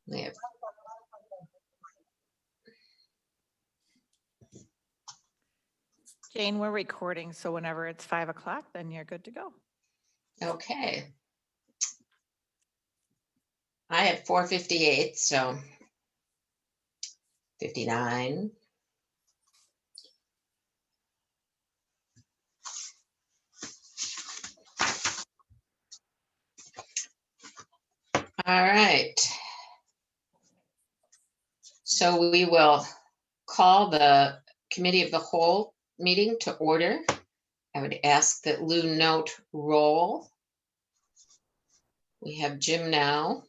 We have Jane, we're recording, so whenever it's 5 o'clock, then you're good to go. okay. I have 4:58, so 59. All right. So we will call the Committee of the Whole meeting to order. I would ask that Lou note roll. We have Jim now.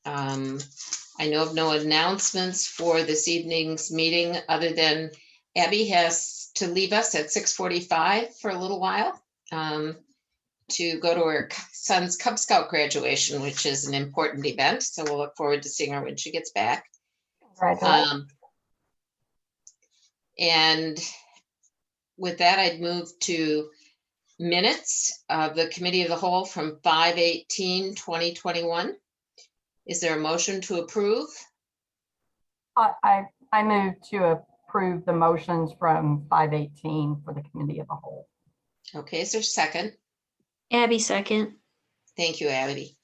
I know of no announcements for this evening's meeting other than Abby has to leave us at 6:45 for a little while to go to her son's Cub Scout graduation, which is an important event. So we'll look forward to seeing her when she gets back. And with that, I'd move to minutes of the Committee of the Whole from 5/18/2021. Is there a motion to approve? I move to approve the motions from 5/18 for the Committee of the Whole. Okay, is there a second? Abby, second. Thank you, Abby.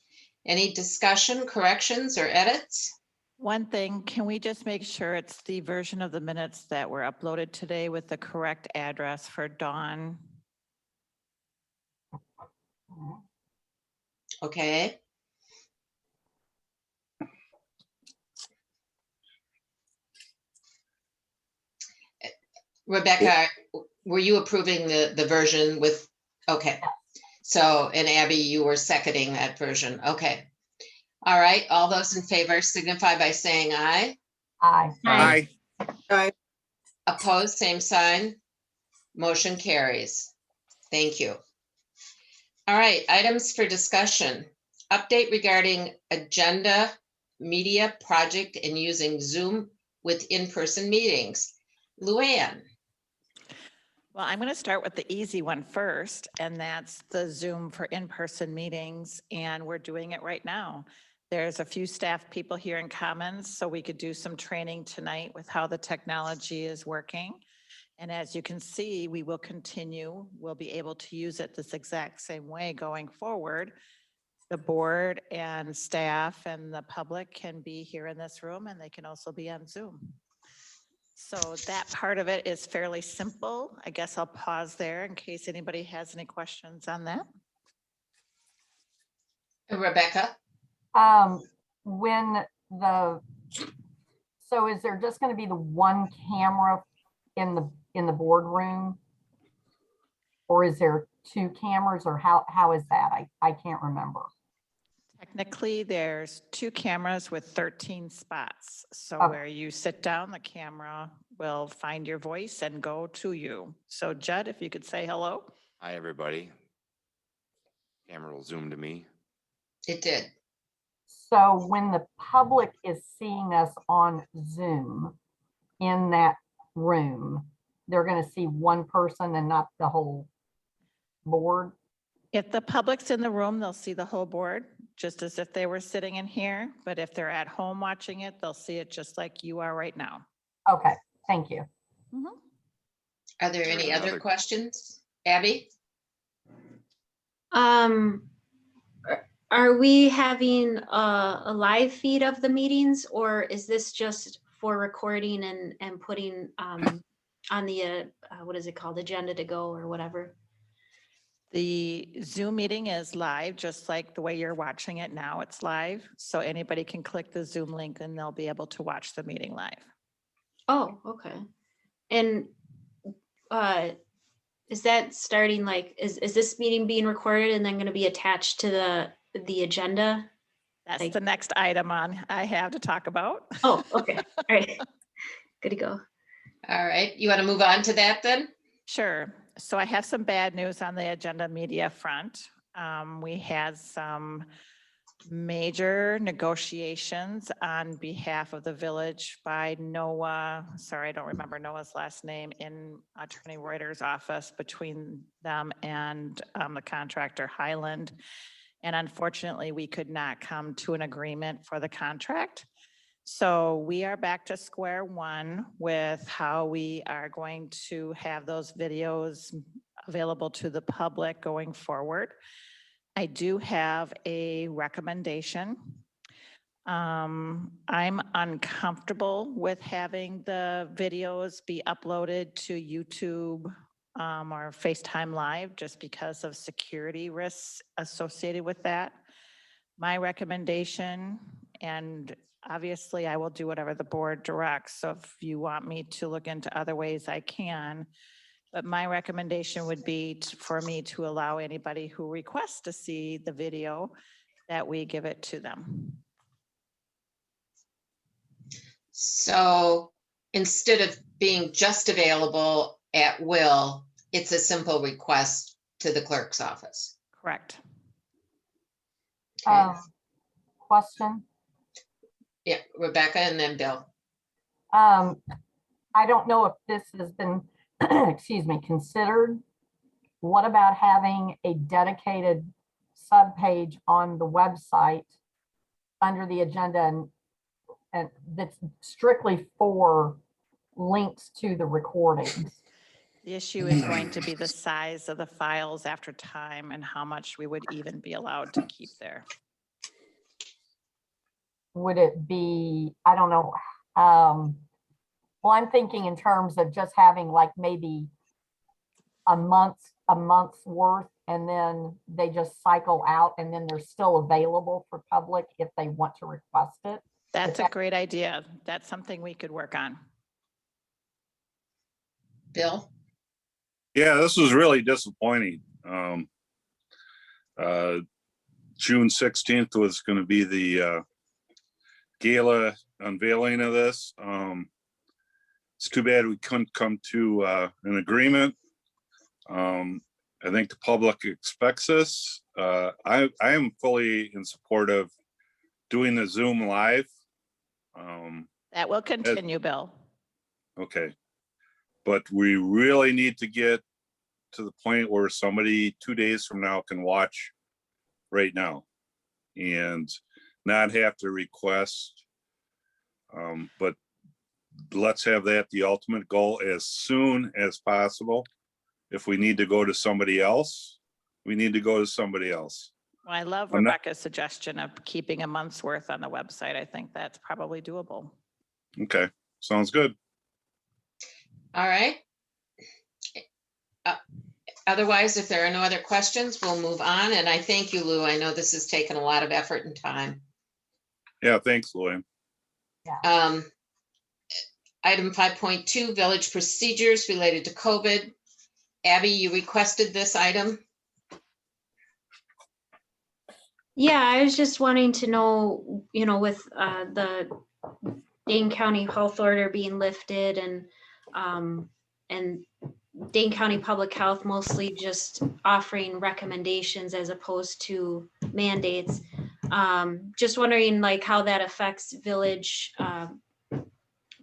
Any discussion, corrections, or edits? One thing, can we just make sure it's the version of the minutes that were uploaded today with the correct address for Dawn? Okay. Rebecca, were you approving the version with, okay. So, and Abby, you were seconding that version. Okay. All right. All those in favor signify by saying aye. Aye. Aye. Aye. Opposed, same sign. Motion carries. Thank you. All right, items for discussion. Update regarding agenda media project and using Zoom with in-person meetings. Luann. Well, I'm going to start with the easy one first, and that's the Zoom for in-person meetings, and we're doing it right now. There's a few staff people here in Commons, so we could do some training tonight with how the technology is working. And as you can see, we will continue. We'll be able to use it this exact same way going forward. The board and staff and the public can be here in this room, and they can also be on Zoom. So that part of it is fairly simple. I guess I'll pause there in case anybody has any questions on that. Rebecca. So is there just going to be the one camera in the boardroom? Or is there two cameras, or how is that? I can't remember. Technically, there's 2 cameras with 13 spots. So Okay. where you sit down, the camera will find your voice and go to you. So Judd, if you could say hello. Hi, everybody. Camera will zoom to me. It did. So when the public is seeing us on Zoom in that room, they're going to see one person and not the whole board? If the public's in the room, they'll see the whole board, just as if they were sitting in here. But if they're at home watching it, they'll see it just like you are right now. Okay, thank you. Mhm. Are there any other questions? Abby? Are we having a live feed of the meetings, or is this just for recording and putting on the, what is it called, agenda to go or whatever? The Zoom meeting is live, just like the way you're watching it now, it's live. So anybody can click the Zoom link and they'll be able to watch the meeting live. Oh, okay. And is that starting, like, is this meeting being recorded and then going to be attached to the agenda? That's Like- the next item I have to talk about. Oh, okay. All right. Good to go. All right. You want to move on to that then? Sure. So I have some bad news on the agenda media front. We had some major negotiations on behalf of the village by Noah. Sorry, I don't remember Noah's last name, in Attorney Reuter's office between them and the contractor Highland. And unfortunately, we could not come to an agreement for the contract. So we are back to square one with how we are going to have those videos available to the public going forward. I do have a recommendation. I'm uncomfortable with having the videos be uploaded to YouTube or FaceTime Live just because of security risks associated with that. My recommendation, and obviously I will do whatever the board directs, so if you want me to look into other ways, I can. But my recommendation would be for me to allow anybody who requests to see the video that we give it to them. So instead of being just available at will, it's a simple request to the clerk's office. Correct. Okay. Question. Yeah, Rebecca and then Bill. I don't know if this has been, excuse me, considered. What about having a dedicated subpage on the website under the agenda and that's strictly for links to the recordings? The issue is going to be the size of the files after time and how much we would even be allowed to keep there. Would it be, I don't know. Well, I'm thinking in terms of just having like maybe a month's worth, and then they just cycle out and then they're still available for public if they want to request it. That's a great idea. That's something we could work on. Bill? Yeah, this was really disappointing. June 16th was going to be the gala unveiling of this. It's too bad we couldn't come to an agreement. I think the public expects this. I am fully in support of doing the Zoom live. That will continue, Bill. Okay. But we really need to get to the point where somebody 2 days from now can watch right now and not have to request. But let's have that the ultimate goal as soon as possible. If we need to go to somebody else, we need to go to somebody else. Well, I love I'm not- Rebecca's suggestion of keeping a month's worth on the website. I think that's probably doable. Okay, sounds good. All right. Otherwise, if there are no other questions, we'll move on. And I thank you, Lou. I know this has taken a lot of effort and time. Yeah, thanks, Louis. Item 5.2, village procedures related to COVID. Abby, you requested this item. Yeah, I was just wanting to know, with the Dane County health order being lifted and Dane County Public Health mostly just offering recommendations as opposed to mandates. Just wondering like how that affects village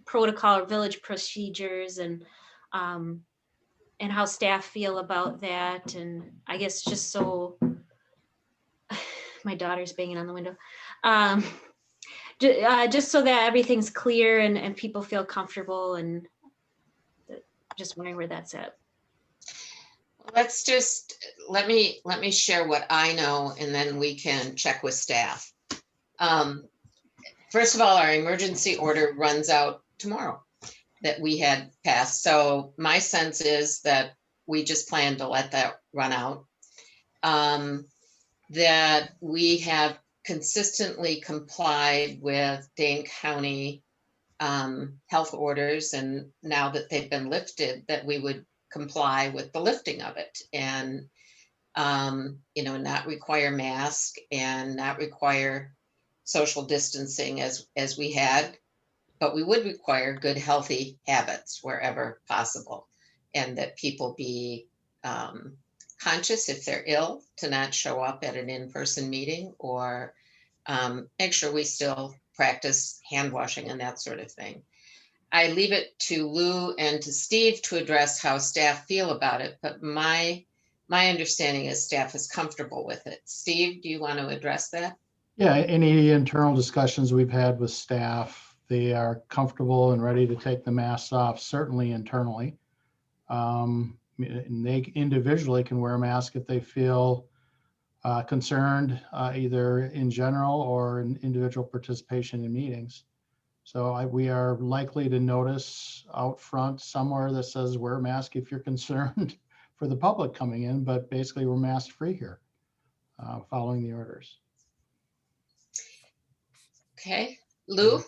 protocol or village procedures and how staff feel about that. And I guess just so my daughter's banging on the window. Just so that everything's clear and people feel comfortable, and just wondering where that's at. Let's just, let me share what I know, and then we can check with staff. First of all, our emergency order runs out tomorrow that we had passed. So my sense is that we just plan to let that run out. That we have consistently complied with Dane County health orders, and now that they've been lifted, that we would comply with the lifting of it and not require mask and not require social distancing as we had, but we would require good healthy habits wherever possible, and that people be conscious if they're ill to not show up at an in-person meeting, or make sure we still practice hand washing and that sort of thing. I leave it to Lou and to Steve to address how staff feel about it, but my my understanding is staff is comfortable with it. Steve, do you want to address that? Yeah, any internal discussions we've had with staff, they are comfortable and ready to take the masks off, certainly internally. And they individually can wear a mask if they feel concerned, either in general or in individual participation in meetings. So we are likely to notice out front somewhere that says wear a mask if you're concerned for the public coming in, but basically we're mask free here, following the orders. Okay, Lou,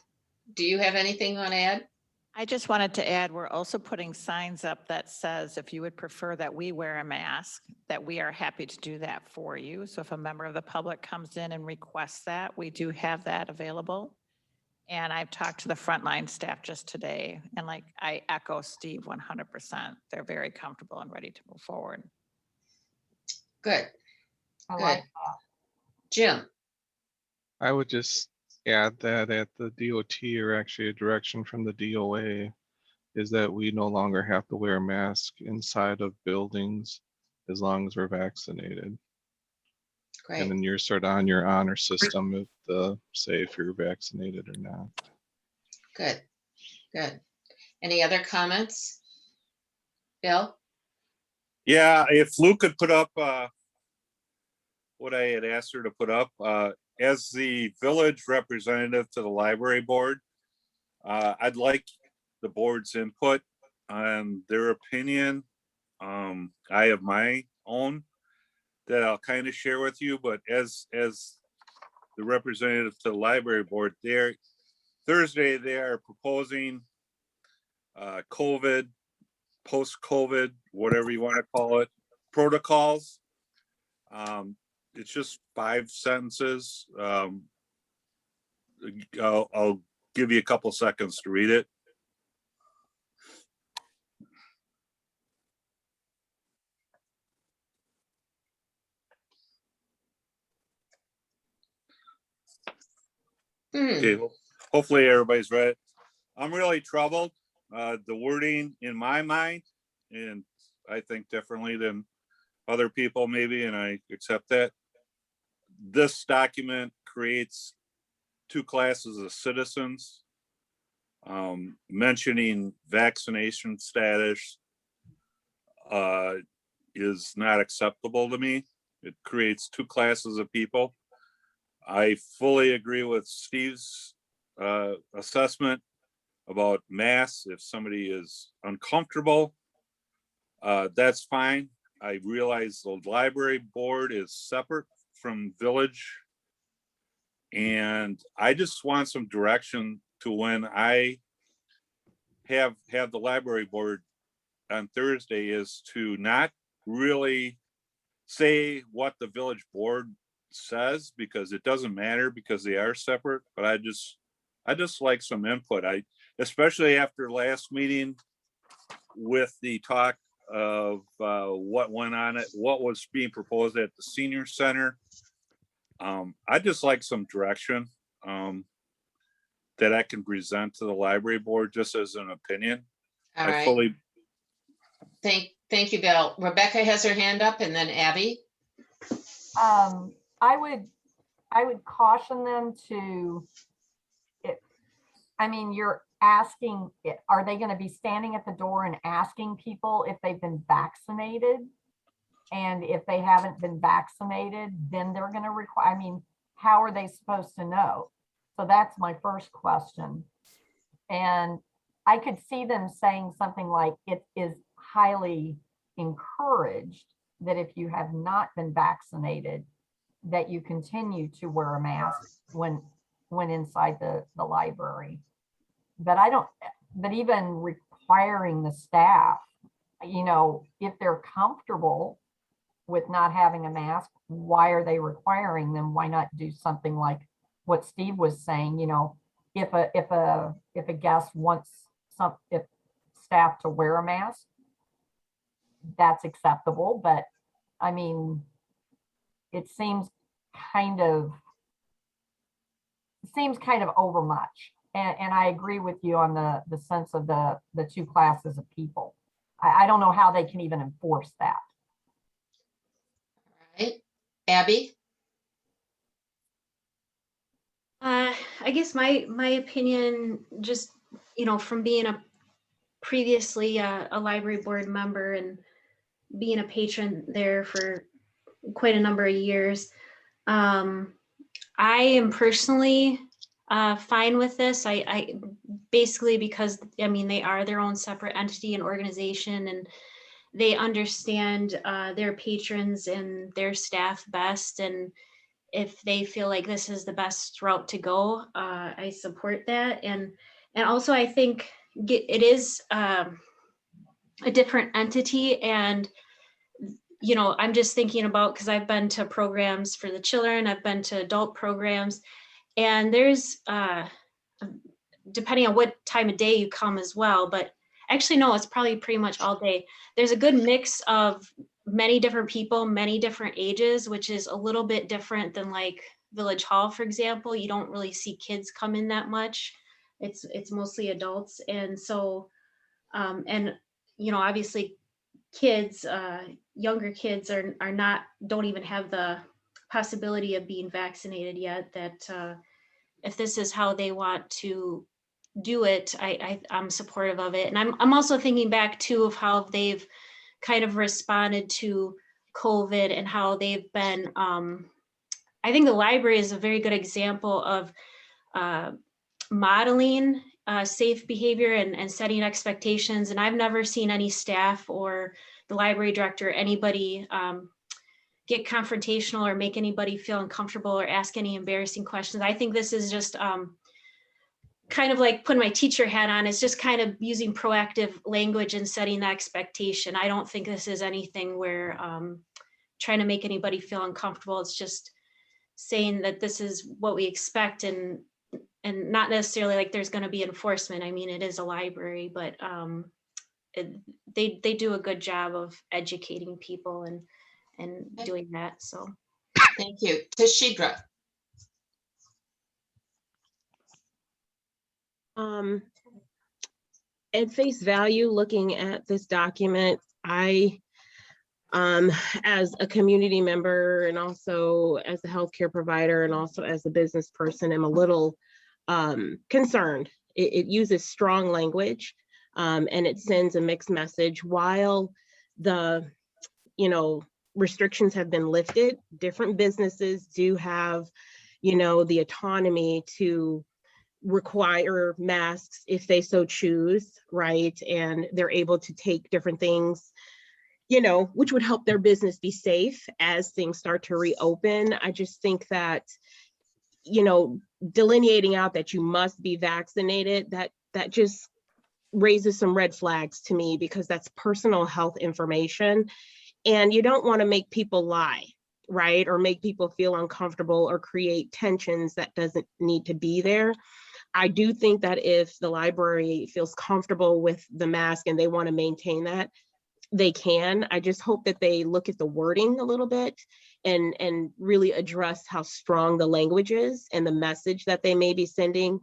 do you have anything you want to add? I just wanted to add, we're also putting signs up that says if you would prefer that we wear a mask, that we are happy to do that for you. So if a member of the public comes in and requests that, we do have that available. And I've talked to the frontline staff just today, and like I echo Steve 100%. They're very comfortable and ready to move forward. Good, I good. like that. Jim, I would just add that at the DOT, or actually a direction from the DOA, is that we no longer have to wear a mask inside of buildings as long as we're vaccinated. great. And then you're sort of on your honor system if say if you're vaccinated or not. Good, good. Any other comments? Bill? Yeah, if Lou could put up what I had asked her to put up, as the village representative to the library board, I'd like the board's input on their opinion. I have my own that I'll kind of share with you, but as the representative to the library board, Thursday they are proposing COVID, post-COVID, whatever you want to call it, protocols. It's just 5 sentences. I'll give you a couple seconds to read it. Okay, well, hopefully everybody's read it. I'm really troubled. The wording in my mind, and I think differently than other people maybe, and I accept that. This document creates 2 classes of citizens. Mentioning vaccination status is not acceptable to me. It creates 2 classes of people. I fully agree with Steve's assessment about masks. If somebody is uncomfortable, that's fine. I realize the library board is separate from village. And I just want some direction to when I have the library board on Thursday, is to not really say what the village board says, because it doesn't matter, because they are separate. But I just like some input. Especially after last meeting with the talk of what went on it, what was being proposed at the senior center. I just like some direction that I can present to the library board just as an opinion. All I right, fully, thank you, Bill. Rebecca has her hand up, and then Abby. I would caution them to, I mean, you're asking, are they going to be standing at the door and asking people if they've been vaccinated? And if they haven't been vaccinated, then they're going to require, I mean, how are they supposed to know? So that's my first question. And I could see them saying something like, it is highly encouraged that if you have not been vaccinated, that you continue to wear a mask when inside the library. But but even requiring the staff, you know, if they're comfortable with not having a mask, why are they requiring them? Why not do something like what Steve was saying? You know, if a guest wants if staff to wear a mask, that's acceptable. But I mean, it seems kind of overmuch. And I agree with you on the sense of the 2 classes of people. I don't know how they can even enforce that. Abby? I guess my opinion, just, from being previously a library board member and being a patron there for quite a number of years, I am personally fine with this. I basically, because they are their own separate entity and organization, and they understand their patrons and their staff best, and if they feel like this is the best route to go, I support that. And also I think it is a different entity, and I'm just thinking about, because I've been to programs for the children, I've been to adult programs, and there's depending on what time of day you come as well, but actually no, it's probably pretty much all day. There's a good mix of many different people, many different ages, which is a little bit different than like Village Hall, for example. You don't really see kids come in that much. It's mostly adults. And so, and obviously kids, younger kids don't even have the possibility of being vaccinated yet, that if this is how they want to do it, I'm supportive of it. And I'm also thinking back too of how they've kind of responded to COVID and how they've been, I think the library is a very good example of modeling safe behavior and setting expectations. And I've never seen any staff or the library director, anybody get confrontational or make anybody feel uncomfortable or ask any embarrassing questions. I think this is just kind of like putting my teacher hat on. It's just kind of using proactive language and setting the expectation. I don't think this is anything where trying to make anybody feel uncomfortable. It's just saying that this is what we expect, and not necessarily like there's going to be enforcement. I mean, it is a library, but they do a good job of educating people and doing that. So Thank you. Tashidra? At face value, looking at this document, I, as a community member and also as a healthcare provider and also as a business person, am a little concerned. It uses strong language and it sends a mixed message. While the, restrictions have been lifted, different businesses do have, the autonomy to require masks if they so choose, right? And they're able to take different things, which would help their business be safe as things start to reopen. I just think that, delineating out that you must be vaccinated, that just raises some red flags to me, because that's personal health information. And you don't want to make people lie, right? Or make people feel uncomfortable or create tensions that doesn't need to be there. I do think that if the library feels comfortable with the mask and they want to maintain that, they can. I just hope that they look at the wording a little bit and really address how strong the language is and the message that they may be sending.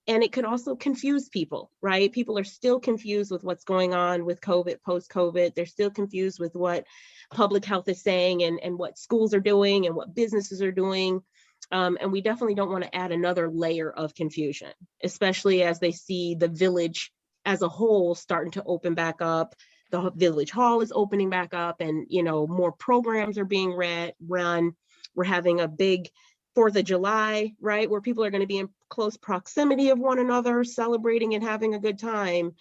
And it could also confuse people, right? People are still confused with what's going on with COVID, post-COVID. They're still confused with what public health is saying and what schools are doing and what businesses are doing. And we definitely don't want to add another layer of confusion, especially as they see the village as a whole starting to open back up. The village hall is opening back up, and more programs are being run. We're having a big 4th of July, right, where people are going to be in close proximity of one another, celebrating and having a good time.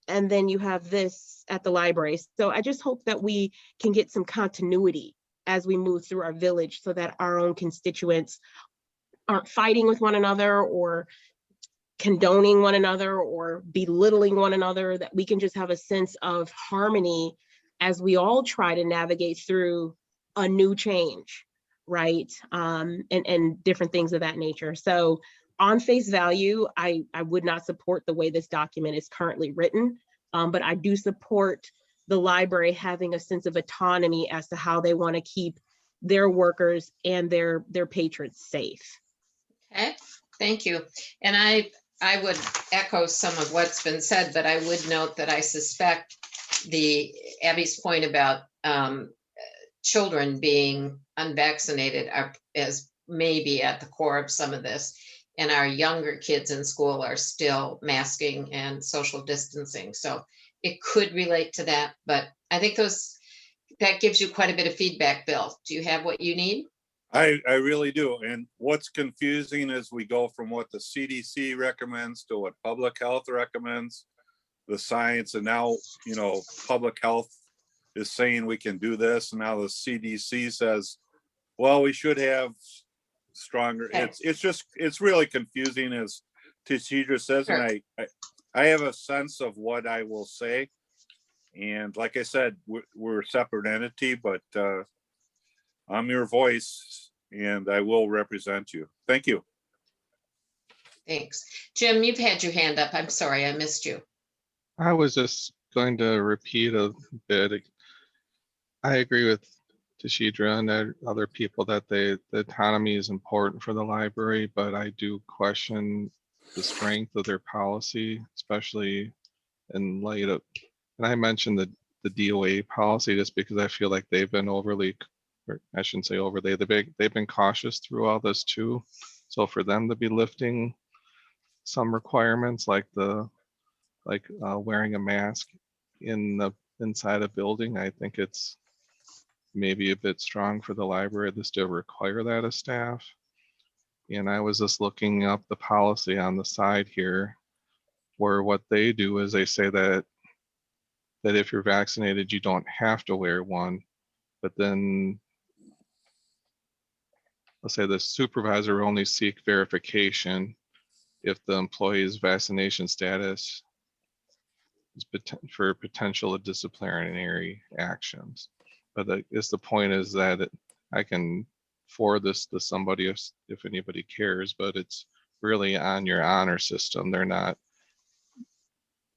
And then you have this at the library. So I just hope that we can get some continuity as we move through our village, so that our own constituents aren't fighting with one another or condoning one another or belittling one another, that we can just have a sense of harmony as we all try to navigate through a new change, right? And different things of that nature. So on face value, I would not support the way this document is currently written, but I do support the library having a sense of autonomy as to how they want to keep their workers and their patrons safe. Okay, thank you. And I would echo some of what's been said, but I would note that I suspect Abby's point about children being unvaccinated are as maybe at the core of some of this. And our younger kids in school are still masking and social distancing. So it could relate to that, but I think that gives you quite a bit of feedback, Bill. Do you have what you need? I really do. And what's confusing is we go from what the CDC recommends to what public health recommends, the science, and now, you know, public health is saying we can do this. And now the CDC says, well, we should have stronger. Okay. It's really confusing, as Tashidra says. Sure. And I have a sense of what I will say. And like I said, we're a separate entity, but I'm your voice and I will represent you. Thank you. Thanks. Jim, you've had your hand up. I'm sorry, I missed you. I was just going to repeat a bit. I agree with Tashidra and other people that the autonomy is important for the library, but I do question the strength of their policy, especially in light of, and I mentioned the DOA policy just because I feel like they've been overly, or I shouldn't say overly, they've been cautious through all this too. So for them to be lifting some requirements like wearing a mask inside a building, I think it's maybe a bit strong for the library to still require that of staff. And I was just looking up the policy on the side here, where what they do is they say that if you're vaccinated, you don't have to wear one, but then let's say the supervisor will only seek verification if the employee's vaccination status is for potential disciplinary actions. But I guess the point is that I can forward this to somebody if anybody cares, but it's really on your honor system. They're not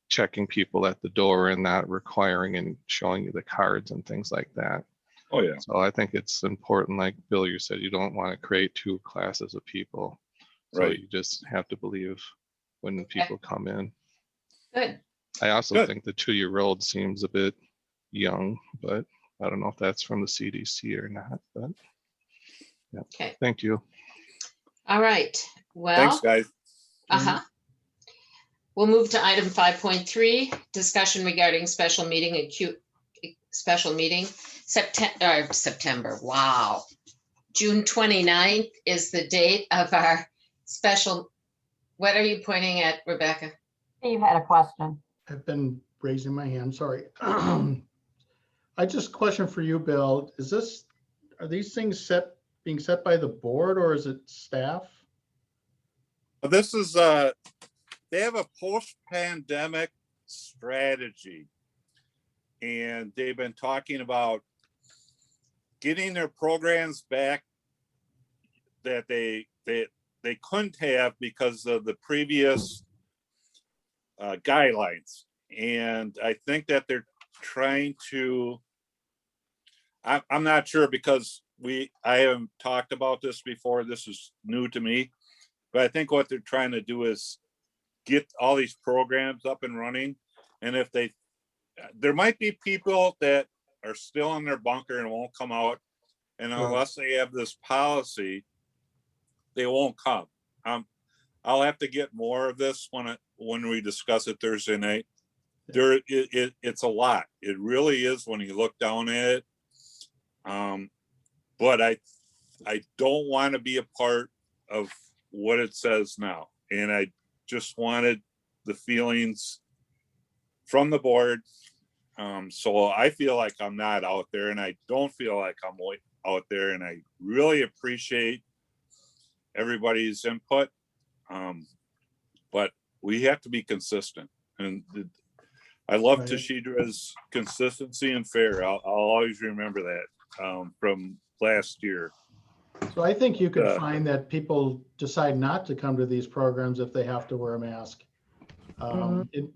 checking people at the door and not requiring and showing you the cards and things like that. Oh yeah. So I think it's important, like Bill, you said, you don't want to create two classes of people. So Right. you just have to believe when people come in. Good. I also Good. think the 2-year-old seems a bit young, but I don't know if that's from the CDC or not, but yeah. Okay. Thank you. All right. Well. Thanks, guys. We'll move to item 5.3, discussion regarding special meeting September. Wow. June 29th is the date of our special. What are you pointing at, Rebecca? Steve had a question. I've been raising my hand, sorry. I just question for you, Bill, are these things being set by the board or is it staff? This is they have a post-pandemic strategy, and they've been talking about getting their programs back that they couldn't have because of the previous guidelines. And I think that they're trying to, I'm not sure because I haven't talked about this before. This is new to me, but I think what they're trying to do is get all these programs up and running. And if there might be people that are still in their bunker and won't come out. And unless they have this policy, they won't come. I'll have to get more of this when we discuss it Thursday night. It's a lot. It really is when you look down at it. But I don't want to be a part of what it says now. And I just wanted the feelings from the board. So I feel like I'm not out there, and I don't feel like I'm out there, and I really appreciate everybody's input. But we have to be consistent, and I love Right. Tashidra's consistency and fair. I'll always remember that from last year. So I think you could find that people decide not to come to these programs if they have to wear a mask.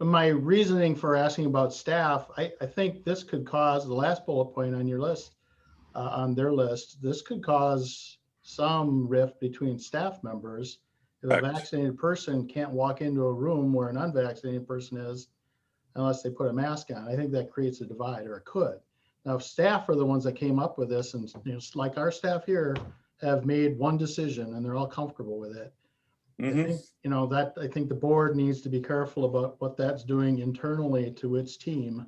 My reasoning for asking about staff, I think this could cause, the last bullet point on your list, on their list, this could cause some rift between staff members. If a vaccinated person can't walk into a room where an unvaccinated person is unless they put a mask on, I think that creates a divide, or it could. Now, staff are the ones that came up with this, and like our staff here have made one decision and they're all comfortable with it. I think, I think the board needs to be careful about what that's doing internally to its team.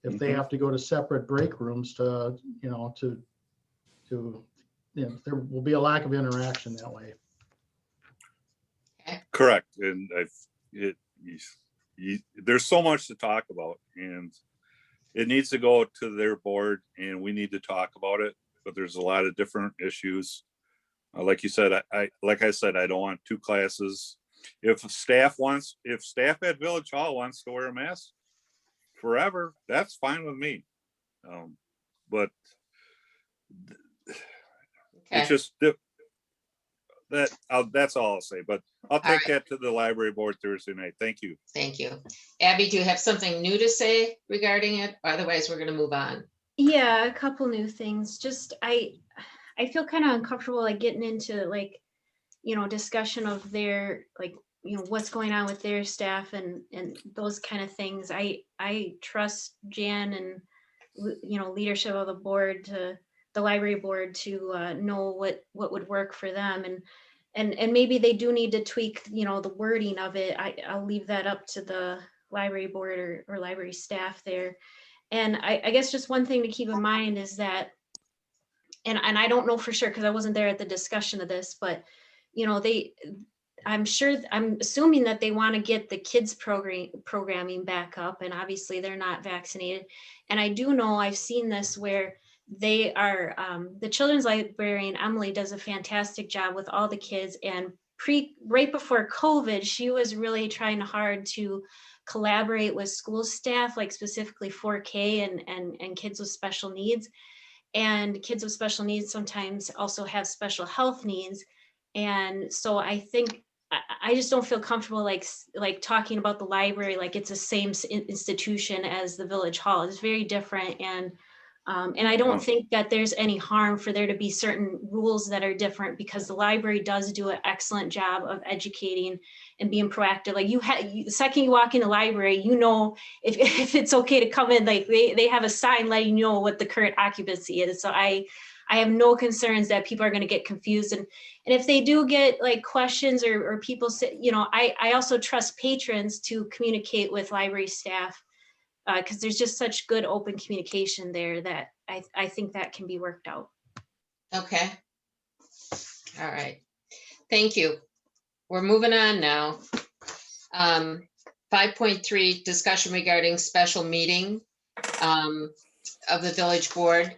If they have to go to separate break rooms there will be a lack of interaction that way. Correct. And there's so much to talk about, and it needs to go to their board and we need to talk about it, but there's a lot of different issues. Like you said, like I said, I don't want two classes. If staff at Village Hall wants to wear a mask forever, that's fine with me. But it's just that's all I'll say, but I'll take that to the library board Thursday night. Thank you. Thank you. Abby, do you have something new to say regarding it? Otherwise, we're going to move on. Yeah, a couple new things. Just I feel kind of uncomfortable like getting into like, discussion of their like, what's going on with their staff and those kind of things. I trust Jan and leadership of the board, to the library board, to know what would work for them, and maybe they do need to tweak the wording of it. I'll leave that up to the library board or library staff there. And I guess just one thing to keep in mind is that, and I don't know for sure because I wasn't there at the discussion of this, but I'm assuming that they want to get the kids programming back up, and obviously they're not vaccinated. And I do know I've seen this where they are, the children's librarian, Emily, does a fantastic job with all the kids, and right before COVID, she was really trying hard to collaborate with school staff, like specifically 4K and kids with special needs. And kids with special needs sometimes also have special health needs. And so I think, I just don't feel comfortable like talking about the library like it's the same institution as the Village Hall. It's very different. And I don't think that there's any harm for there to be certain rules that are different, because the library does do an excellent job of educating and being proactive. Like the second you walk in the library, if it's okay to come in, like they have a sign letting you know what the current occupancy is. So I have no concerns that people are going to get confused. And if they do get like questions or people say, I also trust patrons to communicate with library staff, because there's just such good open communication there that I think that can be worked out. Okay. All right. Thank you. We're moving on now. 5.3, discussion regarding special meeting of the village board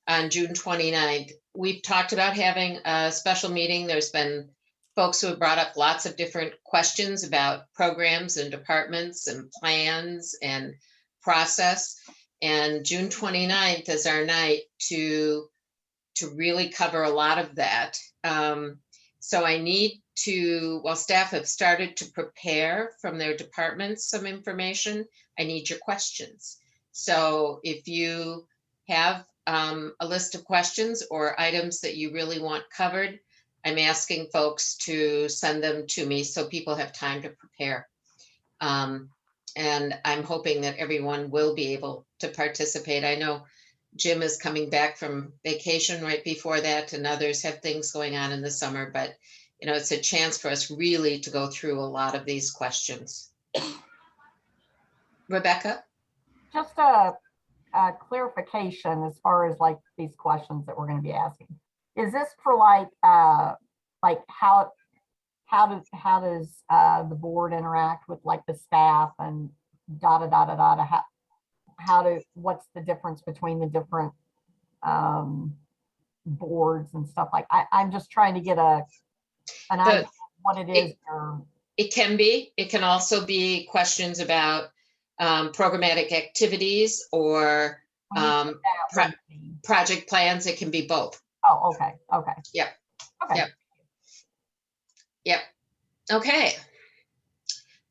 on June 29th. We've talked about having a special meeting. There's been folks who have brought up lots of different questions about programs and departments and plans and process. And June 29th is our night to really cover a lot of that. So I need to, while staff have started to prepare from their departments some information, I need your questions. So if you have a list of questions or items that you really want covered, I'm asking folks to send them to me so people have time to prepare. And I'm hoping that everyone will be able to participate. I know Jim is coming back from vacation right before that, and others have things going on in the summer, but it's a chance for us really to go through a lot of these questions. Rebecca? Just a clarification as far as like these questions that we're going to be asking. Is this for like how does the board interact with like the staff and what's the difference between the different boards and stuff like I'm just trying to get an idea of what it is. It can be. It can also be questions about programmatic activities or project plans. It can be both. Oh, okay. Yep. Okay. Yep. Okay.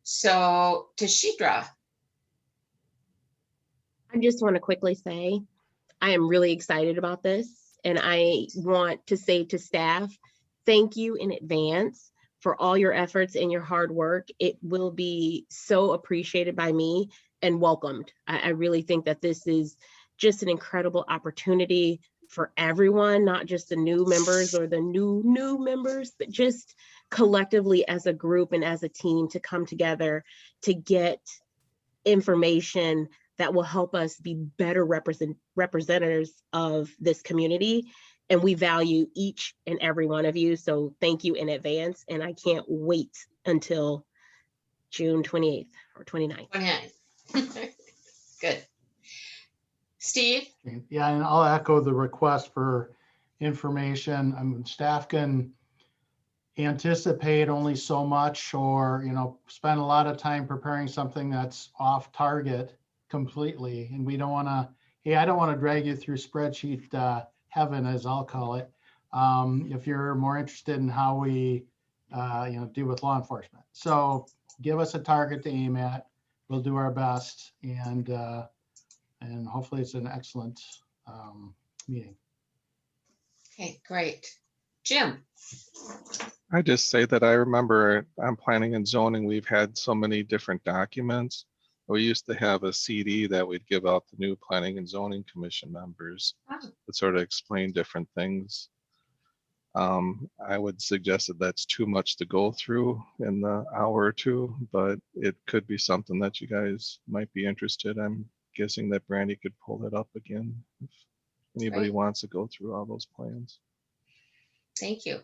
So Tashidra. I just want to quickly say, I am really excited about this. And I want to say to staff, thank you in advance for all your efforts and your hard work. It will be so appreciated by me and welcomed. I really think that this is just an incredible opportunity for everyone, not just the new members or the new members, but just collectively as a group and as a team to come together to get information that will help us be better representatives of this community. And we value each and every one of you. So thank you in advance. And I can't wait until June 28th or 29th. Okay. Good. Steve? Yeah, and I'll echo the request for information. Staff can anticipate only so much, or, spend a lot of time preparing something that's off target completely. And we don't want to, hey, I don't want to drag you through spreadsheet heaven, as I'll call it. If you're more interested in how we, deal with law enforcement. So give us a target to aim at. We'll do our best, and hopefully it's an excellent meeting. Okay, great. Jim? I just say that I remember on planning and zoning, we've had so many different documents. We used to have a CD that we'd give out to new planning and zoning commission members Oh. that sort of explain different things. I would suggest that that's too much to go through in the hour or two, but it could be something that you guys might be interested in. I'm guessing that Brandy could pull it up again if anybody Great. wants to go through all those plans. Thank you.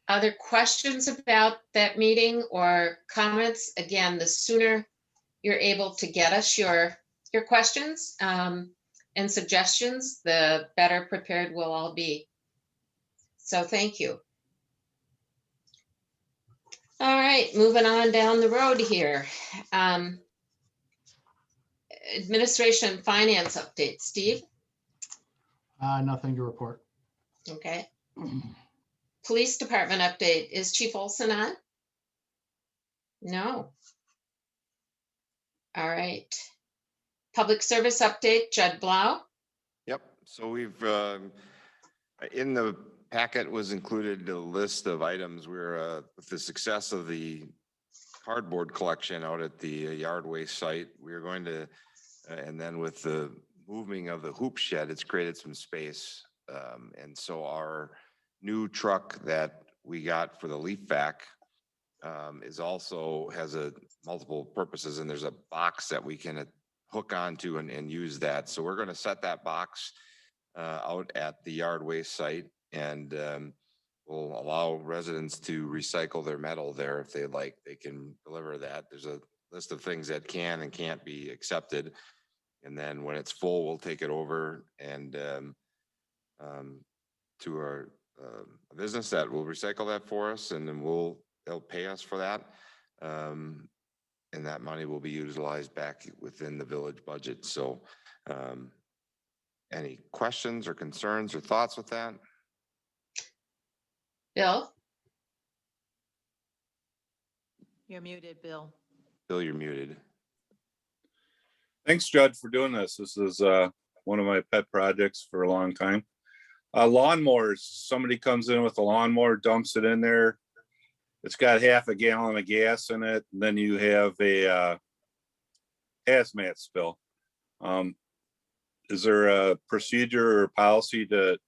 Other questions about that meeting or comments? Again, the sooner you're able to get us your questions and suggestions, the better prepared we'll all be. So thank you. All right, moving on down the road here. Administration and finance update, Steve? Nothing to report. Okay. Police department update. Is Chief Olson on? No. All right. Public service update, Judd Blau. Yep, so we've, in the packet was included a list of items where, with the success of the cardboard collection out at the yard waste site, we're going to, and then with the moving of the hoop shed, it's created some space. And so our new truck that we got for the leaf vac is also has a multiple purposes, and there's a box that we can hook onto and use that. So we're going to set that box out at the yard waste site, and we'll allow residents to recycle their metal there if they like. They can deliver that. There's a list of things that can and can't be accepted. And then when it's full, we'll take it over and to our business that will recycle that for us, and then they'll pay us for that. And that money will be utilized back within the village budget. So any questions or concerns or thoughts with that? Bill? You're muted, Bill. Bill, you're muted. Thanks, Judd, for doing this. This is one of my pet projects for a long time. Lawnmowers, somebody comes in with a lawnmower, dumps it in there. It's got half a gallon of gas in it. And then you have a hazmat spill. Is there a procedure or policy to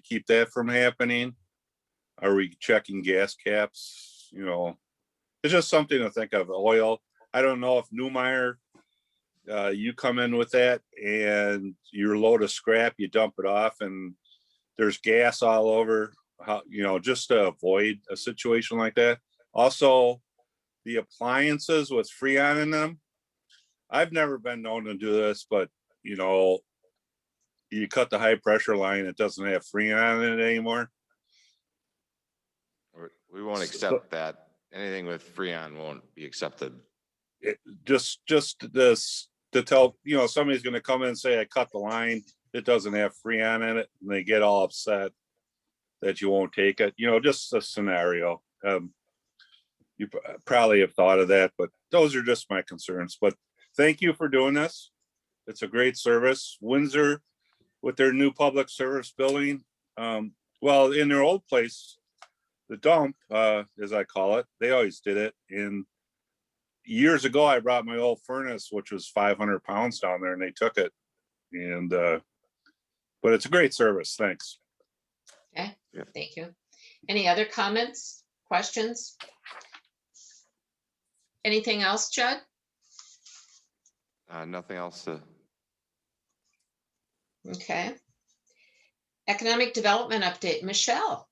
keep that from happening? Are we checking gas caps? It's just something to think of. Oil. I don't know if Newmeyer, you come in with that and your load of scrap, you dump it off and there's gas all over, just to avoid a situation like that. Also, the appliances with Freon in them. I've never been known to do this, but you cut the high pressure line, it doesn't have Freon in it anymore. We won't accept that. Anything with Freon won't be accepted. Just this to tell, somebody's going to come in and say, I cut the line, it doesn't have Freon in it, and they get all upset that you won't take it. Just a scenario. You probably have thought of that, but those are just my concerns. But thank you for doing this. It's a great service. Windsor, with their new public service building, well, in their old place, the dump, as I call it, they always did it. And years ago, I brought my old furnace, which was 500 pounds down there, and they took it And, but it's a great service. Thanks. Okay, Yep. thank you. Any other comments, questions? Anything else, Judd? Nothing else to, Okay. Economic development update, Michelle.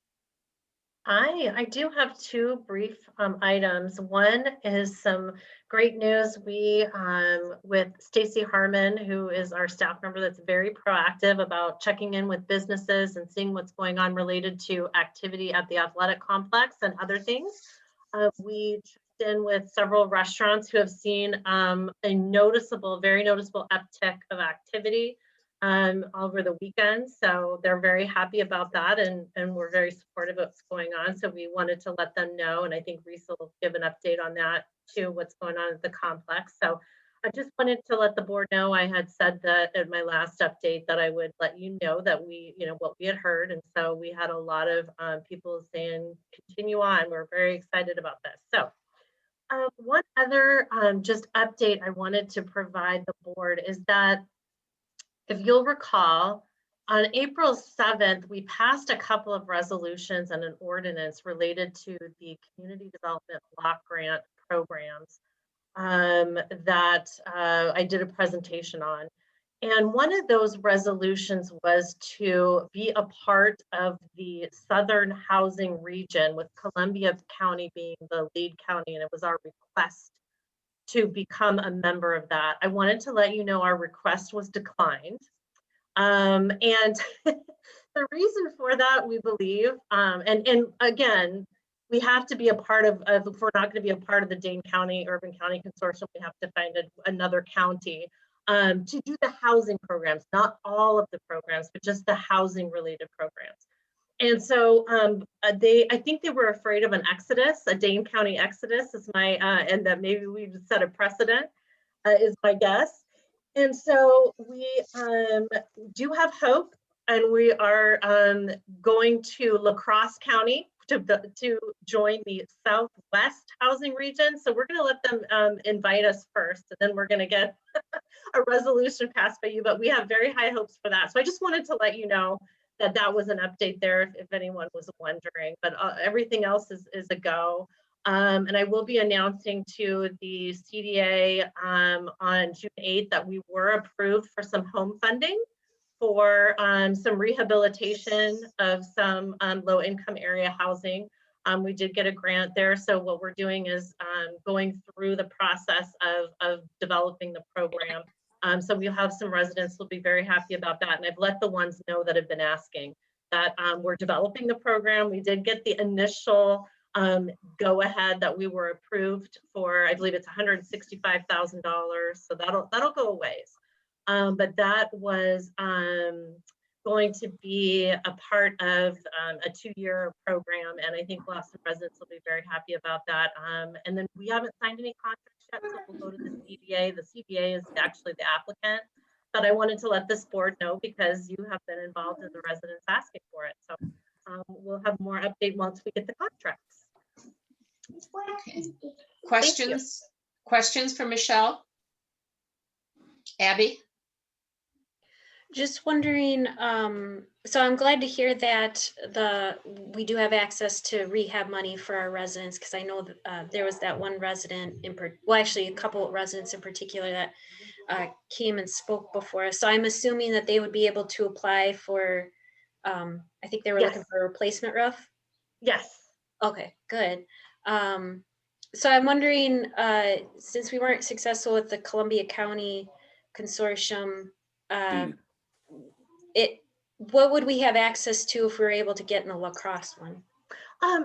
I do have two brief items. One is some great news. We, with Stacy Harmon, who is our staff member that's very proactive about checking in with businesses and seeing what's going on related to activity at the athletic complex and other things. We checked in with several restaurants who have seen a very noticeable uptick of activity over the weekend. So they're very happy about that, and we're very supportive of what's going on. So we wanted to let them know, and I think Reese will give an update on that too, what's going on at the complex. So I just wanted to let the board know. I had said that at my last update that I would let you know that we, what we had heard. And so we had a lot of people saying, continue on. We're very excited about this. So one other just update I wanted to provide the board is that if you'll recall, on April 7th, we passed a couple of resolutions and an ordinance related to the community development block grant programs that I did a presentation on. And one of those resolutions was to be a part of the Southern Housing Region, with Columbia County being the lead county, and it was our request to become a member of that. I wanted to let you know our request was declined. And the reason for that, we believe, and again, we have to be a part of, if we're not going to be a part of the Dane County Urban County Consortium, we have to find another county to do the housing programs, not all of the programs, but just the housing related programs. And so I think they were afraid of an exodus, a Dane County exodus is my, and that maybe we've set a precedent is my guess. And so we do have hope, and we are going to La Crosse County to join the Southwest Housing Region. So we're going to let them invite us first, and then we're going to get a resolution passed by you, but we have very high hopes for that. So I just wanted to let you know that that was an update there if anyone was wondering, but everything else is a go. And I will be announcing to the CDA on June 8th that we were approved for some home funding for some rehabilitation of some low income area housing. We did get a grant there. So what we're doing is going through the process of developing the program. So we'll have some residents who'll be very happy about that. And I've let the ones know that have been asking that we're developing the program. We did get the initial go ahead that we were approved for. I believe it's $165,000. So that'll go a ways. But that was going to be a part of a 2-year program. And I think lots of residents will be very happy about that. And then we haven't signed any contracts yet, so we'll go to the CBA. The CBA is actually the applicant. But I wanted to let this board know because you have been involved in the residents asking for it. So we'll have more update once we get the contracts. Okay. Questions for Michelle? Abby? Just wondering, so I'm glad to hear that we do have access to rehab money for our residents, because I know that there was that one resident well, actually a couple of residents in particular that came and spoke before us. So I'm assuming that they would be able to apply for, I think they were looking for a replacement roof. Yes. Okay, good. So I'm wondering, since we weren't successful with the Columbia County Consortium, what would we have access to if we were able to get in the La Crosse one?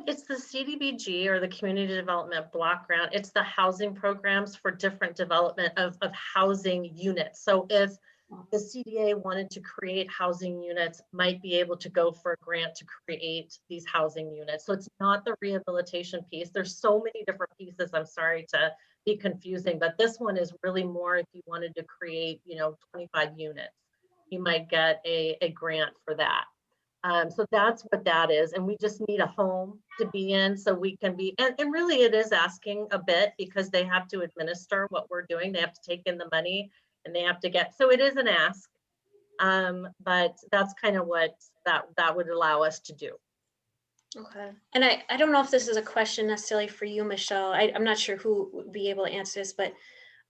It's the CDBG, or the Community Development Block Grant. It's the housing programs for different development of housing units. So if the CDA wanted to create housing units, might be able to go for a grant to create these housing units. So it's not the rehabilitation piece. There's so many different pieces. I'm sorry to be confusing, but this one is really more if you wanted to create, 25 units, you might get a grant for that. So that's what that is. And we just need a home to be in so we can be, and really it is asking a bit because they have to administer what we're doing. They have to take in the money and they have to get, so it is an ask. But that's kind of what that would allow us to do. Okay. And I don't know if this is a question necessarily for you, Michelle. I'm not sure who would be able to answer this, but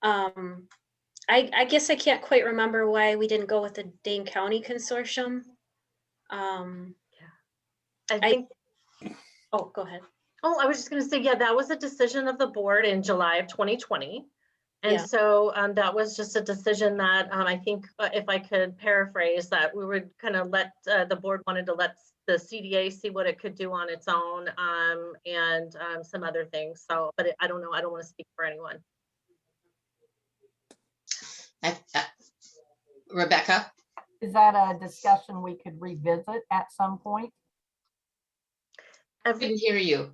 I guess I can't quite remember why we didn't go with the Dane County Consortium. I think, Oh, go ahead. oh, I was just gonna say, yeah, that was a decision of the board in July of 2020. And Yeah. so that was just a decision that I think if I could paraphrase that, we would kind of let the board wanted to let the CDA see what it could do on its own and some other things. So, but I don't know. I don't want to speak for anyone. Rebecca? Is that a discussion we could revisit at some point? I didn't hear you.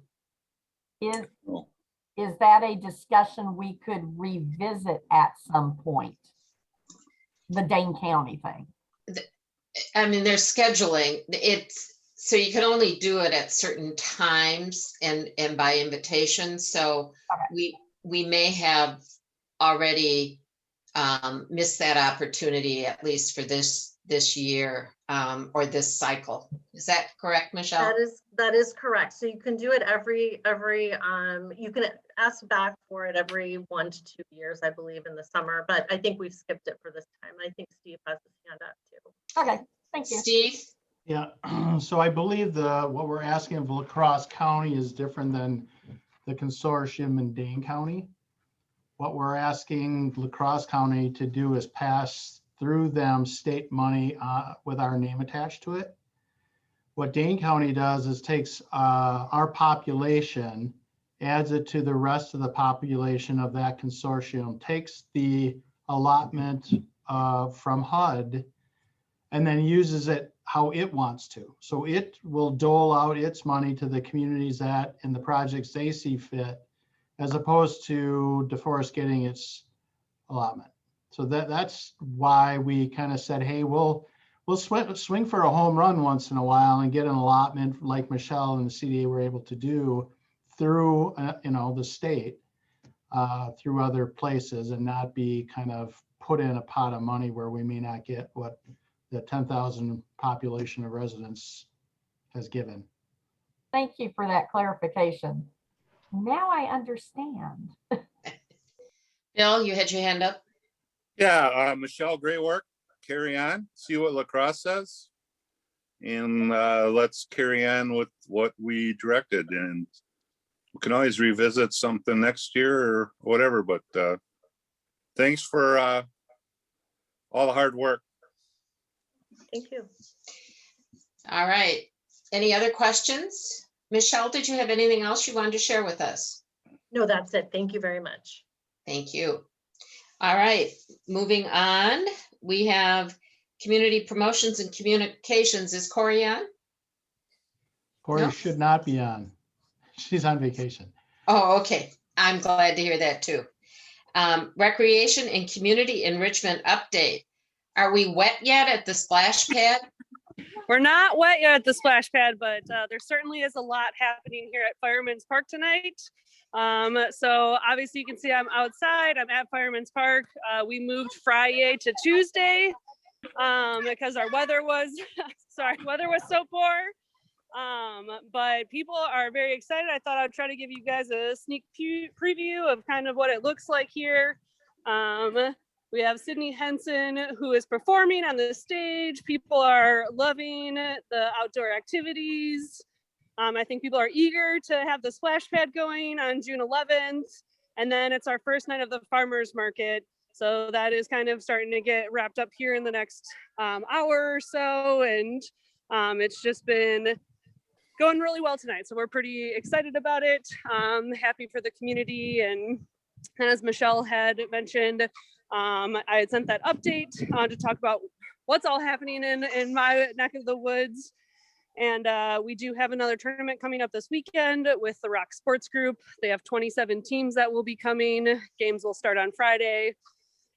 Is that a discussion we could revisit at some point? The Dane County thing. I mean, there's scheduling. It's so you can only do it at certain times and by invitation. So Okay. we may have already missed that opportunity, at least for this year or this cycle. Is that correct, Michelle? That is correct. So you can do it every you can ask back for it every 1 to 2 years, I believe, in the summer. But I think we've skipped it for this time. I think Steve has his hand up too. Okay, thank you. Steve? Yeah, so I believe what we're asking of La Crosse County is different than the consortium in Dane County. What we're asking La Crosse County to do is pass through them state money with our name attached to it. What Dane County does is takes our population, adds it to the rest of the population of that consortium, takes the allotment from HUD, and then uses it how it wants to. So it will dole out its money to the communities that in the projects they see fit, as opposed to DeForest getting its allotment. So that's why we kind of said, hey, we'll swing for a home run once in a while and get an allotment like Michelle and the CDA were able to do through the state, through other places, and not be kind of put in a pot of money where we may not get what the 10,000 population of residents has given. Thank you for that clarification. Now I understand. Bill, you had your hand up. Yeah, Michelle, great work. Carry on, see what La Crosse says. And let's carry on with what we directed. And we can always revisit something next year or whatever, but thanks for all the hard work. Thank you. All right. Any other questions? Michelle, did you have anything else you wanted to share with us? No, that's it. Thank you very much. Thank you. All right, moving on. We have community promotions and communications. Is Corey on? Corey No? should not be on. She's on vacation. Oh, okay. I'm glad to hear that too. Recreation and community enrichment update. Are we wet yet at the splash pad? We're not wet yet at the splash pad, but there certainly is a lot happening here at Fireman's Park tonight. So obviously you can see I'm outside, I'm at Fireman's Park. We moved Friday to Tuesday because our weather was, weather was so poor. But people are very excited. I thought I'd try to give you guys a sneak preview of kind of what it looks like here. We have Sydney Henson, who is performing on the stage. People are loving the outdoor activities. I think people are eager to have the splash pad going on June 11th. And then it's our first night of the farmers market. So that is kind of starting to get wrapped up here in the next hour or so. And it's just been going really well tonight. So we're pretty excited about it. Happy for the community. And as Michelle had mentioned, I had sent that update to talk about what's all happening in my neck of the woods. And we do have another tournament coming up this weekend with the Rock Sports Group. They have 27 teams that will be coming. Games will start on Friday,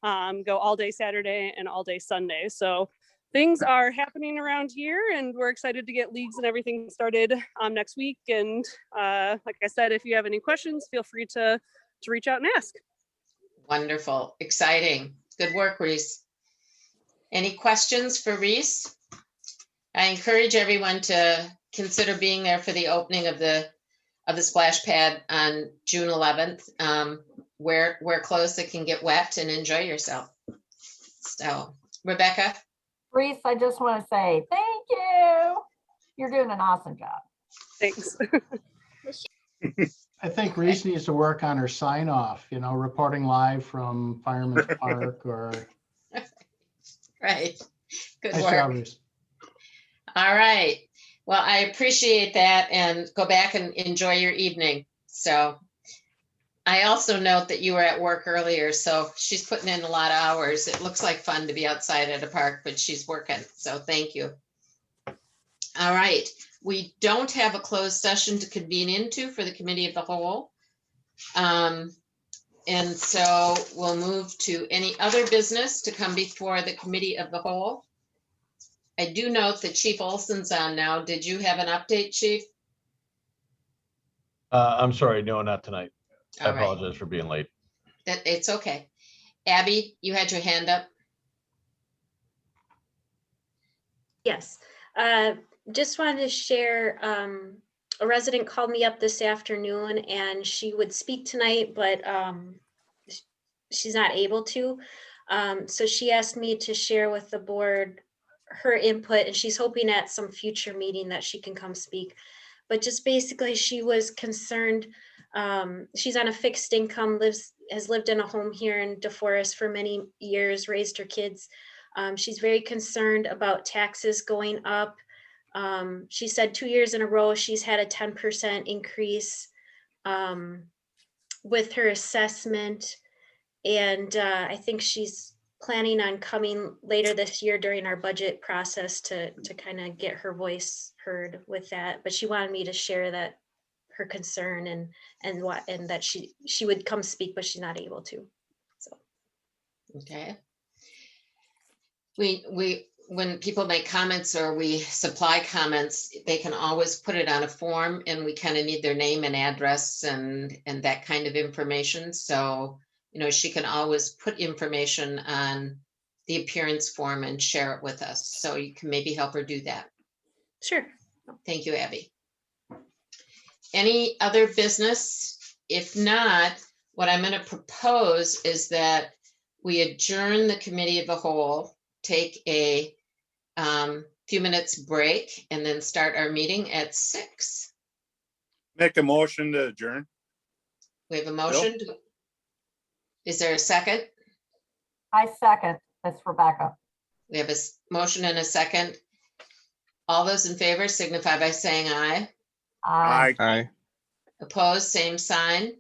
go all day Saturday and all day Sunday. So things are happening around here and we're excited to get leagues and everything started next week. And like I said, if you have any questions, feel free to reach out and ask. Wonderful, exciting. Good work, Reese. Any questions for Reese? I encourage everyone to consider being there for the opening of the splash pad on June 11th. Wear clothes that can get wet and enjoy yourself. So, Rebecca? Reese, I just want to say thank you. You're doing an awesome job. Thanks. I think Reese needs to work on her sign off, reporting live from Fireman's Park or. Right. Good Nice work. job, Reese. All right. Well, I appreciate that, and go back and enjoy your evening. So I also note that you were at work earlier, so she's putting in a lot of hours. It looks like fun to be outside at a park, but she's working. So thank you. All right. We don't have a closed session to convene into for the committee of the whole. And so we'll move to any other business to come before the committee of the whole. I do note that Chief Olson's on now. Did you have an update, Chief? I'm sorry, no, not tonight. I All right. apologize for being late. It's okay. Abby, you had your hand up. Yes, just wanted to share, a resident called me up this afternoon and she would speak tonight, but she's not able to. So she asked me to share with the board her input, and she's hoping at some future meeting that she can come speak. But just basically, she was concerned. She's on a fixed income, has lived in a home here in DeForest for many years, raised her kids. She's very concerned about taxes going up. She said 2 years in a row, she's had a 10% increase with her assessment. And I think she's planning on coming later this year during our budget process to kind of get her voice heard with that. But she wanted me to share that her concern and that she would come speak, but she's not able to. So. Okay. When people make comments or we supply comments, they can always put it on a form, and we kind of need their name and address and that kind of information. So, she can always put information on the appearance form and share it with us. So you can maybe help her do that. Sure. Thank you, Abby. Any other business? If not, what I'm going to propose is that we adjourn the committee of the whole, take a few minutes break, and then start our meeting at 6. Make a motion to adjourn. We have a motion. Is there a second? I second. That's Rebecca. We have a motion and a second. All those in favor signify by saying aye. Aye. Aye. Opposed, same sign.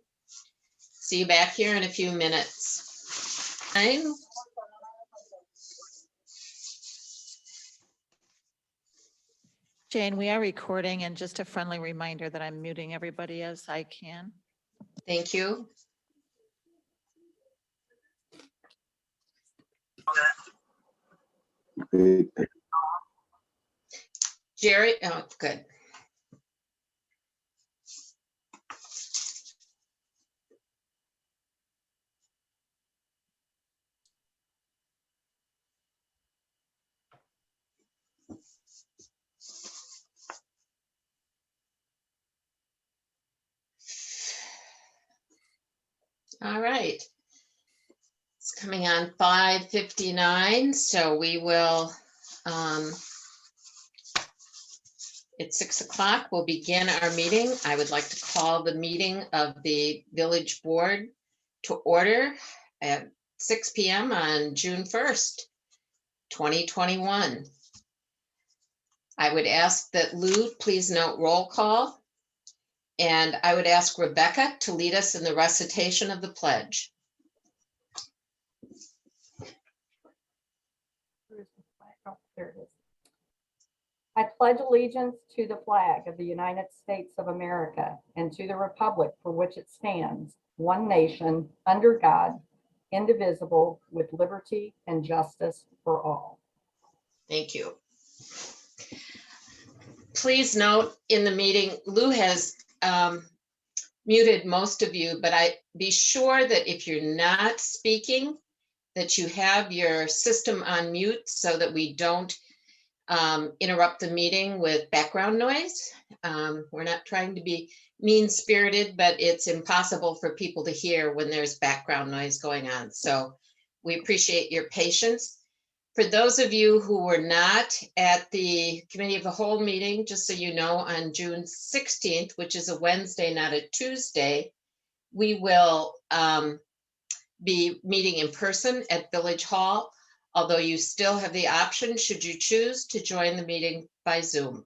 See you back here in a few minutes. Fine. Jane, we are recording, and just a friendly reminder that I'm muting everybody as I can. Thank you. Jerry, oh, good. All right. It's coming on 5:59, so we will, at 6 o'clock, we'll begin our meeting. I would like to call the meeting of the village board to order at 6 p.m. on June 1st, 2021. I would ask that Lou please note roll call, and I would ask Rebecca to lead us in the recitation of the pledge. Oh, there it is. I pledge allegiance to the flag of the United States of America and to the republic for which it stands, one nation, under God, indivisible, with liberty and justice for all. Thank you. Please note in the meeting, Lou has muted most of you, but be sure that if you're not speaking, that you have your system on mute so that we don't interrupt the meeting with background noise. We're not trying to be mean-spirited, but it's impossible for people to hear when there's background noise going on. So we appreciate your patience. For those of you who were not at the Committee of the Whole meeting, just so you know, on June 16th, which is a Wednesday, not a Tuesday, we will be meeting in person at Village Hall, although you still have the option, should you choose, to join the meeting by Zoom.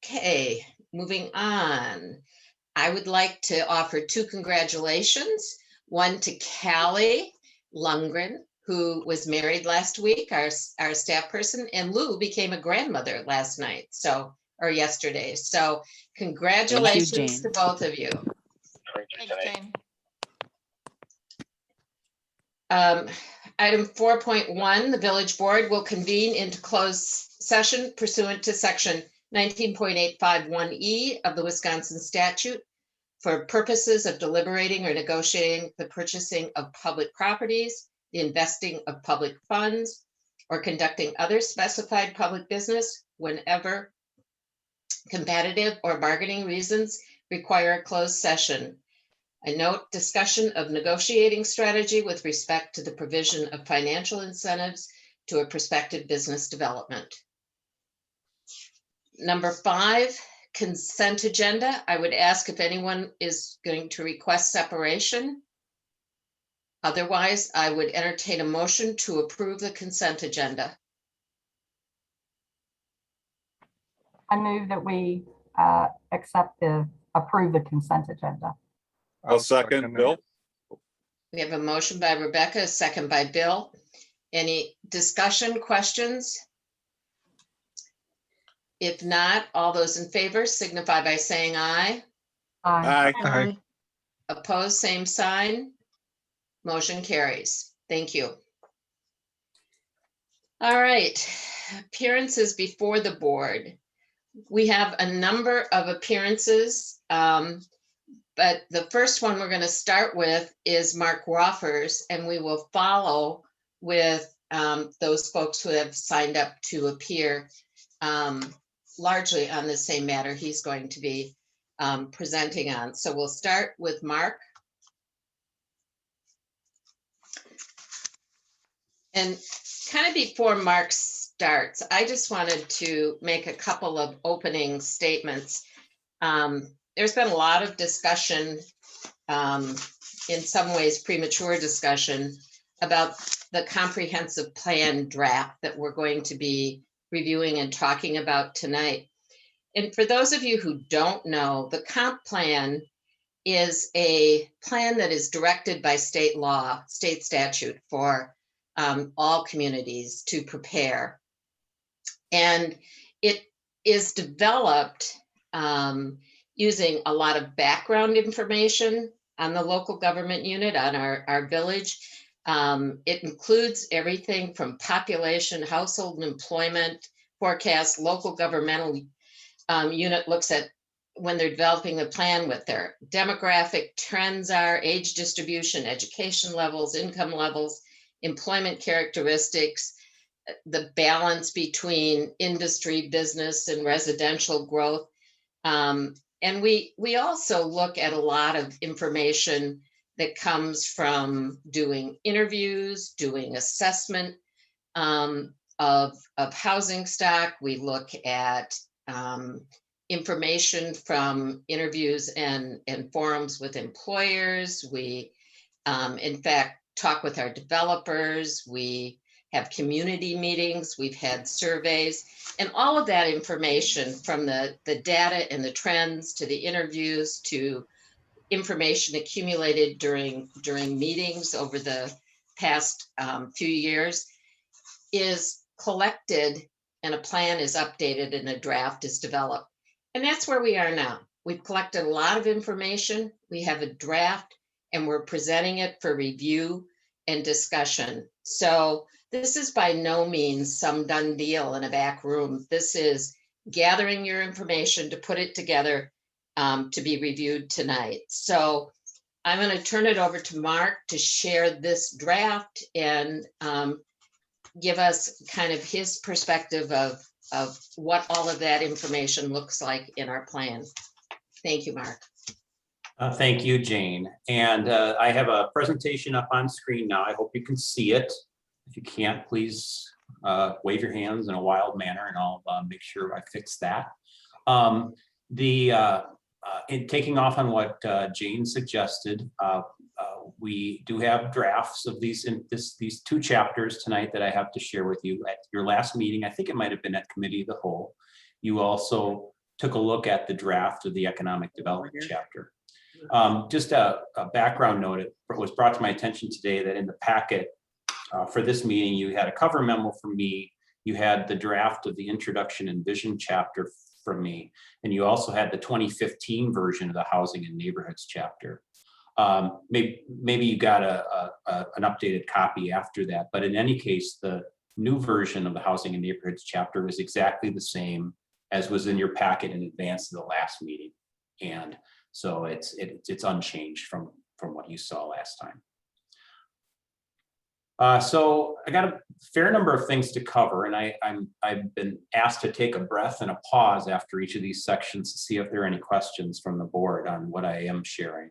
Okay, moving on. I would like to offer 2 congratulations. One to Callie Lundgren, who was married last week, our staff person, and Lou became a grandmother last night, or yesterday. So congratulations to both of you. Thanks, Jane. Item 4.1, the village board will convene into closed session pursuant to section 19.851E of the Wisconsin statute for purposes of deliberating or negotiating the purchasing of public properties, the investing of public funds, or conducting other specified public business whenever competitive or bargaining reasons require a closed session. I note discussion of negotiating strategy with respect to the provision of financial incentives to a prospective business development. Number 5, consent agenda. I would ask if anyone is going to request separation. Otherwise, I would entertain a motion to approve the consent agenda. I move that we approve the consent agenda. I'll second, it. Bill. We have a motion by Rebecca, a second by Bill. Any discussion, questions? If not, all those in favor signify by saying aye. Aye. Aye. Opposed, same sign. Motion carries. Thank you. All right, appearances before the board. We have a number of appearances, but the first one we're going to start with is Mark Woffers, and we will follow with those folks who have signed up to appear largely on the same matter he's going to be presenting on. So we'll start with Mark. And kind of before Mark starts, I just wanted to make a couple of opening statements. There's been a lot of discussion, in some ways premature discussion, about the comprehensive plan draft that we're going to be reviewing and talking about tonight. And for those of you who don't know, the comp plan is a plan that is directed by state law, state statute for all communities to prepare. And it is developed using a lot of background information on the local government unit, on our village. It includes everything from population, household and employment forecasts. Local governmental unit looks at when they're developing the plan what their demographic trends are, age distribution, education levels, income levels, employment characteristics, the balance between industry, business, and residential growth. And we also look at a lot of information that comes from doing interviews, doing assessment of housing stock. We look at information from interviews and forums with employers. We, in fact, talk with our developers. We have community meetings. We've had surveys, and all of that information, from the data and the trends to the interviews to information accumulated during meetings over the past few years, is collected, and a plan is updated and a draft is developed. And that's where we are now. We've collected a lot of information. We have a draft, and we're presenting it for review and discussion. So this is by no means some done deal in a back room. This is gathering your information to put it together to be reviewed tonight. So I'm going to turn it over to Mark to share this draft and give us kind of his perspective of what all of that information looks like in our plan. Thank you, Mark. Thank you, Jane. And I have a presentation up on screen now. I hope you can see it. If you can't, please wave your hands in a wild manner and I'll make sure I fix that. In taking off on what Jane suggested, we do have drafts of these two chapters tonight that I have to share with you. At your last meeting, I think it might have been at Committee of the Whole, you also took a look at the draft of the Economic Development chapter. Just a background note, it was brought to my attention today that in the packet for this meeting, you had a cover memo from me, you had the draft of the Introduction and Vision chapter from me, and you also had the 2015 version of the Housing and Neighborhoods chapter. Maybe you got an updated copy after that, but in any case, the new version of the Housing and Neighborhoods chapter was exactly the same as was in your packet in advance of the last meeting. And so it's unchanged from what you saw last time. So I got a fair number of things to cover, and I've been asked to take a breath and a pause after each of these sections to see if there are any questions from the board on what I am sharing.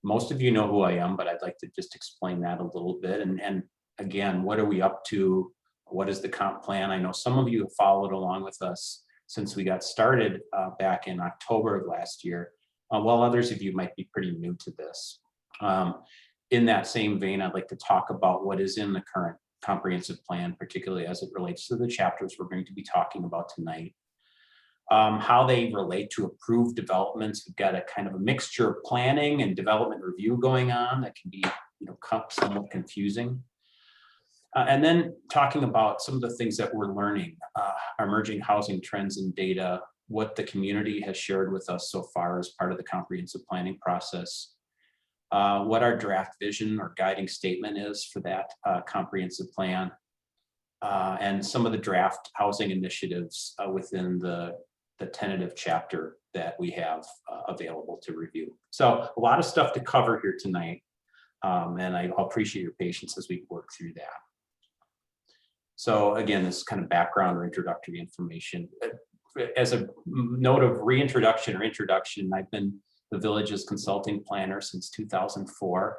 Most of you know who I am, but I'd like to just explain that a little bit. And again, what are we up to? What is the comp plan? I know some of you have followed along with us since we got started back in October of last year, while others of you might be pretty new to this. In that same vein, I'd like to talk about what is in the current comprehensive plan, particularly as it relates to the chapters we're going to be talking about tonight. How they relate to approved developments. We've got a kind of a mixture of planning and development review going on that can be, somewhat confusing. And then talking about some of the things that we're learning, emerging housing trends and data, what the community has shared with us so far as part of the comprehensive planning process, what our draft vision or guiding statement is for that comprehensive plan, and some of the draft housing initiatives within the tentative chapter that we have available to review. So a lot of stuff to cover here tonight, and I'll appreciate your patience as we work through that. So again, this kind of background or introductory information. As a note of reintroduction or introduction, I've been the village's consulting planner since 2004.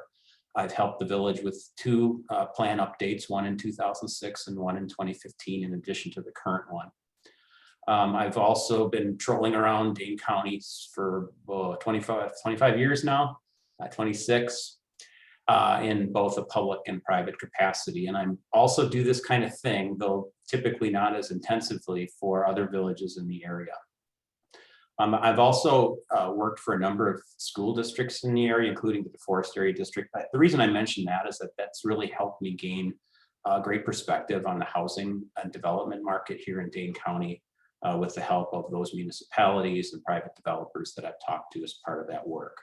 I've helped the village with two plan updates, one in 2006 and one in 2015, in addition to the current one. I've also been trolling around Dane County for 25 years now, 26, in both a public and private capacity. And I also do this kind of thing, though typically not as intensively, for other villages in the area. I've also worked for a number of school districts in the area, including the DeForest Area District. But the reason I mention that is that that's really helped me gain a great perspective on the housing and development market here in Dane County, with the help of those municipalities and private developers that I've talked to as part of that work.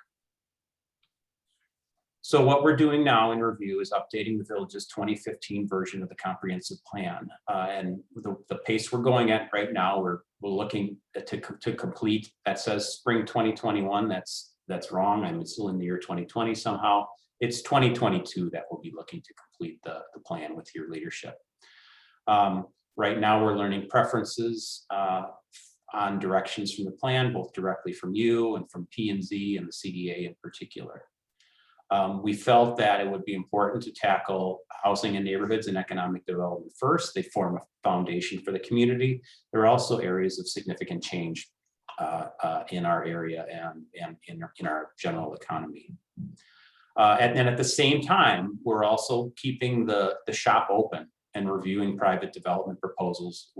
So what we're doing now in review is updating the village's 2015 version of the comprehensive plan. And the pace we're going at right now, we're looking to complete, that says spring 2021, that's wrong. I'm still in the year 2020 somehow. It's 2022 that we'll be looking to complete the plan with your leadership. Right now we're learning preferences on directions from the plan, both directly from you and from P&Z and the CDA in particular. We felt that it would be important to tackle housing and neighborhoods and economic development first. They form a foundation for the community. There are also areas of significant change in our area and in our general economy. And then at the same time, we're also keeping the shop open and reviewing private development proposals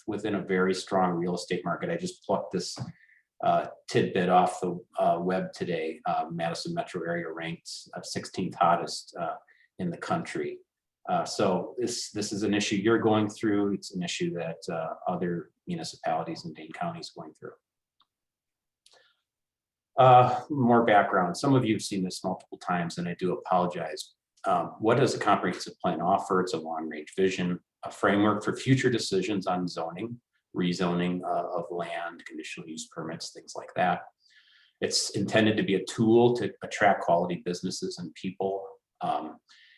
within a very strong real estate market. I just plucked this tidbit off the web today. Madison metro area ranked 16th hottest in the country. So this is an issue you're going through. It's an issue that other municipalities in Dane County is going through. More background. Some of you have seen this multiple times, and I do apologize. What does a comprehensive plan offer? It's a long-range vision, a framework for future decisions on zoning, rezoning of land, conditional use permits, things like that. It's intended to be a tool to attract quality businesses and people.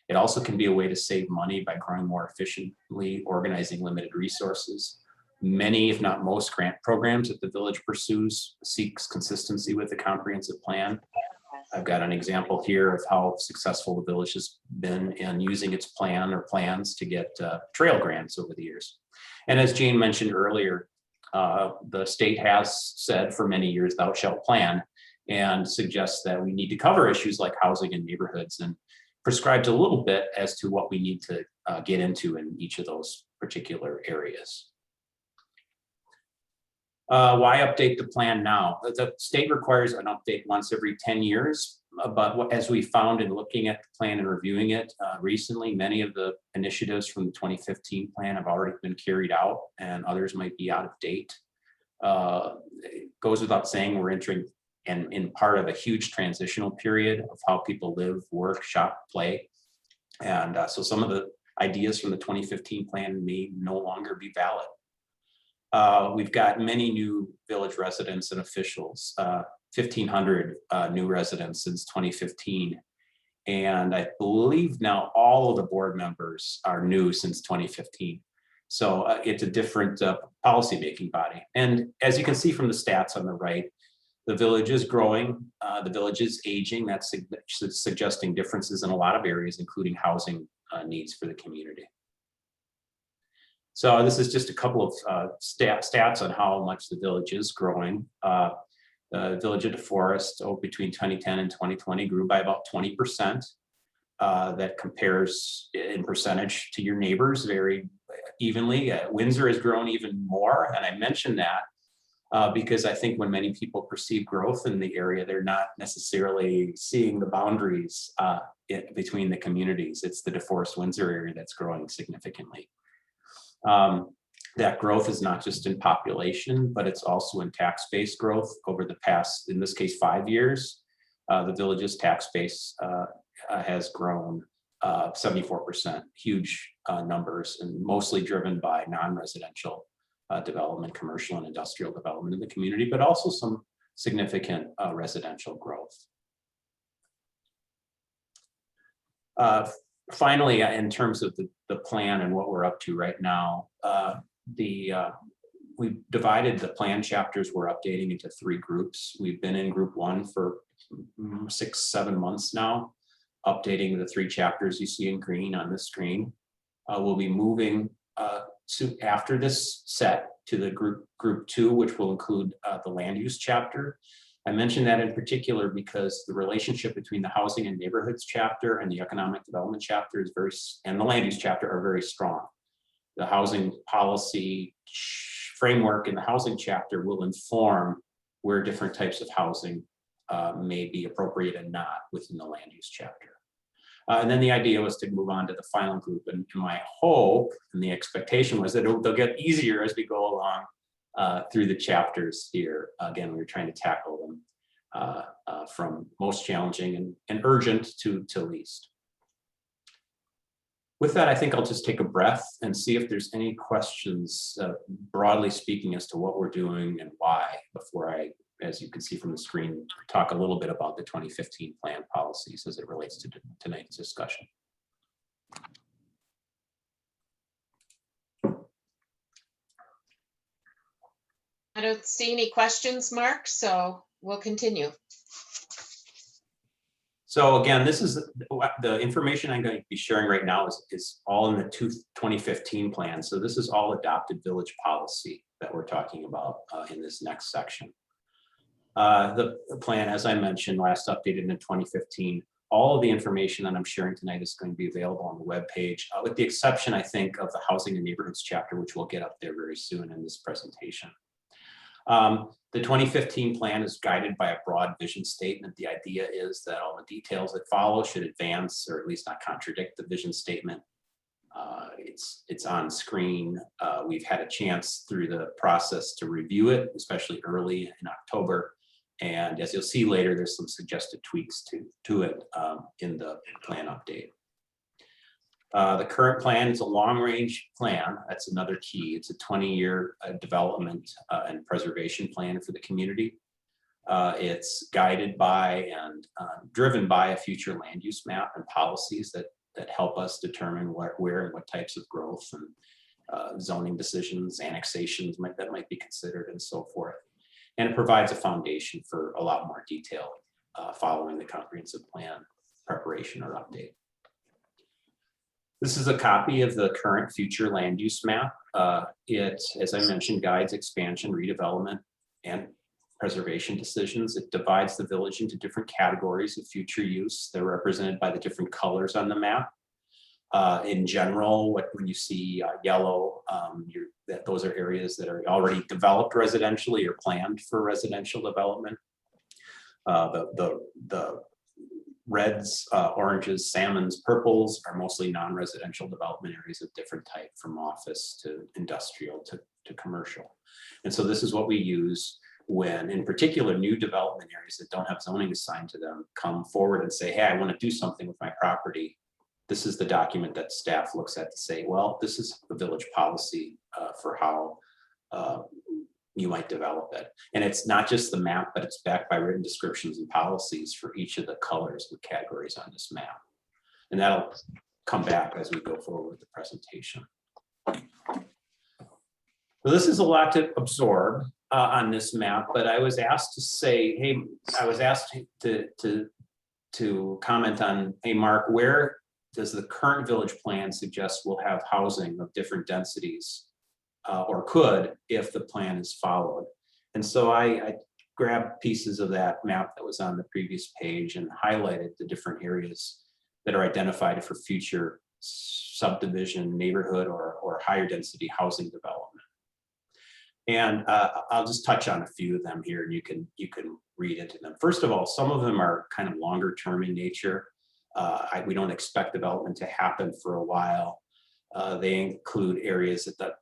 It also can be a way to save money by growing more efficiently, organizing limited resources. Many, if not most, grant programs that the village pursues seeks consistency with the comprehensive plan. I've got an example here of how successful the village has been in using its plan or plans to get trail grants over the years. And as Jane mentioned earlier, the state has said for many years, thou shalt plan, and suggests that we need to cover issues like housing and neighborhoods, and prescribes a little bit as to what we need to get into in each of those particular areas. Why update the plan now? The state requires an update once every 10 years, but as we found in looking at the plan and reviewing it recently, many of the initiatives from the 2015 plan have already been carried out and others might be out of date. It goes without saying we're entering in part of a huge transitional period of how people live, work, shop, play. And so some of the ideas from the 2015 plan may no longer be valid. We've got many new village residents and officials, 1,500 new residents since 2015. And I believe now all of the board members are new since 2015. So it's a different policymaking body. And as you can see from the stats on the right, the village is growing, the village is aging. That's suggesting differences in a lot of areas, including housing needs for the community. So this is just a couple of stats on how much the village is growing. The village of DeForest between 2010 and 2020 grew by about 20%. That compares in percentage to your neighbors very evenly. Windsor has grown even more, and I mentioned that because I think when many people perceive growth in the area, they're not necessarily seeing the boundaries between the communities. It's the DeForest Windsor area that's growing significantly. That growth is not just in population, but it's also in tax base growth over the past, in this case, 5 years. The village's tax base has grown 74%, huge numbers, and mostly driven by non-residential development, commercial and industrial development in the community, but also some significant residential growth. Finally, in terms of the plan and what we're up to right now, we've divided the plan chapters we're updating into 3 groups. We've been in group 1 for 6-7 months now, updating the 3 chapters you see in green on the screen. We'll be moving after this set to the group 2, which will include the land use chapter. I mentioned that in particular because the relationship between the housing and neighborhoods chapter and the economic development chapter is and the land use chapter are very strong. The housing policy framework in the housing chapter will inform where different types of housing may be appropriate and not within the land use chapter. And then the idea was to move on to the final group. And my hope and the expectation was that they'll get easier as we go along through the chapters here. Again, we're trying to tackle them from most challenging and urgent to least. With that, I think I'll just take a breath and see if there's any questions, broadly speaking, as to what we're doing and why, before I, as you can see from the screen, talk a little bit about the 2015 plan policies as it relates to tonight's discussion. I don't see any questions, Mark, so we'll continue. So again, this is the information I'm going to be sharing right now is all in the 2015 plan. So this is all adopted village policy that we're talking about in this next section. The plan, as I mentioned, last updated in 2015. All of the information that I'm sharing tonight is going to be available on the webpage, with the exception, I think, of the housing and neighborhoods chapter, which we'll get up there very soon in this presentation. The 2015 plan is guided by a broad vision statement. The idea is that all the details that follow should advance or at least not contradict the vision statement. It's on screen. We've had a chance through the process to review it, especially early in October. And as you'll see later, there's some suggested tweaks to it in the plan update. The current plan is a long-range plan. That's another key. It's a 20-year development and preservation plan for the community. It's guided by and driven by a future land use map and policies that help us determine where and what types of growth and zoning decisions, annexations that might be considered, and so forth. And it provides a foundation for a lot more detail following the comprehensive plan preparation or update. This is a copy of the current future land use map. It, as I mentioned, guides expansion, redevelopment, and preservation decisions. It divides the village into different categories of future use. They're represented by the different colors on the map. In general, when you see yellow, those are areas that are already developed residentially or planned for residential development. The reds, oranges, salmons, purples are mostly non-residential development areas of different type, from office to industrial to commercial. And so this is what we use when, in particular, new development areas that don't have zoning assigned to them come forward and say, hey, I want to do something with my property. This is the document that staff looks at to say, well, this is the village policy for how you might develop it. And it's not just the map, but it's backed by written descriptions and policies for each of the colors and categories on this map. And that'll come back as we go forward with the presentation. So this is a lot to absorb on this map, but I was asked to say, hey, I was asked to comment on, hey, Mark, where does the current village plan suggest we'll have housing of different densities, or could, if the plan is followed? And so I grabbed pieces of that map that was on the previous page and highlighted the different areas that are identified for future subdivision, neighborhood, or higher density housing development. And I'll just touch on a few of them here, and you can read into them. First of all, some of them are kind of longer term in nature. We don't expect development to happen for a while. They include areas at the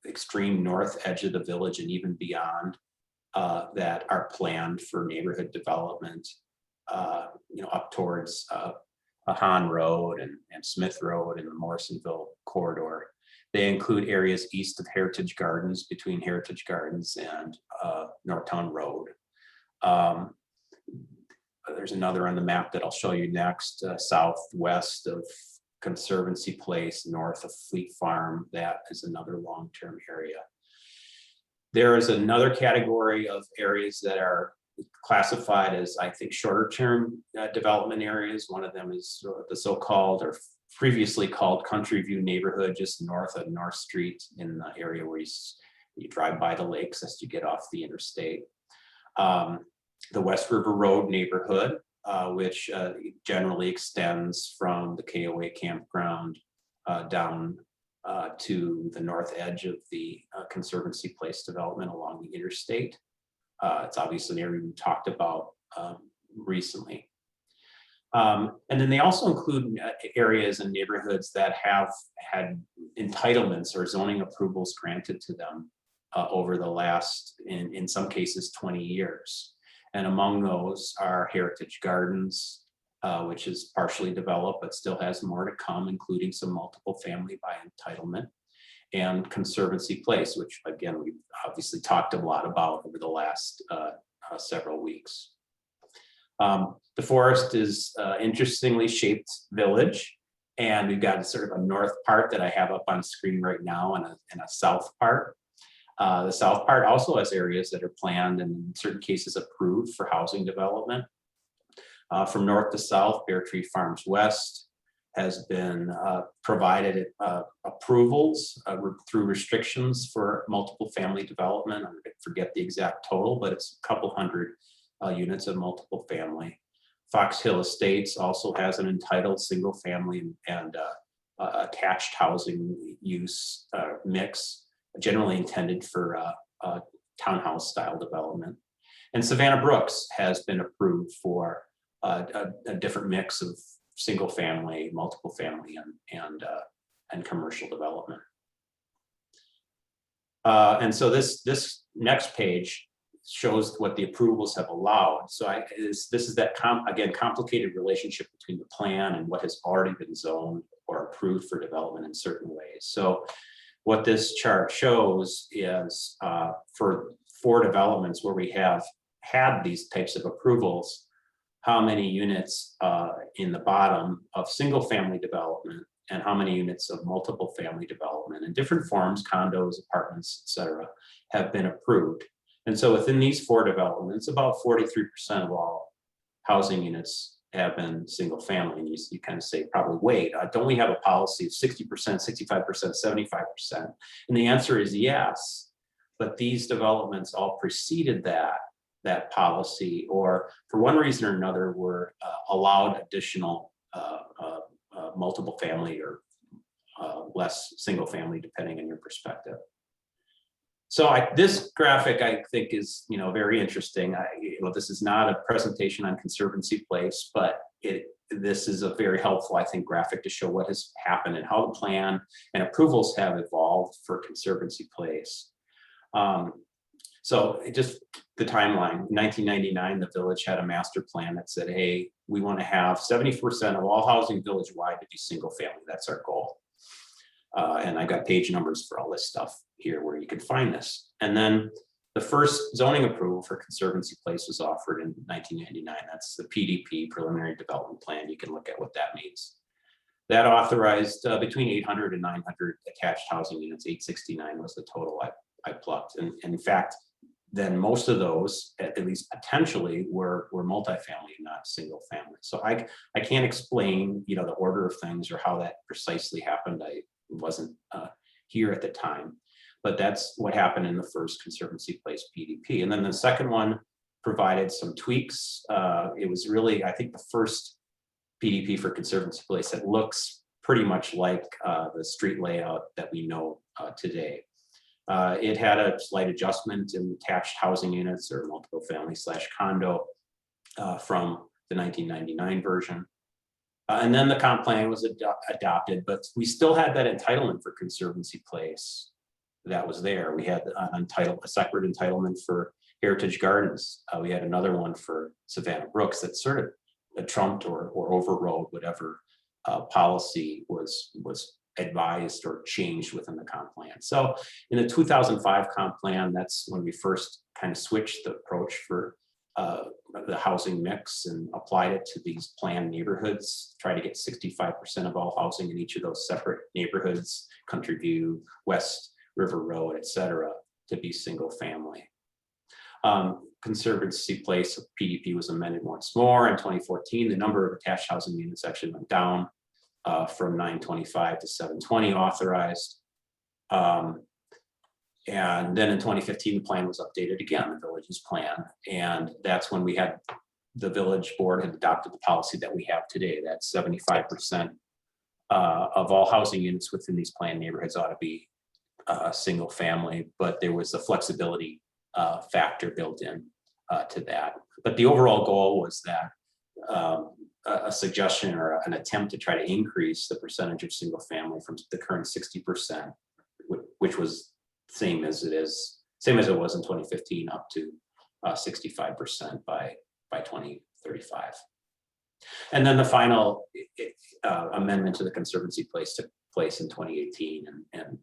extreme north edge of the village and even beyond that are planned for neighborhood development, up towards Hahn Road and Smith Road and the Morrisonville corridor. They include areas east of Heritage Gardens, between Heritage Gardens and Northtown Road. There's another on the map that I'll show you next, southwest of Conservancy Place, north of Fleet Farm. That is another long-term area. There is another category of areas that are classified as, I think, shorter-term development areas. One of them is the so-called, or previously called, Country View neighborhood, just north of North Street, in the area where you drive by the lakes as you get off the interstate. The West River Road neighborhood, which generally extends from the KOA campground down to the north edge of the Conservancy Place development along the interstate. It's obviously an area we talked about recently. And then they also include areas and neighborhoods that have had entitlements or zoning approvals granted to them over the last, in some cases, 20 years. And among those are Heritage Gardens, which is partially developed, but still has more to come, including some multiple family by entitlement, and Conservancy Place, which again, we've obviously talked a lot about over the last several weeks. The Forest is interestingly shaped village, and we've got sort of a north part that I have up on screen right now and a south part. The south part also has areas that are planned and in certain cases approved for housing development. From north to south, Bear Tree Farms West has been provided approvals through restrictions for multiple family development. I forget the exact total, but it's a couple hundred units of multiple family. Fox Hill Estates also has an entitled single family and attached housing use mix, generally intended for townhouse style development. And Savannah Brooks has been approved for a different mix of single family, multiple family, and commercial development. And so this next page shows what the approvals have allowed. So this is that, again, complicated relationship between the plan and what has already been zoned or approved for development in certain ways. So what this chart shows is for developments where we have had these types of approvals, how many units in the bottom of single family development and how many units of multiple family development in different forms, condos, apartments, et cetera, have been approved. And so within these 4 developments, about 43% of all housing units have been single family. And you kind of say, probably, wait, don't we have a policy of 60%, 65%, 75%? And the answer is yes, but these developments all preceded that policy, or for one reason or another were allowed additional multiple family or less single family, depending on your perspective. So this graphic, I think, is very interesting. This is not a presentation on Conservancy Place, but this is a very helpful, I think, graphic to show what has happened and how the plan and approvals have evolved for Conservancy Place. So just the timeline, 1999, the village had a master plan that said, hey, we want to have 70% of all housing village-wide to be single family. That's our goal. And I've got page numbers for all this stuff here where you can find this. And then the first zoning approval for Conservancy Place was offered in 1999. That's the PDP, Preliminary Development Plan. You can look at what that means. That authorized between 800 and 900 attached housing units. 869 was the total I plucked. And in fact, then most of those, at least potentially, were multifamily, not single family. So I can't explain, the order of things or how that precisely happened. I wasn't here at the time, but that's what happened in the first Conservancy Place PDP. And then the second one provided some tweaks. It was really, I think, the first PDP for Conservancy Place that looks pretty much like the street layout that we know today. It had a slight adjustment in attached housing units or multiple family / condo from the 1999 version. And then the comp plan was adopted, but we still had that entitlement for Conservancy Place that was there. We had a separate entitlement for Heritage Gardens. We had another one for Savannah Brooks that sort of trumped or overrode whatever policy was advised or changed within the comp plan. So in the 2005 comp plan, that's when we first kind of switched the approach for the housing mix and applied it to these planned neighborhoods, try to get 65% of all housing in each of those separate neighborhoods, Country View, West River Road, et cetera, to be single family. Conservancy Place PDP was amended once more in 2014. The number of attached housing units actually went down from 925 to 720 authorized. And then in 2015, the plan was updated again, the village's plan. And that's when we had the village board had adopted the policy that we have today, that 75% of all housing units within these planned neighborhoods ought to be single family, but there was a flexibility factor built in to that. But the overall goal was that a suggestion or an attempt to try to increase the percentage of single family from the current 60%, which was same as it was in 2015, up to 65% by 2035. And then the final amendment to the Conservancy Place took place in 2018 and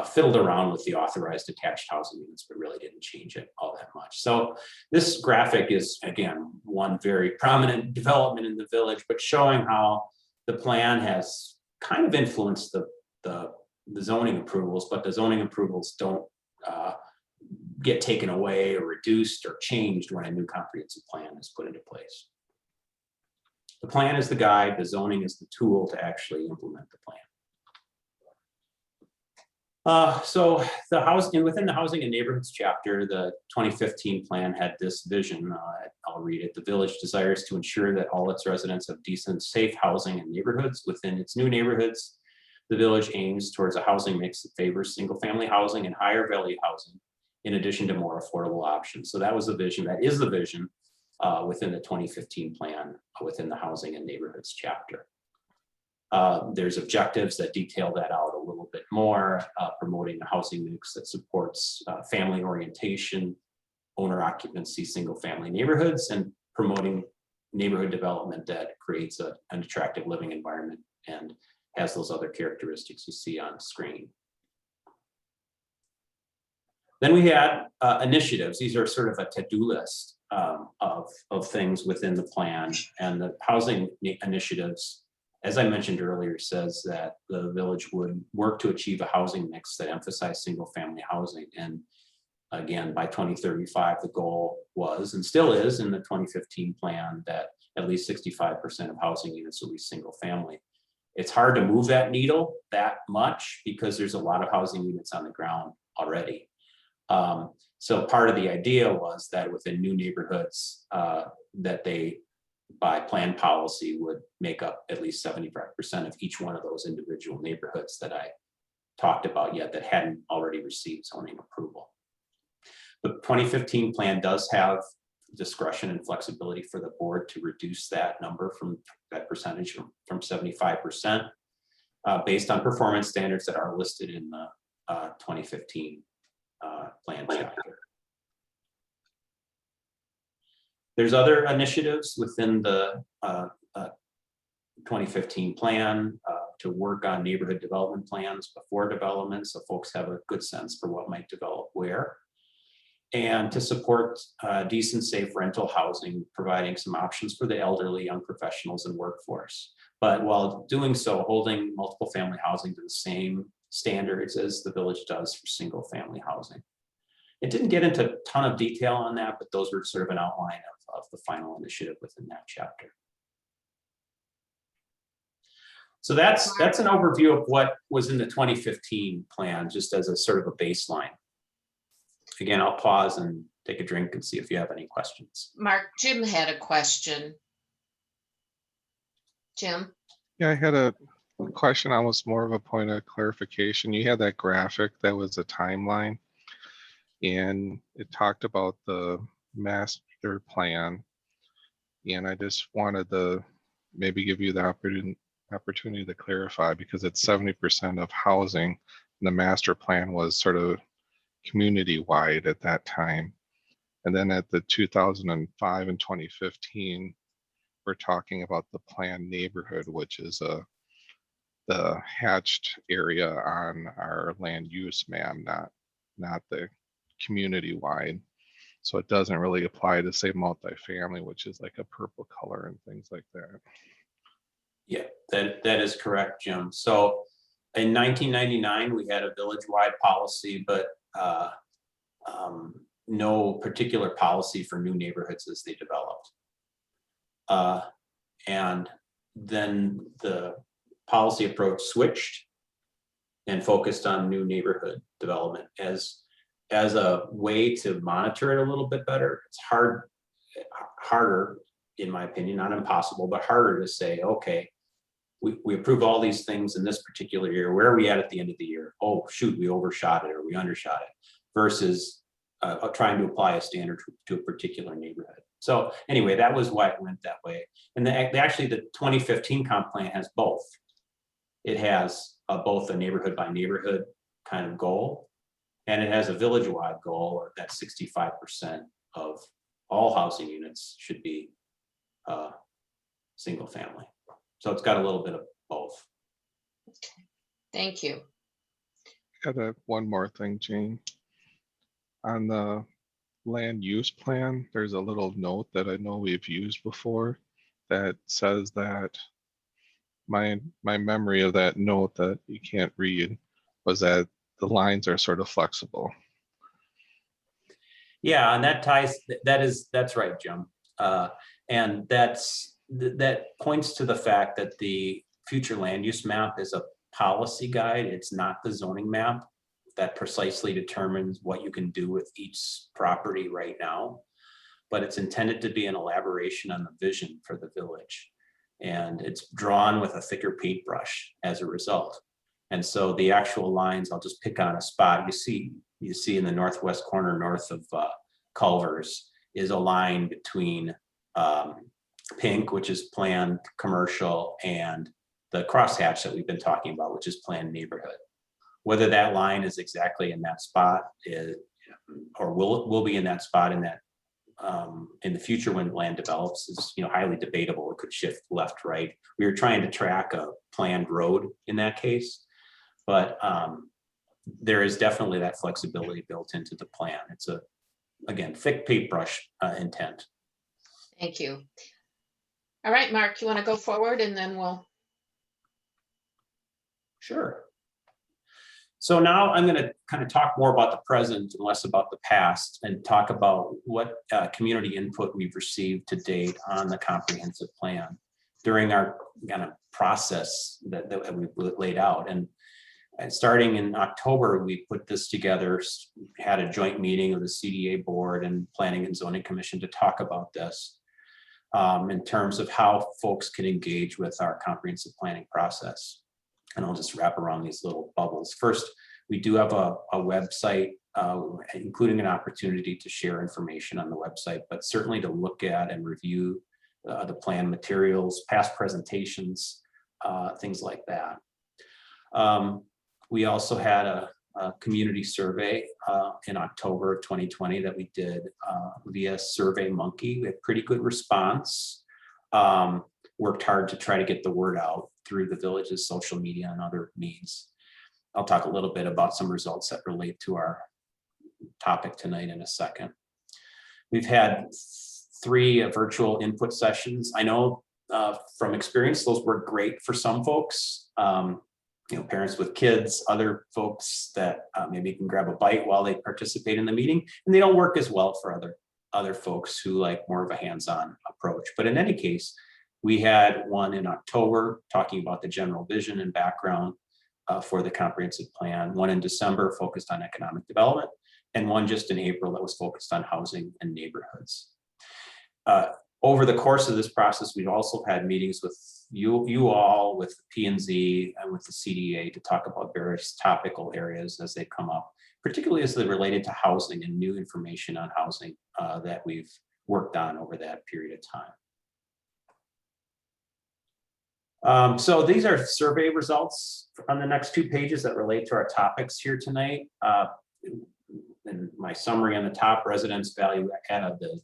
fiddled around with the authorized attached housing units, but really didn't change it all that much. So this graphic is, again, one very prominent development in the village, but showing how the plan has kind of influenced the zoning approvals, but the zoning approvals don't get taken away or reduced or changed when a new comprehensive plan is put into place. The plan is the guide, the zoning is the tool to actually implement the plan. So the housing within the housing and neighborhoods chapter, the 2015 plan had this vision. I'll read it. The village desires to ensure that all its residents have decent, safe housing and neighborhoods within its new neighborhoods. The village aims towards a housing mix that favors single-family housing and higher value housing, in addition to more affordable options. So that was the vision. That is the vision within the 2015 plan within the housing and neighborhoods chapter. There's objectives that detail that out a little bit more, promoting a housing mix that supports family orientation, owner occupancy, single family neighborhoods, and promoting neighborhood development that creates an attractive living environment and has those other characteristics you see on screen. Then we had initiatives. These are sort of a to-do list of things within the plan. And the housing initiatives, as I mentioned earlier, says that the village would work to achieve a housing mix that emphasized single-family housing. And again, by 2035, the goal was and still is in the 2015 plan that at least 65% of housing units will be single-family. It's hard to move that needle that much because there's a lot of housing units on the ground already. So part of the idea was that within new neighborhoods that they, by plan policy, would make up at least 75% of each one of those individual neighborhoods that I talked about yet that hadn't already received zoning approval. The 2015 plan does have discretion and flexibility for the board to reduce that number from that percentage from 75% based on performance standards that are listed in the 2015 plan chapter. There's other initiatives within the 2015 plan to work on neighborhood development plans before development, so folks have a good sense for what might develop where. And to support decent, safe rental housing, providing some options for the elderly, young professionals, and workforce. But while doing so, holding multiple family housing to the same standards as the village does for single family housing. It didn't get into a ton of detail on that, but those were sort of an outline of the final initiative within that chapter. So that's an overview of what was in the 2015 plan, just as a sort of a baseline. Again, I'll pause and take a drink and see if you have any questions. Mark, Jim had a question. Jim? Yeah, I had a question, almost more of a point of clarification. You had that graphic that was a timeline, and it talked about the master plan. And I just wanted to maybe give you the opportunity to clarify, because it's 70% of housing. And the master plan was sort of community-wide at that time. And then at the 2005 and 2015, we're talking about the planned neighborhood, which is the hatched area on our land use map, not the community-wide. So it doesn't really apply to, say, multifamily, which is like a purple color and things like that. Yeah, that is correct, Jim. So in 1999, we had a village-wide policy, but no particular policy for new neighborhoods as they developed. And then the policy approach switched and focused on new neighborhood development as a way to monitor it a little bit better. It's harder, in my opinion, not impossible, but harder to say, okay, we approve all these things in this particular year. Where are we at the end of the year? Oh, shoot, we overshot it or we undershot it, versus trying to apply a standard to a particular neighborhood. So anyway, that was why it went that way. And actually the 2015 comp plan has both. It has both a neighborhood by neighborhood kind of goal, and it has a village-wide goal that 65% of all housing units should be single family. So it's got a little bit of both. Okay. Thank you. Got one more thing, Jane. On the land use plan, there's a little note that I know we've used before that says that my memory of that note that you can't read was that the lines are sort of flexible. Yeah, and that's right, Jim. And that points to the fact that the future land use map is a policy guide. It's not the zoning map that precisely determines what you can do with each property right now, but it's intended to be an elaboration on the vision for the village. And it's drawn with a thicker paintbrush as a result. And so the actual lines, I'll just pick on a spot. You see in the northwest corner, north of Culver's, is a line between pink, which is planned commercial, and the crosshatch that we've been talking about, which is planned neighborhood. Whether that line is exactly in that spot or will be in that spot in the future when land develops is highly debatable. It could shift left, right. We were trying to track a planned road in that case, but there is definitely that flexibility built into the plan. It's a, again, thick paintbrush intent. Thank you. All right, Mark, you want to go forward and then we'll, Sure. So now I'm going to kind of talk more about the present and less about the past, and talk about what community input we've received to date on the comprehensive plan during our kind of process that we've laid out. And starting in October, we put this together, had a joint meeting of the CDA board and Planning and Zoning Commission to talk about this in terms of how folks can engage with our comprehensive planning process. And I'll just wrap around these little bubbles. First, we do have a website, including an opportunity to share information on the website, but certainly to look at and review the plan materials, past presentations, things like that. We also had a community survey in October of 2020 that we did via SurveyMonkey. We had pretty good response. Worked hard to try to get the word out through the village's social media and other means. I'll talk a little bit about some results that relate to our topic tonight in a second. We've had 3 virtual input sessions. I know from experience, those work great for some folks, parents with kids, other folks that maybe can grab a bite while they participate in the meeting, and they don't work as well for other folks who like more of a hands-on approach. But in any case, we had one in October talking about the general vision and background for the comprehensive plan, one in December focused on economic development, and one just in April that was focused on housing and neighborhoods. Over the course of this process, we've also had meetings with you all, with P&Z and with the CDA to talk about various topical areas as they come up, particularly as they related to housing and new information on housing that we've worked on over that period of time. So these are survey results on the next 2 pages that relate to our topics here tonight. In my summary on the top, residents value the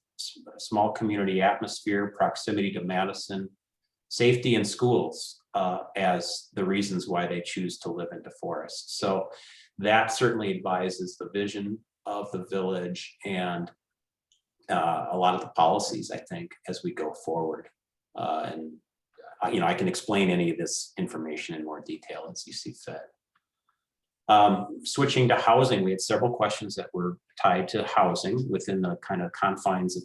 small community atmosphere, proximity to Madison, safety, and schools as the reasons why they choose to live in DeForest. So that certainly advises the vision of the village and a lot of the policies, I think, as we go forward. I can explain any of this information in more detail as you see fit. Switching to housing, we had several questions that were tied to housing within the kind of confines of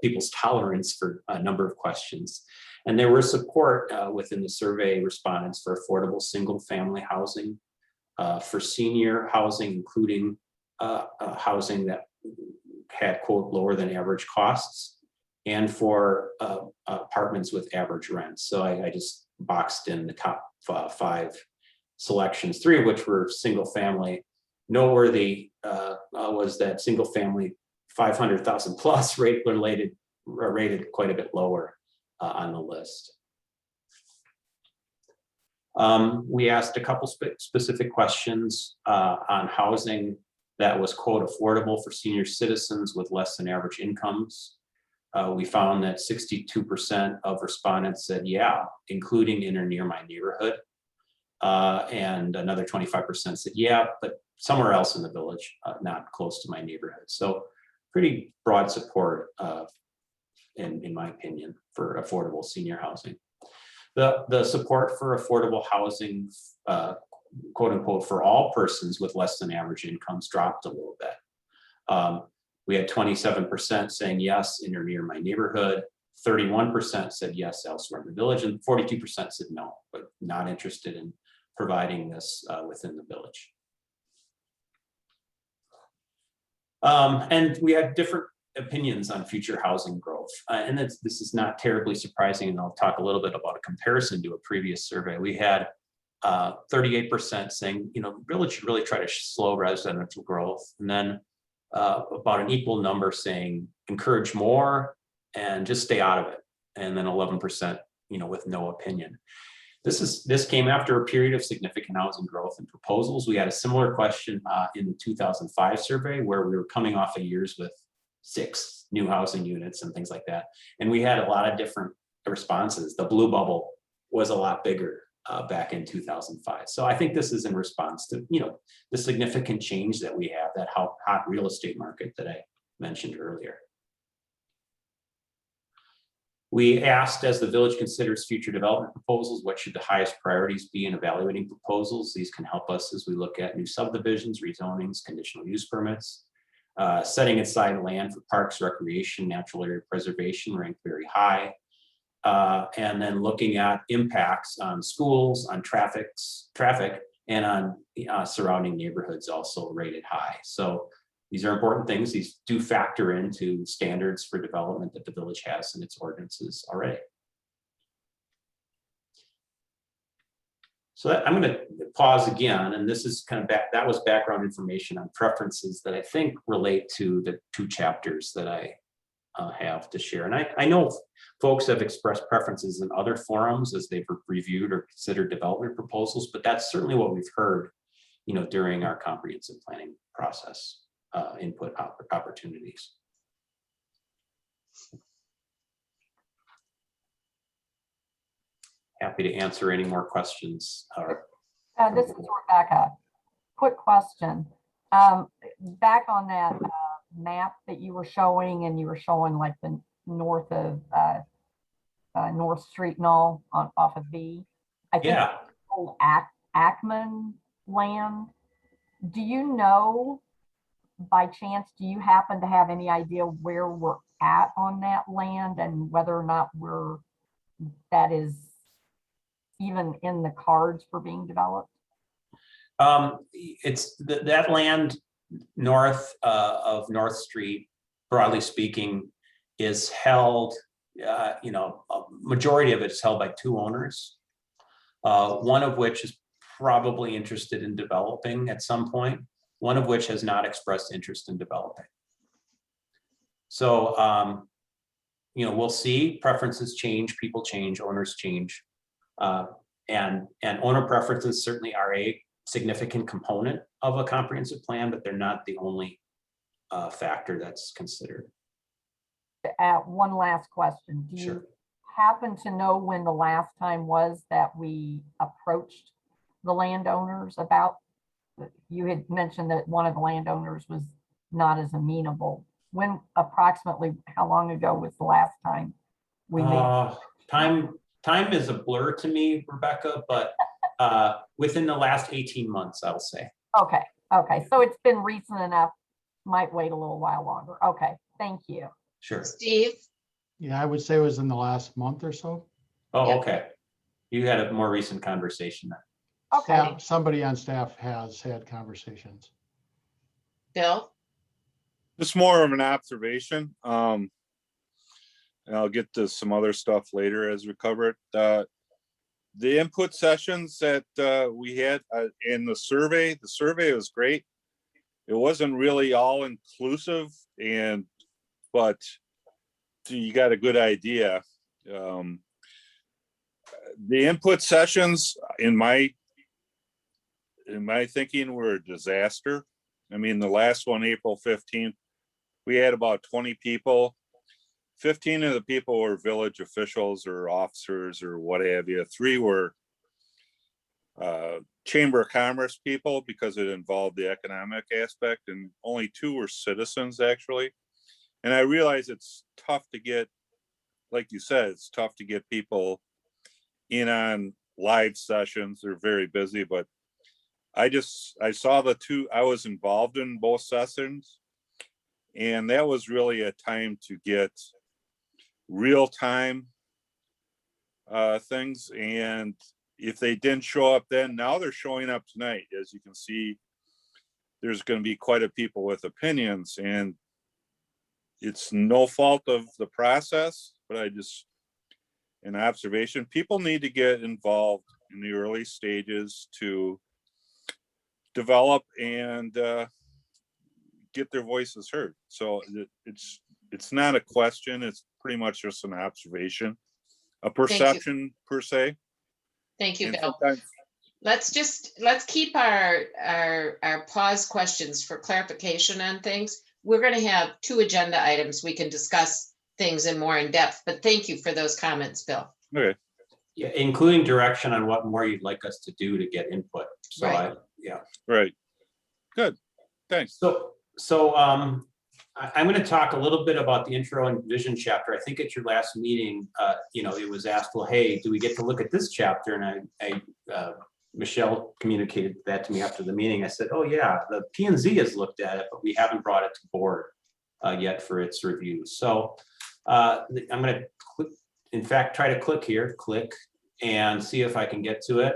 people's tolerance for a number of questions. And there was support within the survey respondents for affordable single-family housing, for senior housing, including housing that had, quote, lower than average costs, and for apartments with average rents. So I just boxed in the top 5 selections, 3 of which were single family. Noteworthy was that single family 500,000 plus rated quite a bit lower on the list. We asked a couple specific questions on housing that was, quote, affordable for senior citizens with less than average incomes. We found that 62% of respondents said, yeah, including in or near my neighborhood. And another 25% said, yeah, but somewhere else in the village, not close to my neighborhood. So pretty broad support, in my opinion, for affordable senior housing. The support for affordable housing, quote unquote, for all persons with less than average incomes dropped a little bit. We had 27% saying yes in or near my neighborhood, 31% said yes elsewhere in the village, and 42% said no, but not interested in providing this within the village. And we had different opinions on future housing growth. And this is not terribly surprising, and I'll talk a little bit about a comparison to a previous survey. We had 38% saying, the village should really try to slow residential growth, and then about an equal number saying encourage more and just stay out of it, and then 11% with no opinion. This came after a period of significant housing growth and proposals. We had a similar question in the 2005 survey, where we were coming off of years with 6 new housing units and things like that, and we had a lot of different responses. The blue bubble was a lot bigger back in 2005. So I think this is in response to, the significant change that we have, that hot real estate market that I mentioned earlier. We asked, as the village considers future development proposals, what should the highest priorities be in evaluating proposals? These can help us as we look at new subdivisions, rezonings, conditional use permits. Setting aside land for parks, recreation, natural area preservation ranked very high. And then looking at impacts on schools, on traffic, and on surrounding neighborhoods also rated high. So these are important things. These do factor into standards for development that the village has in its ordinances already. So I'm going to pause again, and this is kind of that was background information on preferences that I think relate to the 2 chapters that I have to share. And I know folks have expressed preferences in other forums as they've reviewed or considered development proposals, but that's certainly what we've heard, during our comprehensive planning process, input opportunities. Happy to answer any more questions. This is Rebecca. Quick question. Back on that map that you were showing, and you were showing like the north of North Street and all off of B. I think Yeah. old Ackman land. Do you know, by chance, do you happen to have any idea where we're at on that land and whether or not that is even in the cards for being developed? It's that land north of North Street, broadly speaking, is held, a majority of it is held by 2 owners, one of which is probably interested in developing at some point, one of which has not expressed interest in developing. So, we'll see. Preferences change, people change, owners change. And owner preferences certainly are a significant component of a comprehensive plan, but they're not the only factor that's considered. One last question. Do you happen to know when the last time was that we approached the landowners about, you had mentioned that one of the landowners was not as amenable. When approximately, how long ago was the last time we made? Time is a blur to me, Rebecca, but within the last 18 months, I'll say. Okay. So it's been recent enough, might wait a little while longer. Okay, thank you. Sure. Steve? Yeah, I would say it was in the last month or so. Oh, Yeah. okay. You had a more recent conversation then. Okay. Somebody on staff has had conversations. Bill? It's more of an observation. And I'll get to some other stuff later as we cover it. The input sessions that we had in the survey was great. It wasn't really all inclusive, but you got a good idea. The input sessions, in my thinking, were a disaster. I mean, the last one, April 15th, we had about 20 people. 15 of the people were village officials or officers or what have you. 3 were Chamber of Commerce people because it involved the economic aspect, and only 2 were citizens actually. And I realize it's tough to get, like you said, it's tough to get people in on live sessions. They're very busy, but I saw the 2, I was involved in both sessions, and that was really a time to get real-time things. And if they didn't show up then, now they're showing up tonight. As you can see, there's going to be quite a people with opinions, and it's no fault of the process, but an observation, people need to get involved in the early stages to develop and get their voices heard. So it's not a question, it's pretty much just an observation, a perception per se. Thank you, And Bill. sometimes Let's keep our pause questions for clarification on things. We're going to have 2 agenda items. We can discuss things in more in depth, but thank you for those comments, Bill. Okay. Yeah, including direction on what more you'd like us to do to get input. So Right. yeah. Right. Good. Thanks. So I'm going to talk a little bit about the intro and vision chapter. I think at your last meeting, it was asked, well, hey, do we get to look at this chapter? And Michelle communicated that to me after the meeting. I said, oh yeah, the P&Z has looked at it, but we haven't brought it to board yet for its review. So I'm going to click, in fact, try to click and see if I can get to it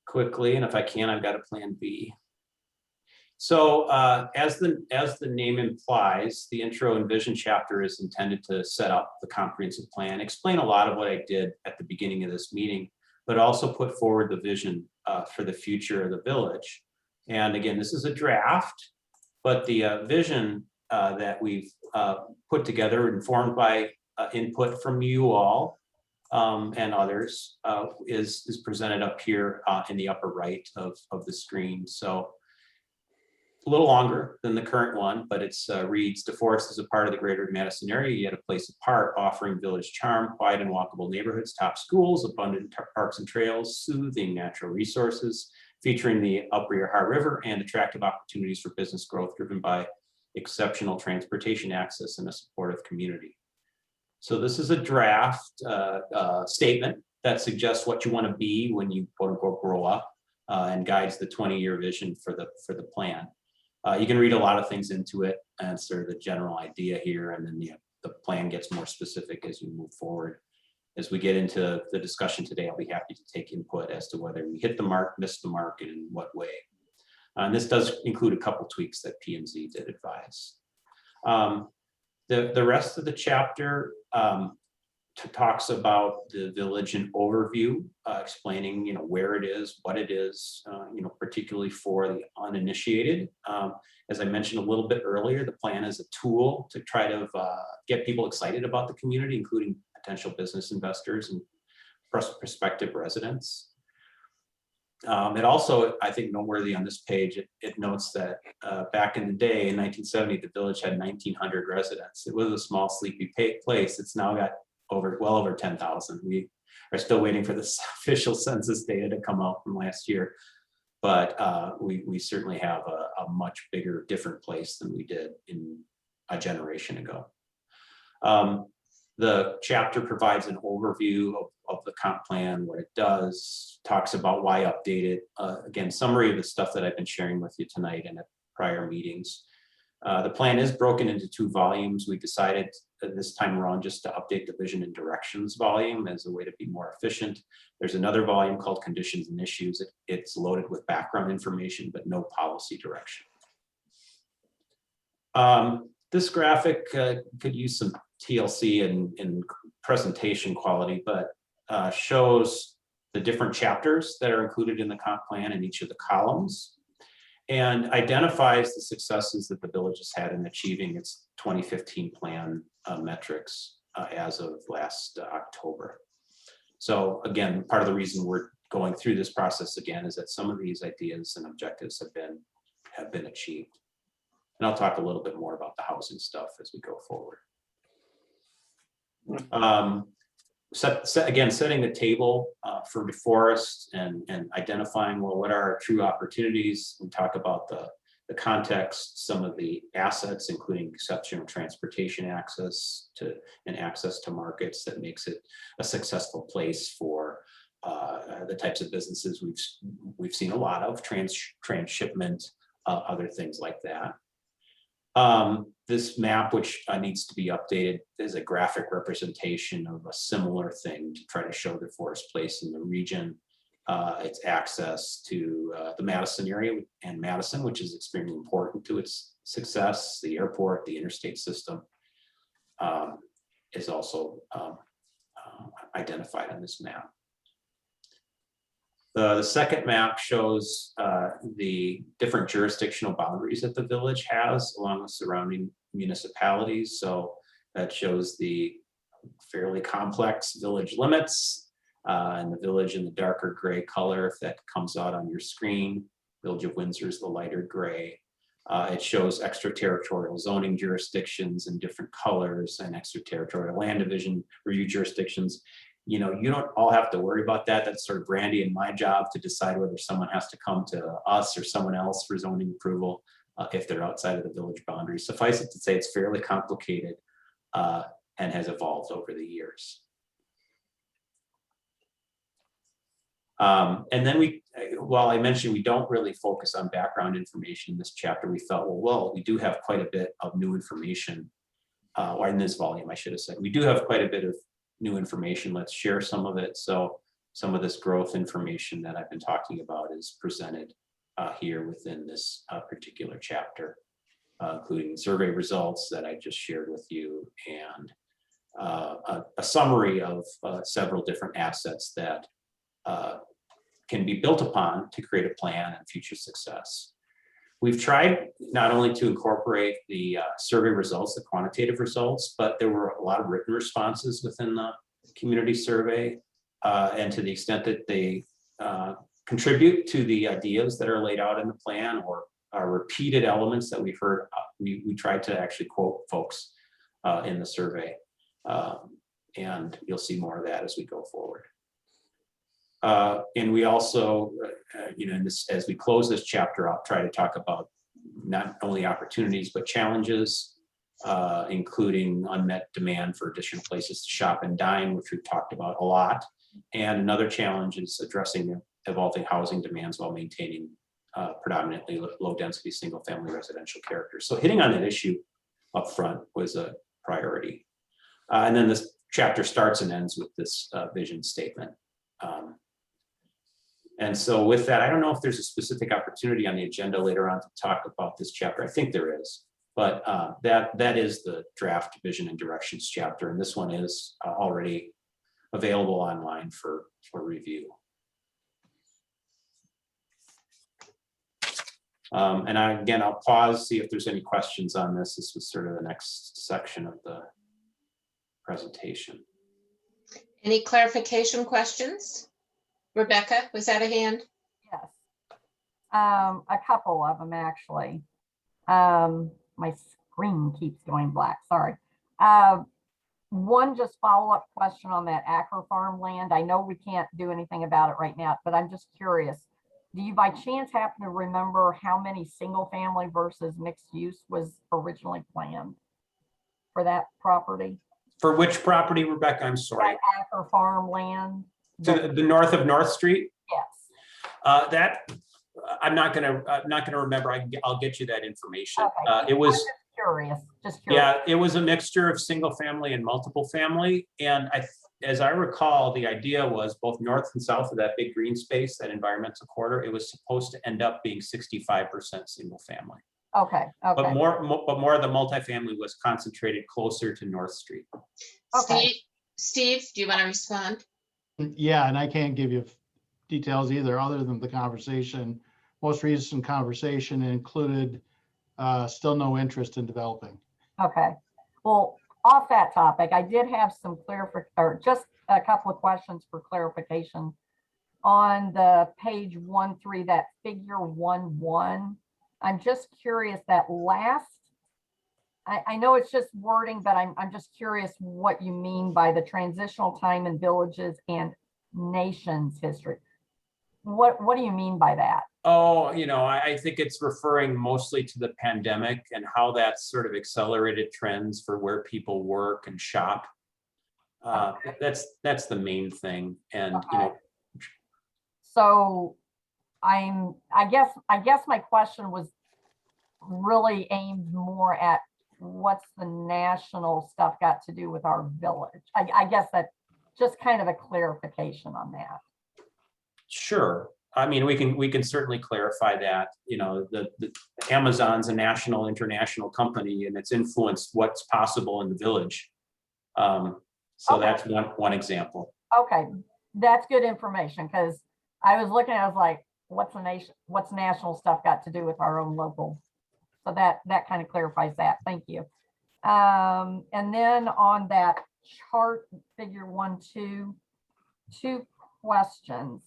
quickly. And if I can, I've got a plan B. So as the name implies, the intro and vision chapter is intended to set up the comprehensive plan, explain a lot of what I did at the beginning of this meeting, but also put forward the vision for the future of the village. And again, this is a draft, but the vision that we've put together, informed by input from you all and others, is presented up here in the upper right of the screen. So a little longer than the current one, but it's reads, DeForest is a part of the greater Madison area, yet a place apart, offering village charm, quiet and walkable neighborhoods, top schools, abundant parks and trails, soothing natural resources, featuring the Upper Ohio River, and attractive opportunities for business growth driven by exceptional transportation access and a supportive community. So this is a draft statement that suggests what you want to be when you quote unquote grow up, and guides the 20-year vision for the plan. You can read a lot of things into it and sort of the general idea here, and then the plan gets more specific as you move forward. As we get into the discussion today, I'll be happy to take input as to whether we hit the mark, missed the mark, and in what way. And this does include a couple tweaks that P&Z did advise. The rest of the chapter talks about the village in overview, explaining where it is, what it is, particularly for the uninitiated. As I mentioned a little bit earlier, the plan is a tool to try to get people excited about the community, including potential business investors and prospective residents. It also, I think, noteworthy on this page, it notes that back in the day, in 1970, the village had 1,900 residents. It was a small, sleepy place. It's now got well over 10,000. We are still waiting for the official census data to come out from last year, but we certainly have a much bigger, different place than we did in a generation ago. The chapter provides an overview of the comp plan, what it does, talks about why update it. Again, summary of the stuff that I've been sharing with you tonight and at prior meetings. The plan is broken into 2 volumes. We decided this time around just to update the vision and directions volume as a way to be more efficient. There's another volume called Conditions and Issues. It's loaded with background information, but no policy direction. This graphic could use some TLC and presentation quality, but shows the different chapters that are included in the comp plan in each of the columns, and identifies the successes that the village has had in achieving its 2015 plan metrics as of last October. So again, part of the reason we're going through this process again is that some of these ideas and objectives have been achieved. And I'll talk a little bit more about the housing stuff as we go forward. Again, setting the table for DeForest and identifying, well, what are our true opportunities. We talk about the context, some of the assets, including exceptional transportation access and access to markets that makes it a successful place for the types of businesses we've seen a lot of, transshipment, other things like that. This map, which needs to be updated, is a graphic representation of a similar thing to try to show DeForest place in the region, its access to the Madison area and Madison, which is extremely important to its success. The airport, the interstate system is also identified on this map. The second map shows the different jurisdictional boundaries that the village has along with surrounding municipalities. So that shows the fairly complex village limits, and the village in the darker gray color, if that comes out on your screen. Village of Windsor is the lighter gray. It shows extraterritorial zoning jurisdictions in different colors and extraterritorial land division review jurisdictions. you know, you don't all have to worry about that. That's sort of Brandy and my job to decide whether someone has to come to us or someone else for zoning approval if they're outside of the village boundaries. Suffice it to say, it's fairly complicated and has evolved over the years. And then while I mentioned we don't really focus on background information in this chapter, we felt, well, we do have quite a bit of new information, or in this volume, I should have said. We do have quite a bit of new information. Let's share some of it. So some of this growth information that I've been talking about is presented here within this particular chapter, including survey results that I just shared with you, and a summary of several different assets that can be built upon to create a plan and future success. We've tried not only to incorporate the survey results, the quantitative results, but there were a lot of written responses within the community survey. And to the extent that they contribute to the ideas that are laid out in the plan or are repeated elements that we've heard, we tried to actually quote folks in the survey. And you'll see more of that as we go forward. And we also, in this, as we close this chapter, I'll try to talk about not only opportunities, but challenges, including unmet demand for additional places to shop and dine, which we've talked about a lot. And another challenge is addressing the evolving housing demands while maintaining predominantly low density, single family residential character. So hitting on that issue up front was a priority. And then this chapter starts and ends with this vision statement. And so with that, I don't know if there's a specific opportunity on the agenda later on to talk about this chapter. I think there is, but that is the draft vision and directions chapter. And this one is already available online for review. And again, I'll pause, see if there's any questions on this. This was sort of the next section of the presentation. Any clarification questions? Rebecca, was that a hand? Yes. A couple of them, actually. My screen keeps going black, sorry. One just follow-up question on that Acker farmland. I know we can't do anything about it right now, but I'm just curious. Do you by chance happen to remember how many single family versus mixed use was originally planned for that property? For which property, Rebecca? I'm sorry. That Acker farmland. To the north of North Street? Yes. That I'm not gonna remember. I'll get you that information. Okay. It was just curious. Yeah, it was a mixture of single family and multiple family. And as I recall, the idea was both north and south of that big green space, that environmental corridor, it was supposed to end up being 65% single family. Okay. Okay. But more of the multifamily was concentrated closer to North Street. Okay. Steve, do you want to respond? Yeah, and I can't give you details either, other than the conversation. Most recent conversation included still no interest in developing. Okay. Well, off that topic, I did have some just a couple of questions for clarification. On the page 1.3, that figure 1.1, I'm just curious that last, I know it's just wording, but I'm just curious what you mean by the transitional time in villages and nations history. What do you mean by that? Oh, I think it's referring mostly to the pandemic and how that's sort of accelerated trends for where people work and shop. That's the main thing. And, okay. So I guess my question was really aimed more at what's the national stuff got to do with our village. I guess that just kind of a clarification on that. Sure. I mean, we can certainly clarify that. The Amazon's a national, international company, and it's influenced what's possible in the village. So okay. That's one example. Okay, that's good information, because I was looking, I was like, what's national stuff got to do with our own local? So that kind of clarifies that. Thank you. And then on that chart, figure 1.2, 2 questions.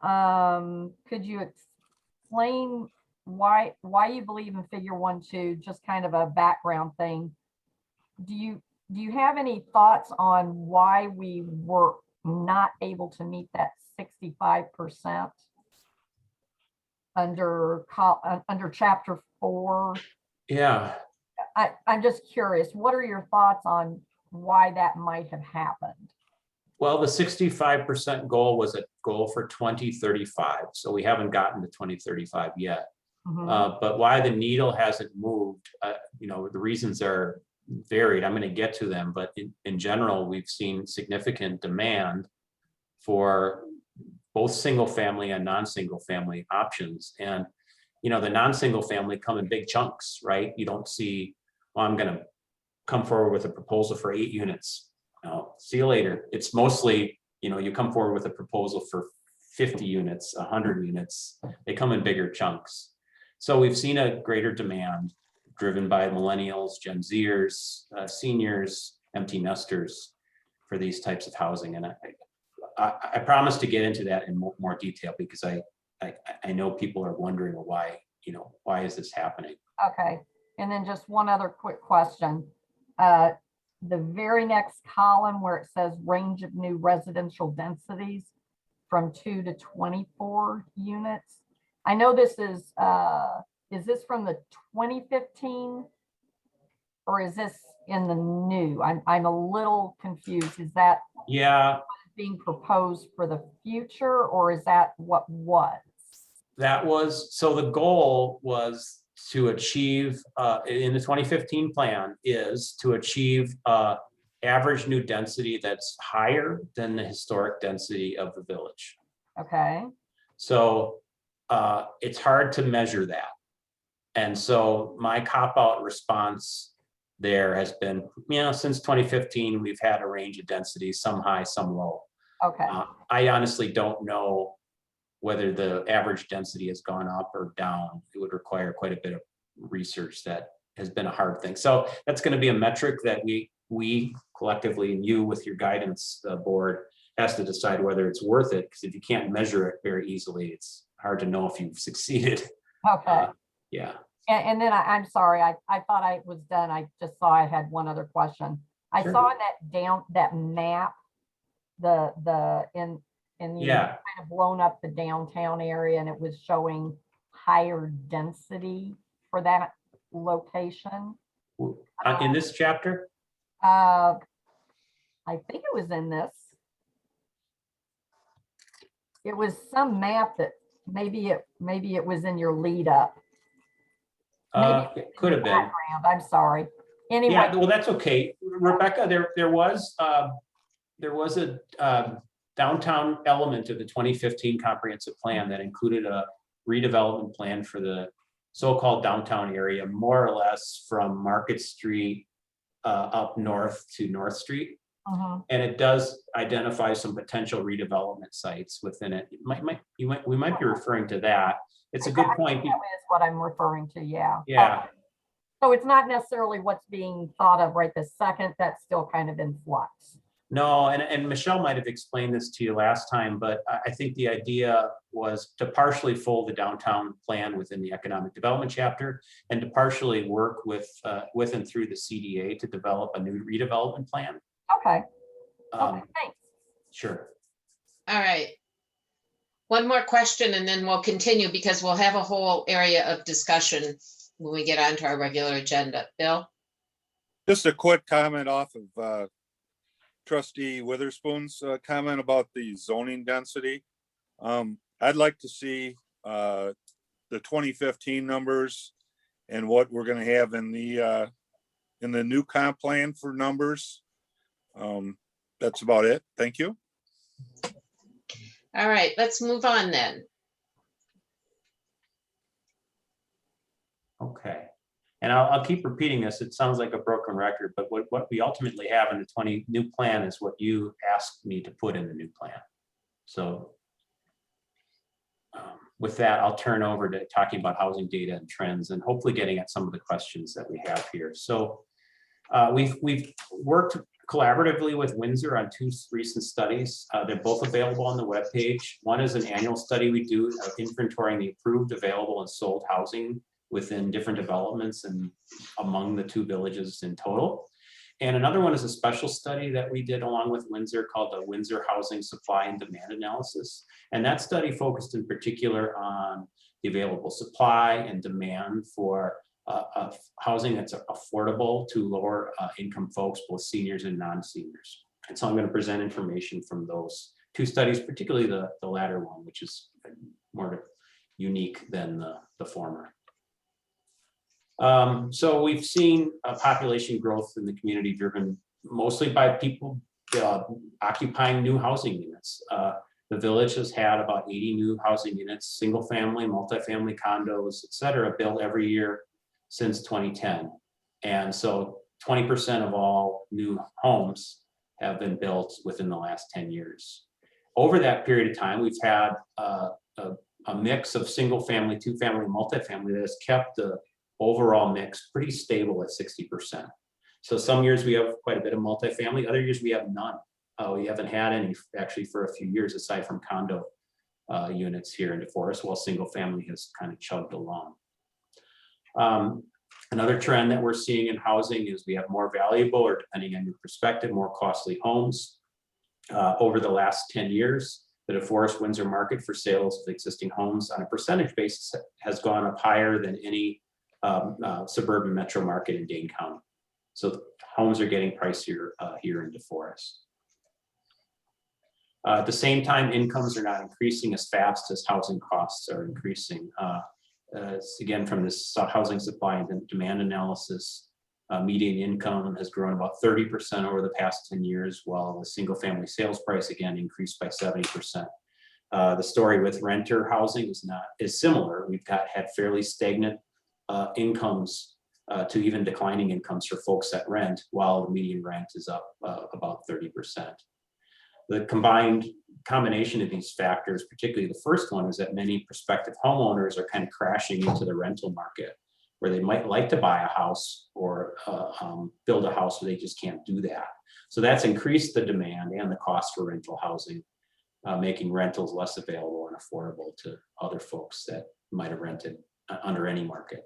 Could you explain why you believe in figure 1.2, just kind of a background thing? Do you have any thoughts on why we were not able to meet that 65% under chapter 4. Yeah, I'm just curious, what are your thoughts on why that might have happened? well, the 65% goal was a goal for 2035, so we haven't gotten to 2035 yet. But why the needle hasn't moved, the reasons are varied. I'm going to get to them, but in general, we've seen significant demand for both single family and non-single family options. And, the non-single family come in big chunks, right? You don't see, well, I'm going to come forward with a proposal for 8 units. See you later. It's mostly, you come forward with a proposal for 50 units, 100 units. They come in bigger chunks. So we've seen a greater demand driven by millennials, Gen Zers, seniors, empty nesters for these types of housing. And I promise to get into that in more detail, because I know people are wondering, well, why is this happening? Okay, and then just one other quick question. The very next column where it says range of new residential densities from 2 to 24 units. I know this is this from the 2015 or is this in the new? I'm a little confused. Is that being proposed for the future, or is that what was? That was, so the goal was to achieve, in the 2015 plan, is to achieve average new density that's higher than the historic density of the village. Okay. So it's hard to measure that. And so my cop-out response there has been, since 2015, we've had a range of densities, some high, some low. Okay. I honestly don't know whether the average density has gone up or down. It would require quite a bit of research. That has been a hard thing. So that's going to be a metric that we collectively, and you with your guidance board, has to decide whether it's worth it. Because if you can't measure it very easily, it's hard to know if you've succeeded. Okay. Yeah. And then I'm sorry, I thought I was done. I just saw I had one other question. I Sure. saw in that map, and you kind of blown up the downtown area, and it was showing higher density for that location. In this chapter? I think it was in this. It was some map that maybe it was in your lead up. It could have been. I'm sorry. Anyway. Yeah, well, that's okay. Rebecca, there was a downtown element of the 2015 comprehensive plan that included a redevelopment plan for the so-called downtown area, more or less from Market Street up north to North Street. And it does identify some potential redevelopment sites within it. We might be referring to that. It's a good point. That is what I'm referring to. Yeah. Yeah. So it's not necessarily what's being thought of right this second. That's still kind of in flux. No, and Michelle might have explained this to you last time, but I think the idea was to partially fold the downtown plan within the economic development chapter, and to partially work with and through the CDA to develop a new redevelopment plan. Okay. Okay, thanks. Sure. All right. One more question and then we'll continue, because we'll have a whole area of discussion when we get onto our regular agenda. Bill? Just a quick comment off of Trustee Witherspoon's comment about the zoning density. I'd like to see the 2015 numbers and what we're going to have in the new comp plan for numbers. That's about it. Thank you. All right, let's move on then. Okay. And I'll keep repeating this. It sounds like a broken record, but what we ultimately have in the new plan is what you asked me to put in the new plan. So with that, I'll turn over to talking about housing data and trends, and hopefully getting at some of the questions that we have here. So we've worked collaboratively with Windsor on 2 recent studies. They're both available on the webpage. One is an annual study we do of inventorying the approved, available, and sold housing within different developments and among the 2 villages in total. And another one is a special study that we did along with Windsor called the Windsor Housing Supply and Demand Analysis. And that study focused in particular on the available supply and demand for housing that's affordable to lower income folks, both seniors and non-seniors. And so I'm going to present information from those two studies, particularly the latter one, which is more unique than the former. So we've seen population growth in the community driven mostly by people occupying new housing units. The village has had about 80 new housing units, single family, multifamily condos, et cetera, built every year since 2010. And so 20% of all new homes have been built within the last 10 years. Over that period of time, we've had a mix of single family, two family, multifamily that has kept the overall mix pretty stable at 60%. So some years we have quite a bit of multifamily, other years we have none. We haven't had any actually for a few years aside from condo units here in DeForest, while single family has kind of chugged along. Another trend that we're seeing in housing is we have more valuable, or depending on your perspective, more costly homes. Over the last 10 years, the DeForest Windsor market for sales of existing homes on a percentage basis has gone up higher than any suburban metro market in Dane County. So homes are getting pricier here in DeForest. At the same time, incomes are not increasing as fast as housing costs are increasing. Again, from this housing supply and demand analysis, median income has grown about 30% over the past 10 years, while the single family sales price again increased by 70%. The story with renter housing is similar. We've had fairly stagnant incomes to even declining incomes for folks that rent, while the median rent is up about 30%. The combination of these factors, particularly the first one, is that many prospective homeowners are kind of crashing into the rental market, where they might like to buy a house or build a house, but they just can't do that. So that's increased the demand and the cost for rental housing, making rentals less available and affordable to other folks that might have rented under any market.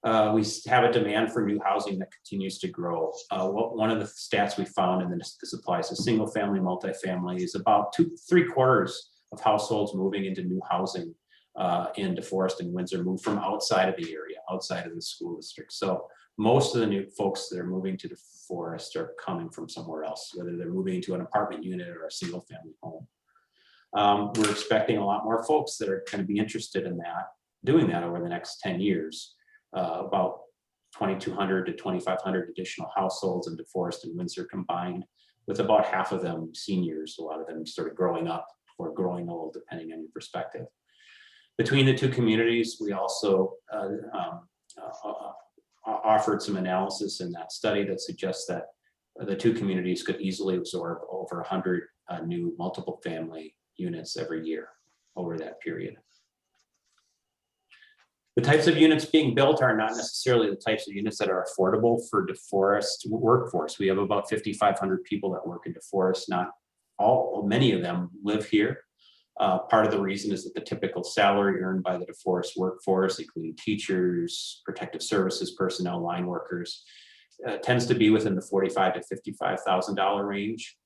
We have a demand for new housing that continues to grow. One of the stats we found, and this applies to single family, multifamily, is about 3/4 of households moving into new housing in DeForest and Windsor move from outside of the area, outside of the school district. So most of the new folks that are moving to DeForest are coming from somewhere else, whether they're moving into an apartment unit or a single family home. We're expecting a lot more folks that are going to be interested in doing that over the next 10 years. About 2,200 to 2,500 additional households in DeForest and Windsor combined, with about half of them seniors, a lot of them sort of growing up or growing old, depending on your perspective. Between the two communities, we also offered some analysis in that study that suggests that the two communities could easily absorb over 100 new multiple family units every year over that period. The types of units being built are not necessarily the types of units that are affordable for DeForest workforce. We have about 5,500 people that work in DeForest. Many of them live here. Part of the reason is that the typical salary earned by the DeForest workforce, including teachers, protective services personnel, line workers, tends to be within the $45,000 to $55,000 range,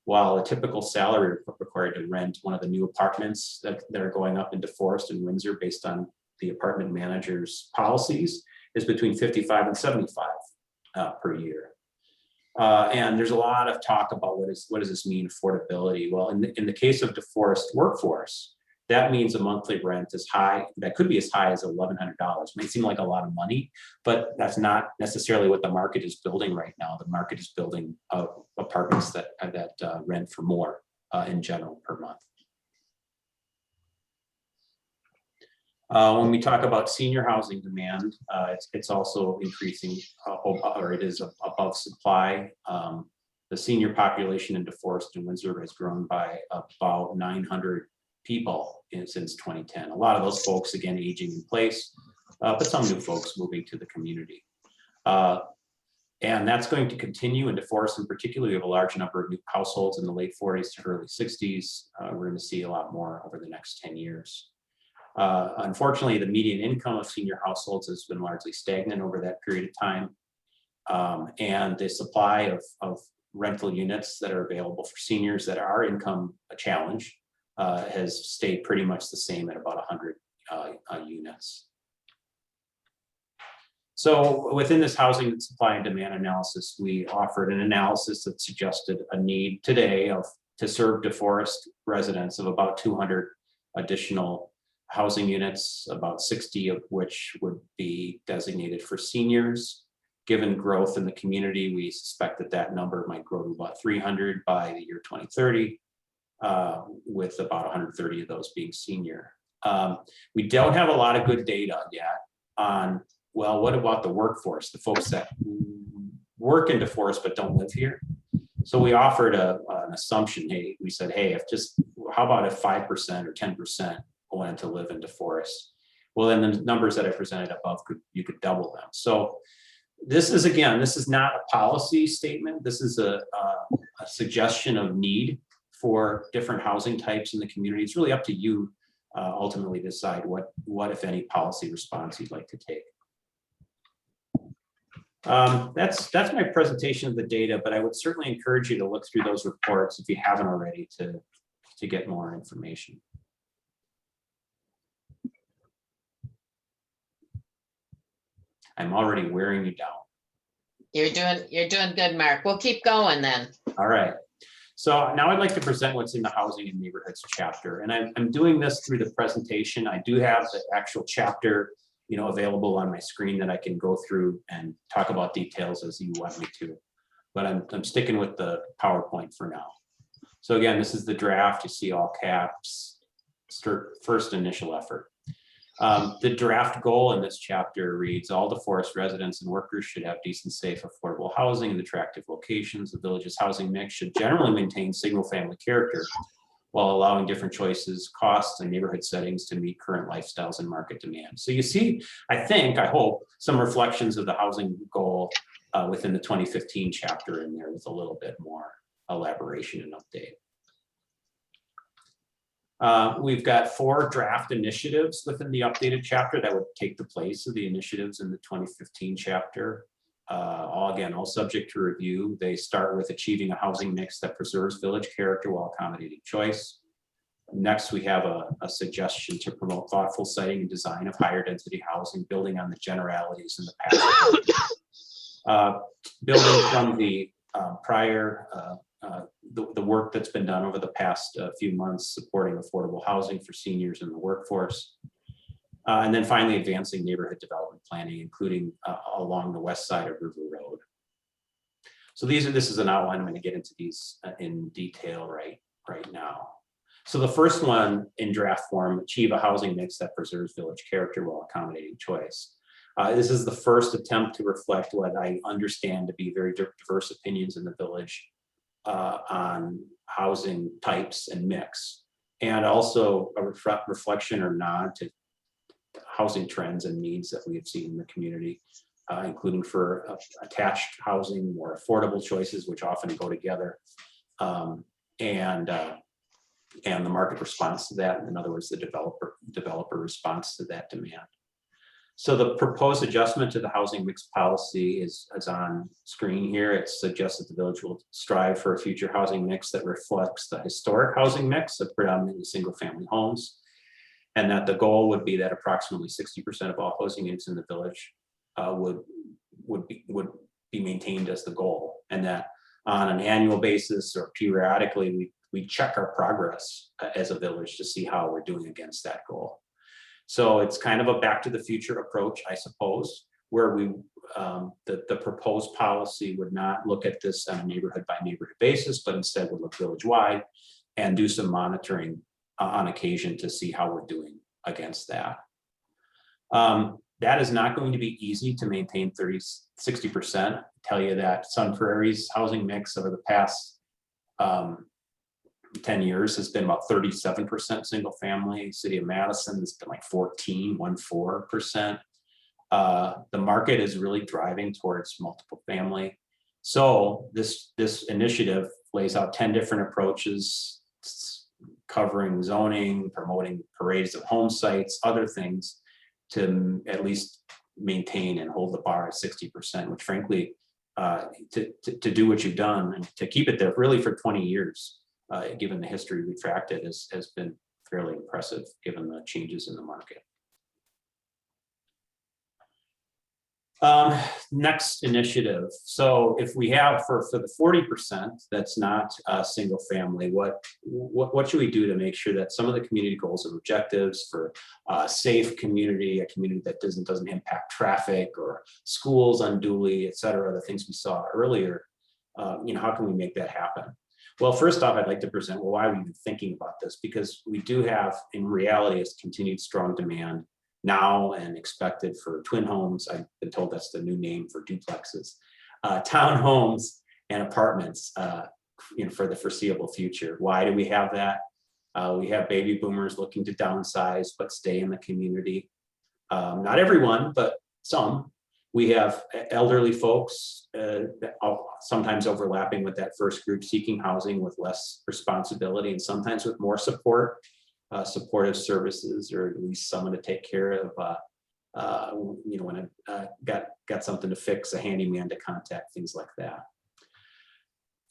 while a typical salary required to rent one of the new apartments that are going up in DeForest and Windsor based on the apartment manager's policies is between 55 and 75 per year. And there's a lot of talk about what does this mean affordability? Well, in the case of DeForest workforce, that means a monthly rent that could be as high as $1,100. May seem like a lot of money, but that's not necessarily what the market is building right now. The market is building apartments that rent for more in general per month. When we talk about senior housing demand, it's also increasing, or it is above supply. The senior population in DeForest and Windsor has grown by about 900 people since 2010. A lot of those folks, again, aging in place, but some new folks moving to the community. And that's going to continue in DeForest in particular. We have a large number of new households in the late 40s to early 60s. We're going to see a lot more over the next 10 years. Unfortunately, the median income of senior households has been largely stagnant over that period of time. And the supply of rental units that are available for seniors that are income challenged has stayed pretty much the same at about 100 units. So within this housing supply and demand analysis, we offered an analysis that suggested a need today to serve DeForest residents of about 200 additional housing units, about 60 of which would be designated for seniors. Given growth in the community, we suspect that that number might grow to about 300 by the year 2030, with about 130 of those being senior. We don't have a lot of good data yet on, well, what about the workforce, the folks that work in DeForest but don't live here? So we offered an assumption. Hey, we said, hey, how about if 5% or 10% wanted to live in DeForest? Well, then the numbers that I presented above, you could double them. So this is not a policy statement. This is a suggestion of need for different housing types in the community. It's really up to you ultimately decide what, if any, policy response you'd like to take. That's my presentation of the data, but I would certainly encourage you to look through those reports if you haven't already to get more information. I'm already wearing you down. You're doing good, Mark. We'll keep going then. All right. So now I'd like to present what's in the Housing and Neighborhoods chapter. And I'm doing this through the presentation. I do have the actual chapter, available on my screen that I can go through and talk about details as you want me to. But I'm sticking with the PowerPoint for now. So again, this is the draft. You see all caps, first initial effort. The draft goal in this chapter reads, all DeForest residents and workers should have decent, safe, affordable housing in attractive locations. The village's housing mix should generally maintain single-family character while allowing different choices, costs, and neighborhood settings to meet current lifestyles and market demand. So you see, I hope, some reflections of the housing goal within the 2015 chapter in there with a little bit more elaboration and update. We've got 4 draft initiatives within the updated chapter that would take the place of the initiatives in the 2015 chapter. All subject to review. They start with achieving a housing mix that preserves village character while accommodating choice. Next, we have a suggestion to promote thoughtful siting and design of higher density housing, building on the generalities in the past. Building from the prior the work that's been done over the past few months supporting affordable housing for seniors in the workforce. And then finally advancing neighborhood development planning, including along the west side of River Road. So this is an outline. I'm going to get into these in detail right now. So the first one in draft form, achieve a housing mix that preserves village character while accommodating choice. This is the first attempt to reflect what I understand to be very diverse opinions in the village on housing types and mix, and also a reflection or nod to housing trends and needs that we have seen in the community, including for attached housing, more affordable choices, which often go together, and the market response to that. In other words, the developer response to that demand. So the proposed adjustment to the housing mix policy is on screen here. It suggests that the village will strive for a future housing mix that reflects the historic housing mix of predominantly single family homes, and that the goal would be that approximately 60% of all housing units in the village would be maintained as the goal, and that on an annual basis or periodically we check our progress as a village to see how we're doing against that goal. So it's kind of a back to the future approach, I suppose, where the proposed policy would not look at this on a neighborhood by neighborhood basis, but instead would look village wide and do some monitoring on occasion to see how we're doing against that. That is not going to be easy to maintain 60%. Tell you that Sun Prairie's housing mix over the past 10 years has been about 37% single family. City of Madison has been like 14%. The market is really driving towards multiple family. So this initiative lays out 10 different approaches covering zoning, promoting parades of home sites, other things to at least maintain and hold the bar at 60%, which frankly to do what you've done and to keep it there really for 20 years, given the history we've tracked it, has been fairly impressive given the changes in the market. Next initiative. So if we have for the 40% that's not single family, what should we do to make sure that some of the community goals and objectives for a safe community, a community that doesn't impact traffic or schools unduly, et cetera, the things we saw earlier, how can we make that happen? Well, first off, I'd like to present why we've been thinking about this, because we do have, in reality, is continued strong demand now and expected for twin homes. I've been told that's the new name for duplexes, townhomes and apartments, for the foreseeable future. Why do we have that? We have baby boomers looking to downsize but stay in the community. Not everyone, but some. We have elderly folks, sometimes overlapping with that first group, seeking housing with less responsibility and sometimes with more support. Supportive services, or at least someone to take care of, when I got something to fix, a handyman to contact, things like that.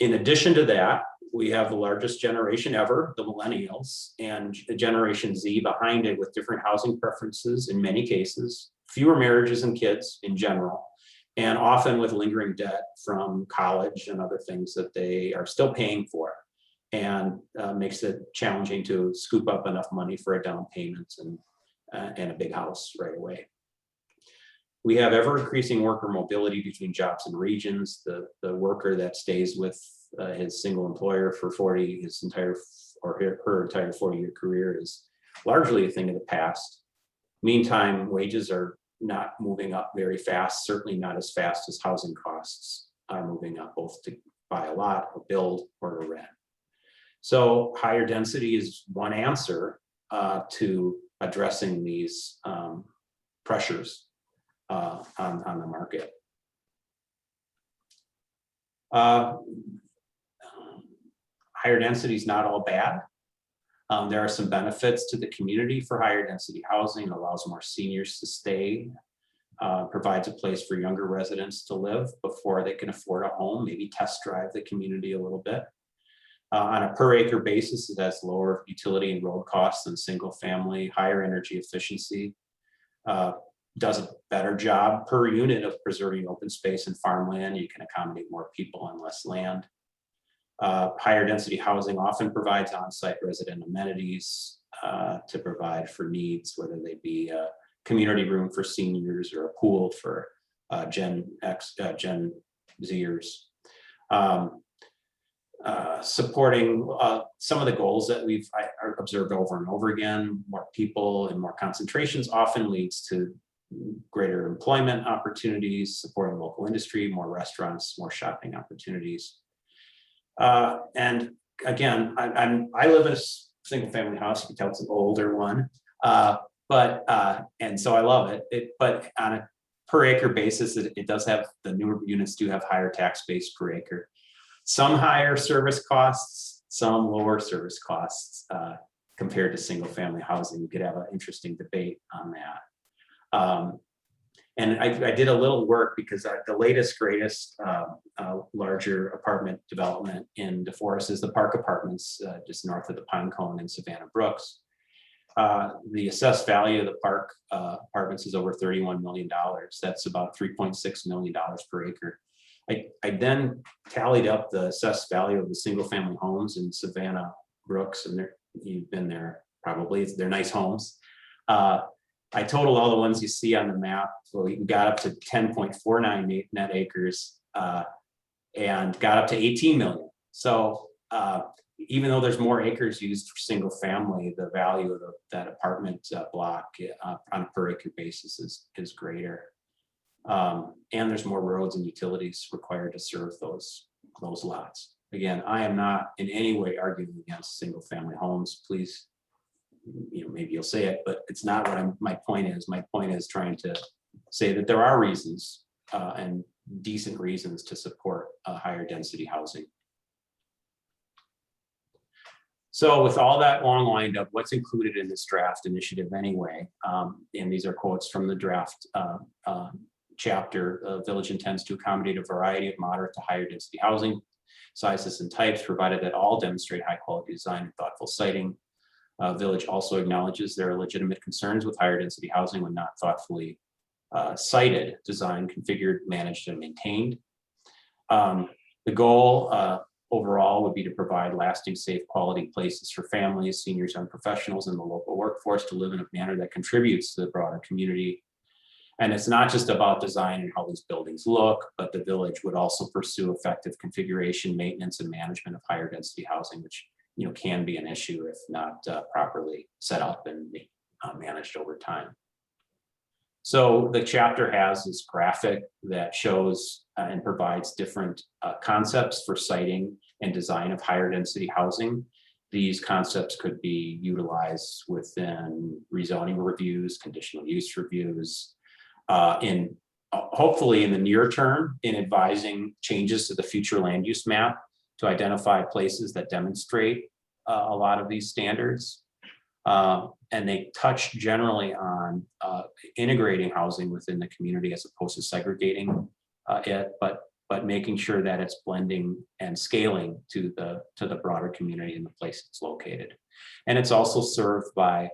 In addition to that, we have the largest generation ever, the millennials, and the Generation Z behind it with different housing preferences in many cases, fewer marriages and kids in general, and often with lingering debt from college and other things that they are still paying for. And makes it challenging to scoop up enough money for a down payment and a big house right away. We have ever increasing worker mobility between jobs and regions. The worker that stays with his single employer for her entire 40-year career is largely a thing of the past. Meantime, wages are not moving up very fast, certainly not as fast as housing costs are moving up, both to buy a lot, or build, or to rent. So higher density is one answer to addressing these pressures on the market. Higher density is not all bad. There are some benefits to the community for higher density housing. It allows more seniors to stay, provides a place for younger residents to live before they can afford a home, maybe test drive the community a little bit. On a per acre basis, it has lower utility and road costs than single family, higher energy efficiency, does a better job per unit of preserving open space and farmland. You can accommodate more people on less land. Higher density housing often provides on-site resident amenities to provide for needs, whether they be a community room for seniors or a pool for Gen Zers. Supporting some of the goals that we've observed over and over again. More people and more concentrations often leads to greater employment opportunities, supporting local industry, more restaurants, more shopping opportunities. And again, I live in a single family house. You can tell it's an older one, and so I love it. But on a per acre basis, it does have, the newer units do have higher tax base per acre. Some higher service costs, some lower service costs compared to single family housing. We could have an interesting debate on that. And I did a little work because the latest, greatest larger apartment development in DeForest is the Park Apartments, just north of the Pinecone in Savannah Brooks. The assessed value of the Park Apartments is over $31 million. That's about $3.6 million per acre. I then tallied up the assessed value of the single family homes in Savannah Brooks, and you've been there probably, they're nice homes. I totaled all the ones you see on the map. So we got up to 10.49 net acres and got up to 18 million. So even though there's more acres used for single family, the value of that apartment block on a per acre basis is greater. And there's more roads and utilities required to serve those lots. Again, I am not in any way arguing against single family homes. Please, maybe you'll say it, but it's not what my point is. My point is trying to say that there are reasons and decent reasons to support higher density housing. So with all that long lined up, what's included in this draft initiative anyway? And these are quotes from the draft chapter, village intends to accommodate a variety of moderate to higher density housing sizes and types, provided that all demonstrate high quality design and thoughtful siting. Village also acknowledges there are legitimate concerns with higher density housing when not thoughtfully sited, designed, configured, managed, and maintained. The goal overall would be to provide lasting, safe, quality places for families, seniors, and professionals in the local workforce to live in a manner that contributes to the broader community. And it's not just about design and how these buildings look, but the village would also pursue effective configuration, maintenance, and management of higher density housing, which can be an issue if not properly set up and managed over time. So the chapter has this graphic that shows and provides different concepts for siting and design of higher density housing. These concepts could be utilized within rezoning reviews, conditional use reviews, hopefully in the near term in advising changes to the future land use map to identify places that demonstrate a lot of these standards. And they touch generally on integrating housing within the community as opposed to segregating it, but making sure that it's blending and scaling to the broader community in the place it's located. And it's also served by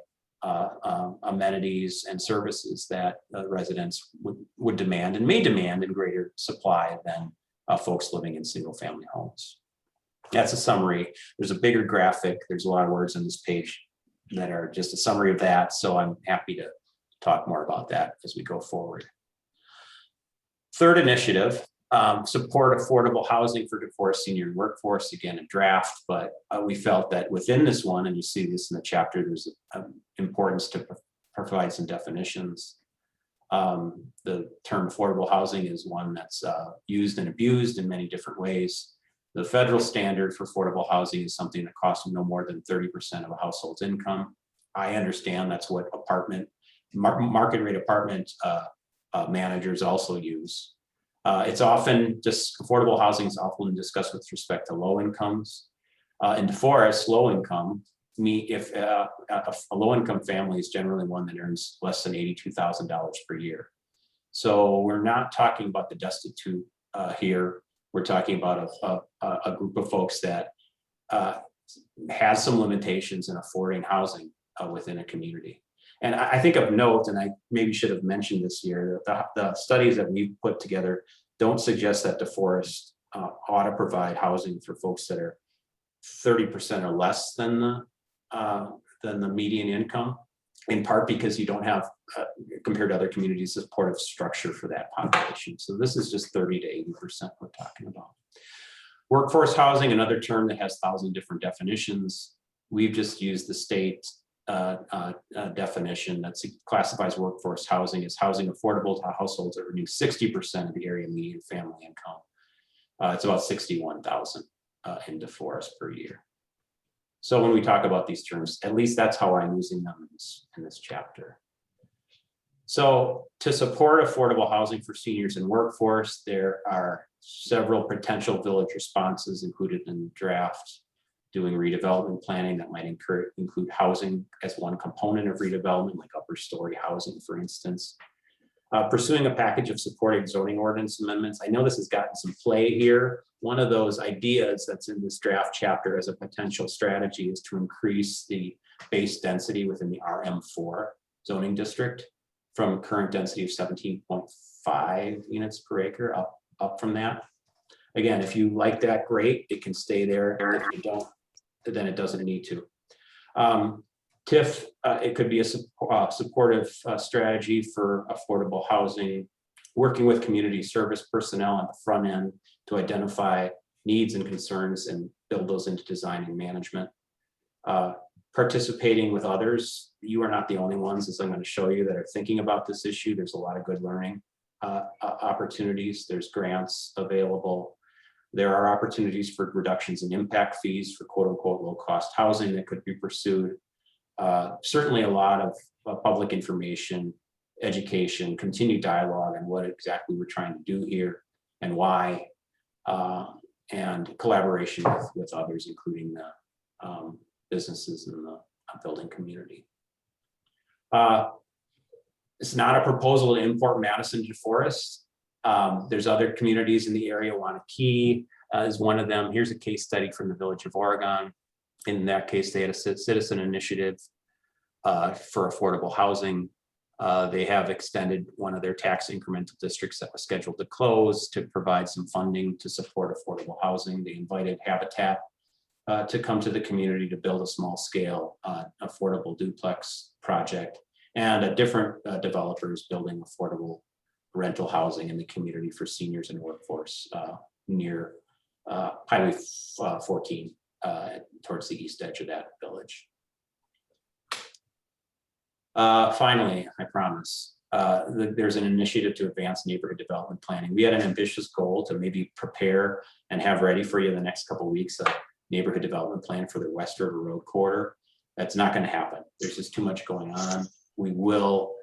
amenities and services that residents would demand and may demand in greater supply than folks living in single family homes. That's a summary. There's a bigger graphic. There's a lot of words on this page that are just a summary of that. So I'm happy to talk more about that as we go forward. Third initiative, support affordable housing for divorced senior workforce. Again, a draft, but we felt that within this one, and you see this in the chapter, there's importance to provide some definitions. The term affordable housing is one that's used and abused in many different ways. The federal standard for affordable housing is something that costs no more than 30% of a household's income. I understand that's what market rate apartment managers also use. It's often just affordable housing is often discussed with respect to low incomes. In DeForest, low income, if a low income family is generally one that earns less than $82,000 per year. So we're not talking about the destitute here. We're talking about a group of folks that has some limitations in affording housing within a community. And I think of note, and I maybe should have mentioned this year, that the studies that we've put together don't suggest that DeForest ought to provide housing for folks that are 30% or less than the median income, in part because you don't have, compared to other communities, a supportive structure for that population. So this is just 30 to 80% we're talking about. Workforce housing, another term that has 1,000 different definitions. We've just used the state definition that classifies workforce housing as housing affordable to households that renew 60% of the area median family income. It's about 61,000 in DeForest per year. So when we talk about these terms, at least that's how I'm using them in this chapter. So to support affordable housing for seniors and workforce, there are several potential village responses included in the draft. Doing redevelopment planning that might include housing as one component of redevelopment, like upper story housing, for instance. Pursuing a package of supporting zoning ordinance amendments. I know this has gotten some play here. One of those ideas that's in this draft chapter as a potential strategy is to increase the base density within the RM4 zoning district from current density of 17.5 units per acre up from that. Again, if you like that, great, it can stay there. If you don't, then it doesn't need to. TIF, it could be a supportive strategy for affordable housing, working with community service personnel on the front end to identify needs and concerns and build those into design and management. Participating with others. You are not the only ones, as I'm going to show you, that are thinking about this issue. There's a lot of good learning opportunities. There's grants available. There are opportunities for reductions in impact fees for quote unquote low cost housing that could be pursued. Certainly a lot of public information, education, continued dialogue on what exactly we're trying to do here and why, and collaboration with others, including the businesses in the building community. It's not a proposal to import Madison to Forest. There's other communities in the area. Wanakee is one of them. Here's a case study from the Village of Oregon. In that case, they had a citizen initiative for affordable housing. They have extended one of their tax incremental districts that was scheduled to close to provide some funding to support affordable housing. They invited Habitat to come to the community to build a small scale affordable duplex project, and a different developer is building affordable rental housing in the community for seniors and workforce near Highway 14 towards the east edge of that village. Finally, I promise, there's an initiative to advance neighborhood development planning. We had an ambitious goal to maybe prepare and have ready for you in the next couple of weeks a neighborhood development plan for the West River Road corridor. That's not going to happen. There's just too much going on. We will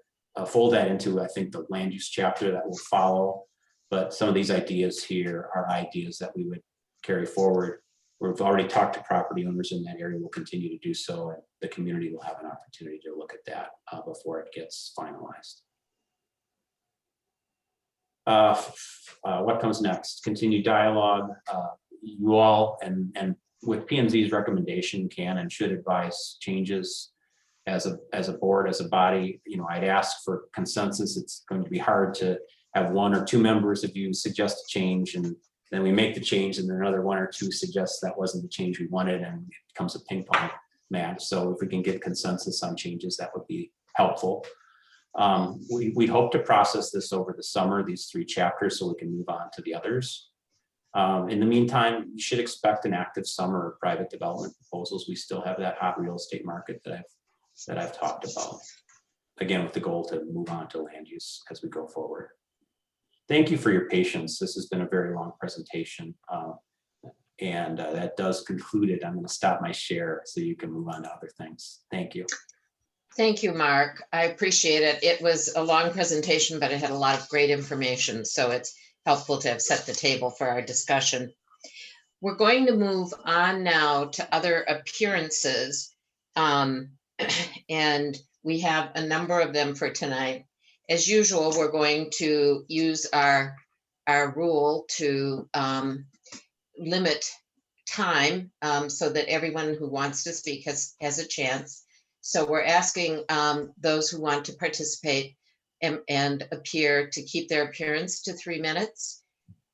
fold that into, I think, the land use chapter that will follow. But some of these ideas here are ideas that we would carry forward. We've already talked to property owners in that area. We'll continue to do so, and the community will have an opportunity to look at that before it gets finalized. What comes next? Continued dialogue. You all, and with P&Z's recommendation, can and should advise changes as a board, as a body. You know, I'd ask for consensus. It's going to be hard to have one or two members of you suggest a change, and then we make the change, and then another one or two suggests that wasn't the change we wanted, and it becomes a ping pong match. So if we can get consensus on changes, that would be helpful. We hope to process this over the summer, these 3 chapters, so we can move on to the others. In the meantime, you should expect an active summer of private development proposals. We still have that hot real estate market that I've talked about. Again, with the goal to move on to land use as we go forward. Thank you for your patience. This has been a very long presentation. And that does conclude it. I'm going to stop my share so you can move on to other things. Thank you. Thank you, Mark. I appreciate it. It was a long presentation, but it had a lot of great information. So it's helpful to have set the table for our discussion. We're going to move on now to other appearances. And we have a number of them for tonight. As usual, we're going to use our rule to limit time so that everyone who wants to speak has a chance. So we're asking those who want to participate and appear to keep their appearance to 3 minutes.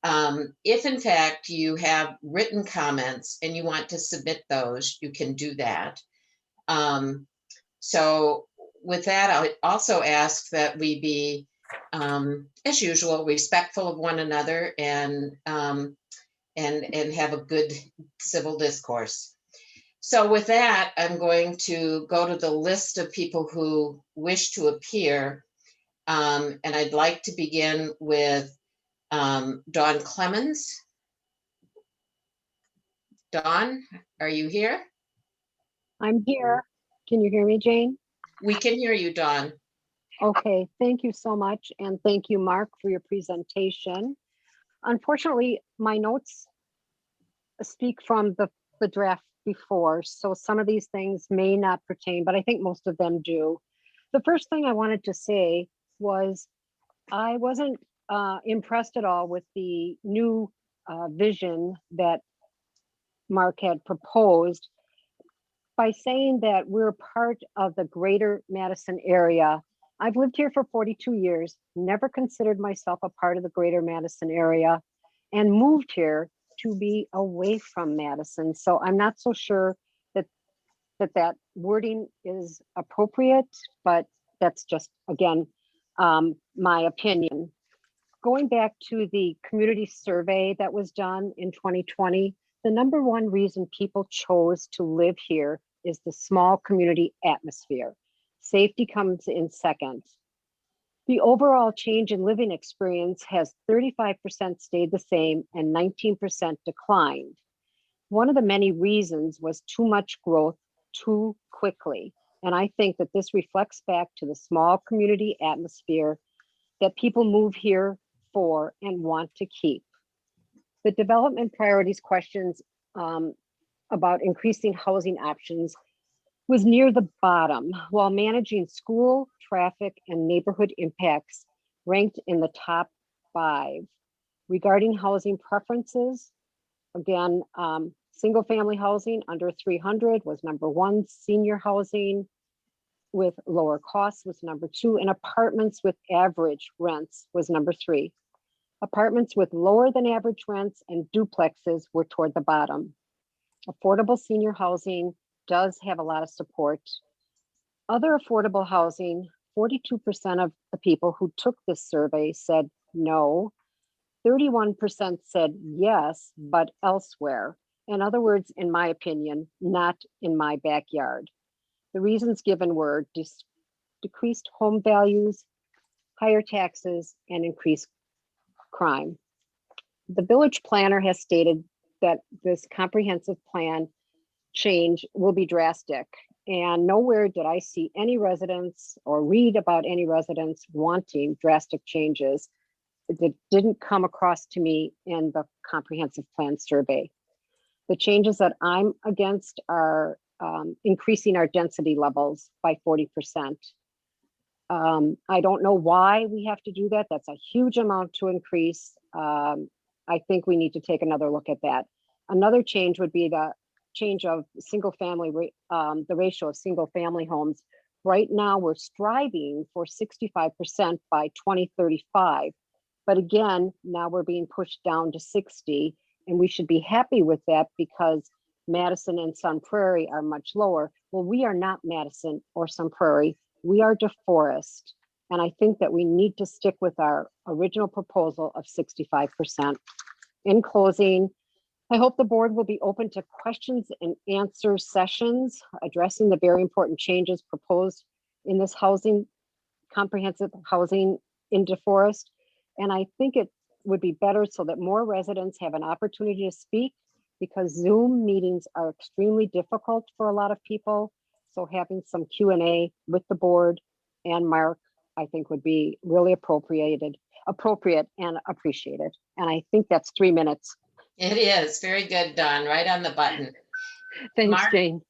If in fact you have written comments and you want to submit those, you can do that. So with that, I also ask that we be, as usual, respectful of one another and have a good civil discourse. So with that, I'm going to go to the list of people who wish to appear. And I'd like to begin with Dawn Clemens. Dawn, are you here? I'm here. Can you hear me, Jane? We can hear you, Dawn. Okay, thank you so much. And thank you, Mark, for your presentation. Unfortunately, my notes speak from the draft before, so some of these things may not pertain, but I think most of them do. The first thing I wanted to say was I wasn't impressed at all with the new vision that Mark had proposed by saying that we're part of the greater Madison area. I've lived here for 42 years, never considered myself a part of the greater Madison area, and moved here to be away from Madison. So I'm not so sure that wording is appropriate, but that's just, again, my opinion. Going back to the community survey that was done in 2020, the number one reason people chose to live here is the small community atmosphere. Safety comes in second. The overall change in living experience has 35% stayed the same and 19% declined. One of the many reasons was too much growth too quickly. And I think that this reflects back to the small community atmosphere that people move here for and want to keep. The development priorities questions about increasing housing options was near the bottom, while managing school, traffic, and neighborhood impacts ranked in the top 5. Regarding housing preferences, again, single-family housing under 300 was number 1, senior housing with lower costs was number 2, and apartments with average rents was number 3. Apartments with lower than average rents and duplexes were toward the bottom. Affordable senior housing does have a lot of support. Other affordable housing, 42% of the people who took this survey said no. 31% said yes, but elsewhere. In other words, in my opinion, not in my backyard. The reasons given were decreased home values, higher taxes, and increased crime. The village planner has stated that this comprehensive plan change will be drastic, and nowhere did I see any residents or read about any residents wanting drastic changes. It didn't come across to me in the comprehensive plan survey. The changes that I'm against are increasing our density levels by 40%. I don't know why we have to do that. That's a huge amount to increase. I think we need to take another look at that. Another change would be the change of single family, the ratio of single family homes. Right now, we're striving for 65% by 2035. But again, now we're being pushed down to 60, and we should be happy with that because Madison and Sun Prairie are much lower. Well, we are not Madison or Sun Prairie. We are DeForest. And I think that we need to stick with our original proposal of 65%. In closing, I hope the board will be open to questions and answer sessions addressing the very important changes proposed in this comprehensive housing in DeForest. And I think it would be better so that more residents have an opportunity to speak, because Zoom meetings are extremely difficult for a lot of people. So having some Q&A with the board and Mark, I think would be really appropriate and appreciated. And I think that's 3 minutes. It is very good, Dawn, right on the button. Thanks, Mark? Jane.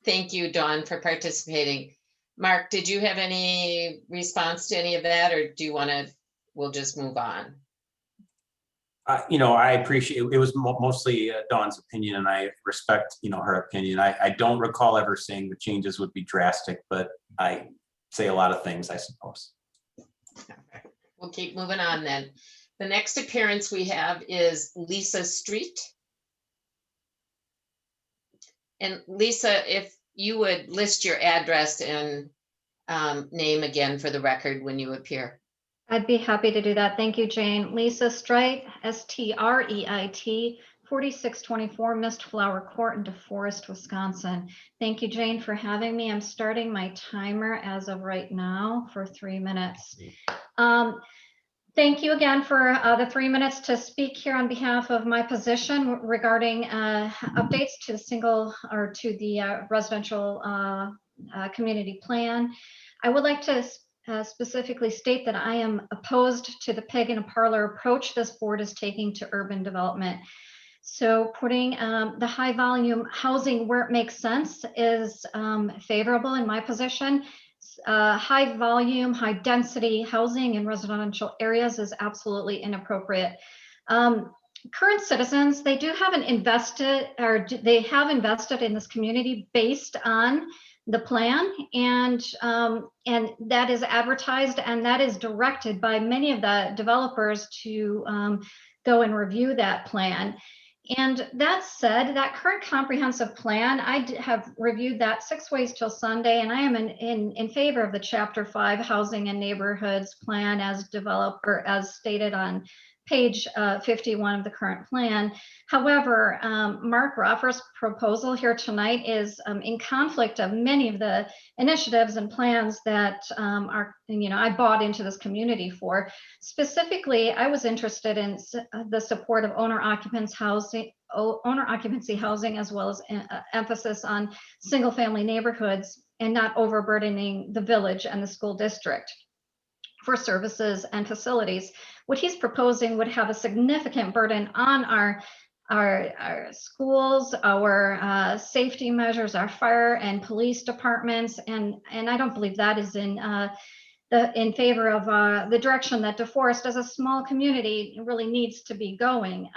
Thank you, Dawn, for participating. Mark, did you have any response to any of that, or do you want to, we'll just move on? I appreciate it. Was mostly Dawn's opinion, and I respect, her opinion. I don't recall ever saying the changes would be drastic, but I say a lot of things, I suppose. We'll keep moving on then. The next appearance we have is Lisa Street. And Lisa, if you would list your address and name again for the record when you appear. I'd be happy to do that. Thank you, Jane. Lisa Streit, S-T-R-E-I-T, 4624 Mist Flower Court in DeForest, Wisconsin. Thank you, Jane, for having me. I'm starting my timer as of right now for 3 minutes. Thank you again for the 3 minutes to speak here on behalf of my position regarding updates to the residential community plan. I would like to specifically state that I am opposed to the pig in a parlor approach this board is taking to urban development. So putting the high volume housing where it makes sense is favorable in my position. High volume, high density housing in residential areas is absolutely inappropriate. Current citizens, they have invested in this community based on the plan, and that is advertised and that is directed by many of the developers to go and review that plan. And that said, that current comprehensive plan, I have reviewed that 6 ways till Sunday, and I am in favor of the Chapter 5 Housing and Neighborhoods Plan as stated on page 51 of the current plan. However, Mark Roffer's proposal here tonight is in conflict of many of the initiatives and plans that I bought into this community for. Specifically, I was interested in the support of owner occupancy housing, as well as emphasis on single family neighborhoods and not overburdening the village and the school district for services and facilities. What he's proposing would have a significant burden on our our schools, our safety measures, our fire and police departments, and I don't believe that is in favor of the direction that DeForest as a small community really needs to be going.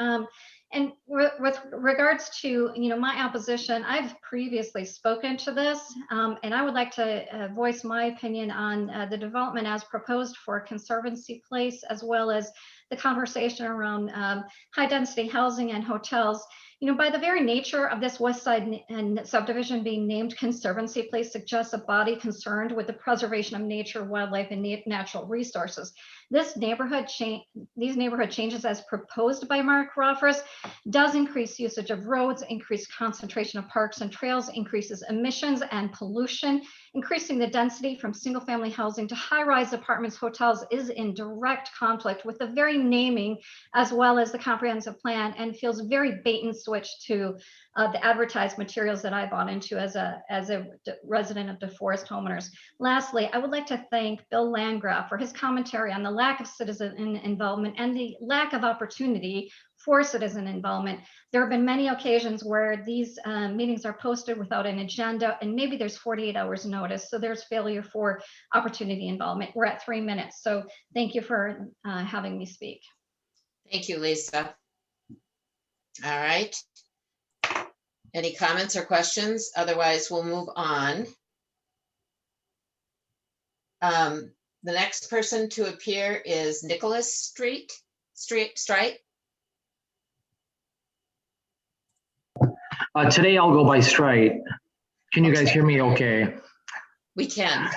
And with regards to, my opposition, I've previously spoken to this, and I would like to voice my opinion on the development as proposed for Conservancy Place, as well as the conversation around high density housing and hotels. By the very nature of this West Side and subdivision being named Conservancy Place suggests a body concerned with the preservation of nature, wildlife, and natural resources. These neighborhood changes as proposed by Mark Roffers does increase usage of roads, increase concentration of parks and trails, increases emissions and pollution. Increasing the density from single family housing to high-rise apartments, hotels is in direct conflict with the very naming as well as the comprehensive plan, and feels very bait and switch to the advertised materials that I bought into as a resident of DeForest homeowners. Lastly, I would like to thank Bill Landgraf for his commentary on the lack of citizen involvement and the lack of opportunity for citizen involvement. There have been many occasions where these meetings are posted without an agenda, and maybe there's 48 hours notice, so there's failure for opportunity involvement. We're at 3 minutes, so thank you for having me speak. Thank you, Lisa. All right. Any comments or questions? Otherwise, we'll move on. The next person to appear is Nicholas Strite. Today I'll go by Strite. Can you guys hear me okay? We can.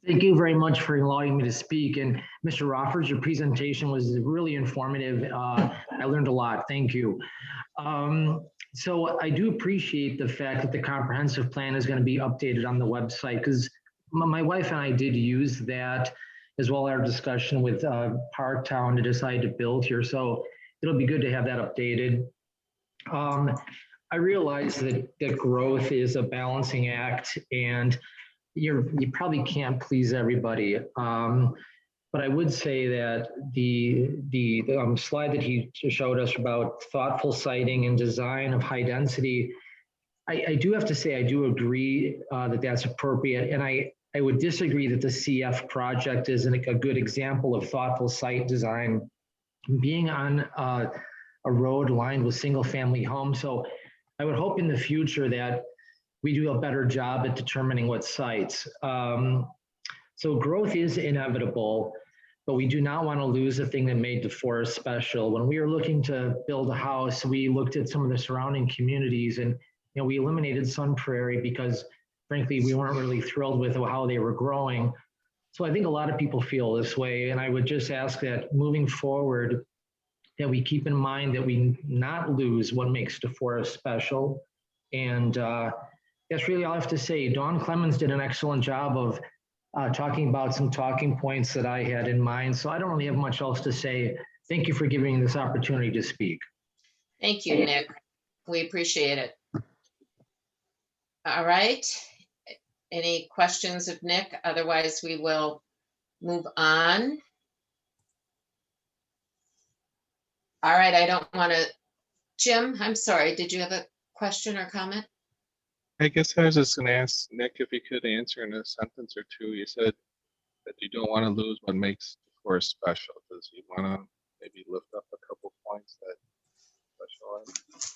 Thank you very much for allowing me to speak. And Mr. Roffers, your presentation was really informative. I learned a lot. Thank you. So I do appreciate the fact that the comprehensive plan is going to be updated on the website, because my wife and I did use that, as well as our discussion with Parktown to decide to build here. So it'll be good to have that updated. I realize that growth is a balancing act, and you probably can't please everybody. But I would say that the slide that he showed us about thoughtful siting and design of high density, I do have to say I do agree that that's appropriate, and I would disagree that the CF project isn't a good example of thoughtful site design, being on a road lined with single family homes. So I would hope in the future that we do a better job at determining what sites. So growth is inevitable, but we do not want to lose the thing that made DeForest special. When we were looking to build a house, we looked at some of the surrounding communities, and we eliminated Sun Prairie because frankly, we weren't really thrilled with how they were growing. So I think a lot of people feel this way, and I would just ask that moving forward, that we keep in mind that we not lose what makes DeForest special. And that's really all I have to say. Dawn Clemens did an excellent job of talking about some talking points that I had in mind. So I don't really have much else to say. Thank you for giving me this opportunity to speak. Thank you, Nick. We appreciate it. All right. Any questions of Nick? Otherwise, we will move on. All right, I don't want to, Jim, I'm sorry. Did you have a question or comment? I guess I was just going to ask Nick if he could answer in a sentence or two. You said that you don't want to lose what makes DeForest special. Does he want to maybe lift up a couple points that specialize?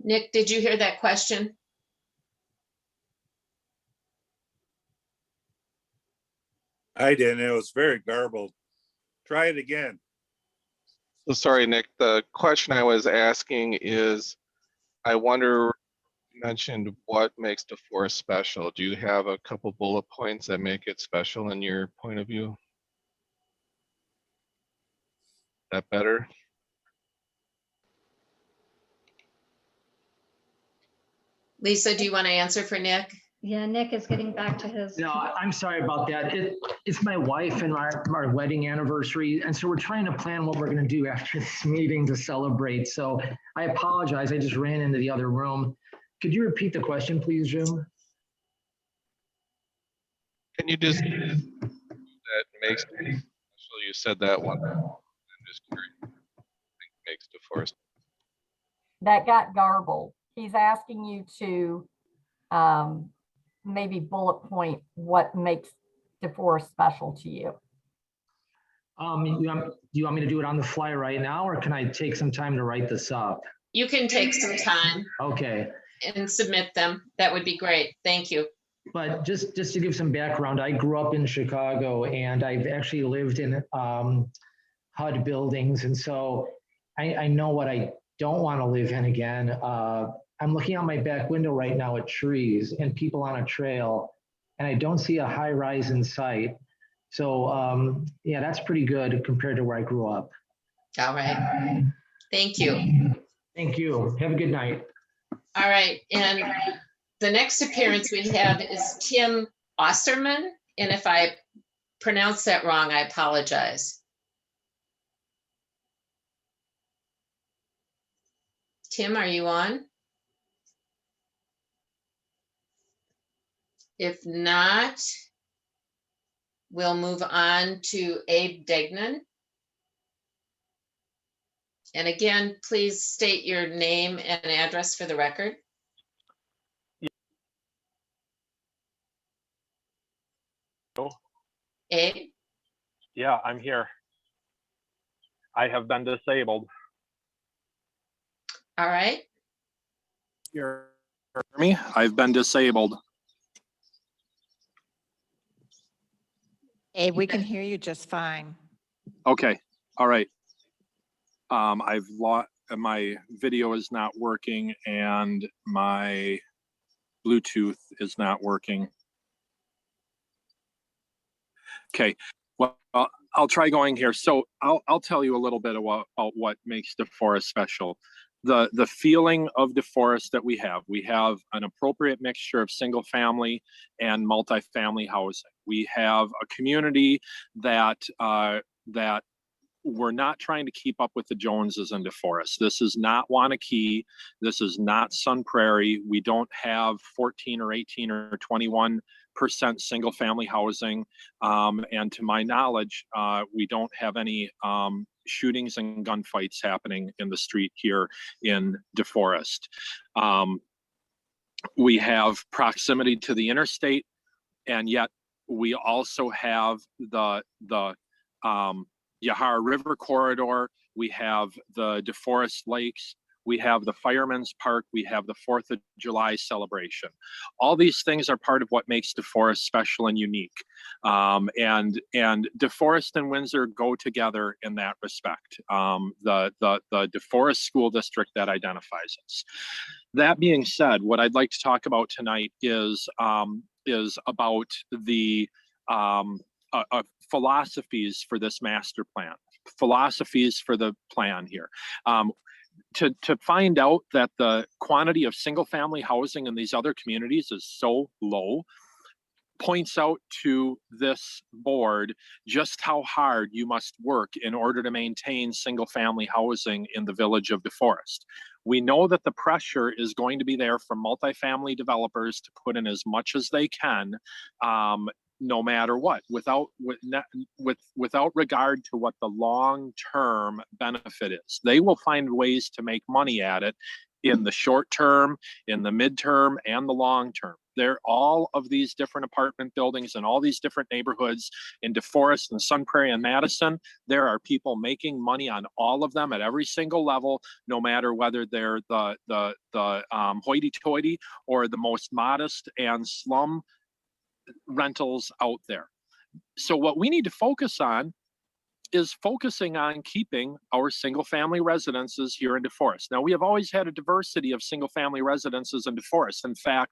Nick, did you hear that question? I didn't. It was very garbled. Try it again. So sorry, Nick. The question I was asking is, I wonder, you mentioned what makes DeForest special. Do you have a couple bullet points that make it special in your point of view? That better? Lisa, do you want to answer for Nick? Yeah, Nick is getting back to his. No, I'm sorry about that. It's my wife and our wedding anniversary. And so we're trying to plan what we're going to do after this meeting to celebrate. So I apologize. I just ran into the other room. Could you repeat the question, please, Jim? Can you just that makes it special? You said that one. just curious. What makes DeForest? That got garbled. He's asking you to maybe bullet point what makes DeForest special to you. Do you want me to do it on the fly right now, or can I take some time to write this up? You can take some time Okay. and submit them. That would be great. Thank you. But just to give some background, I grew up in Chicago, and I've actually lived in HUD buildings. And so I know what I don't want to live in again. I'm looking out my back window right now at trees and people on a trail, and I don't see a high rise in sight. So yeah, that's pretty good compared to where I grew up. All right. Thank you. Thank you. Have a good night. All right. And the next appearance we have is Tim Osserman. And if I pronounce that wrong, I apologize. Tim, are you on? If not, we'll move on to Abe Degnan. And again, please state your name and address for the record. Abe? Yeah, I'm here. I have been disabled. All right. You hear me? I've been disabled. Abe, we can hear you just fine. Okay, all right. I've lost, my video is not working and my Bluetooth is not working. Okay, well, I'll try going here. So I'll tell you a little bit about what makes DeForest special. The feeling of DeForest that we have an appropriate mixture of single family and multifamily housing. We have a community that we're not trying to keep up with the Joneses in DeForest. This is not Wanakee. This is not Sun Prairie. We don't have 14 or 18 or 21% single family housing. And to my knowledge, we don't have any shootings and gunfights happening in the street here in DeForest. We have proximity to the interstate, and yet we also have the Yahara River corridor. We have the DeForest Lakes. We have the Fireman's Park. We have the 4th of July celebration. All these things are part of what makes DeForest special and unique. And DeForest and Windsor go together in that respect. The DeForest School District that identifies us. That being said, what I'd like to talk about tonight is about the philosophies for this master plan, philosophies for the plan here. To find out that the quantity of single family housing in these other communities is so low points out to this board just how hard you must work in order to maintain single family housing in the village of DeForest. We know that the pressure is going to be there from multifamily developers to put in as much as they can, no matter what, without regard to what the long-term benefit is. They will find ways to make money at it in the short term, in the midterm, and the long term. They're all of these different apartment buildings and all these different neighborhoods in DeForest and Sun Prairie and Madison. There are people making money on all of them at every single level, no matter whether they're the hoity-toity or the most modest and slum rentals out there. So what we need to focus on is focusing on keeping our single family residences here in DeForest. Now, we have always had a diversity of single family residences in DeForest. In fact,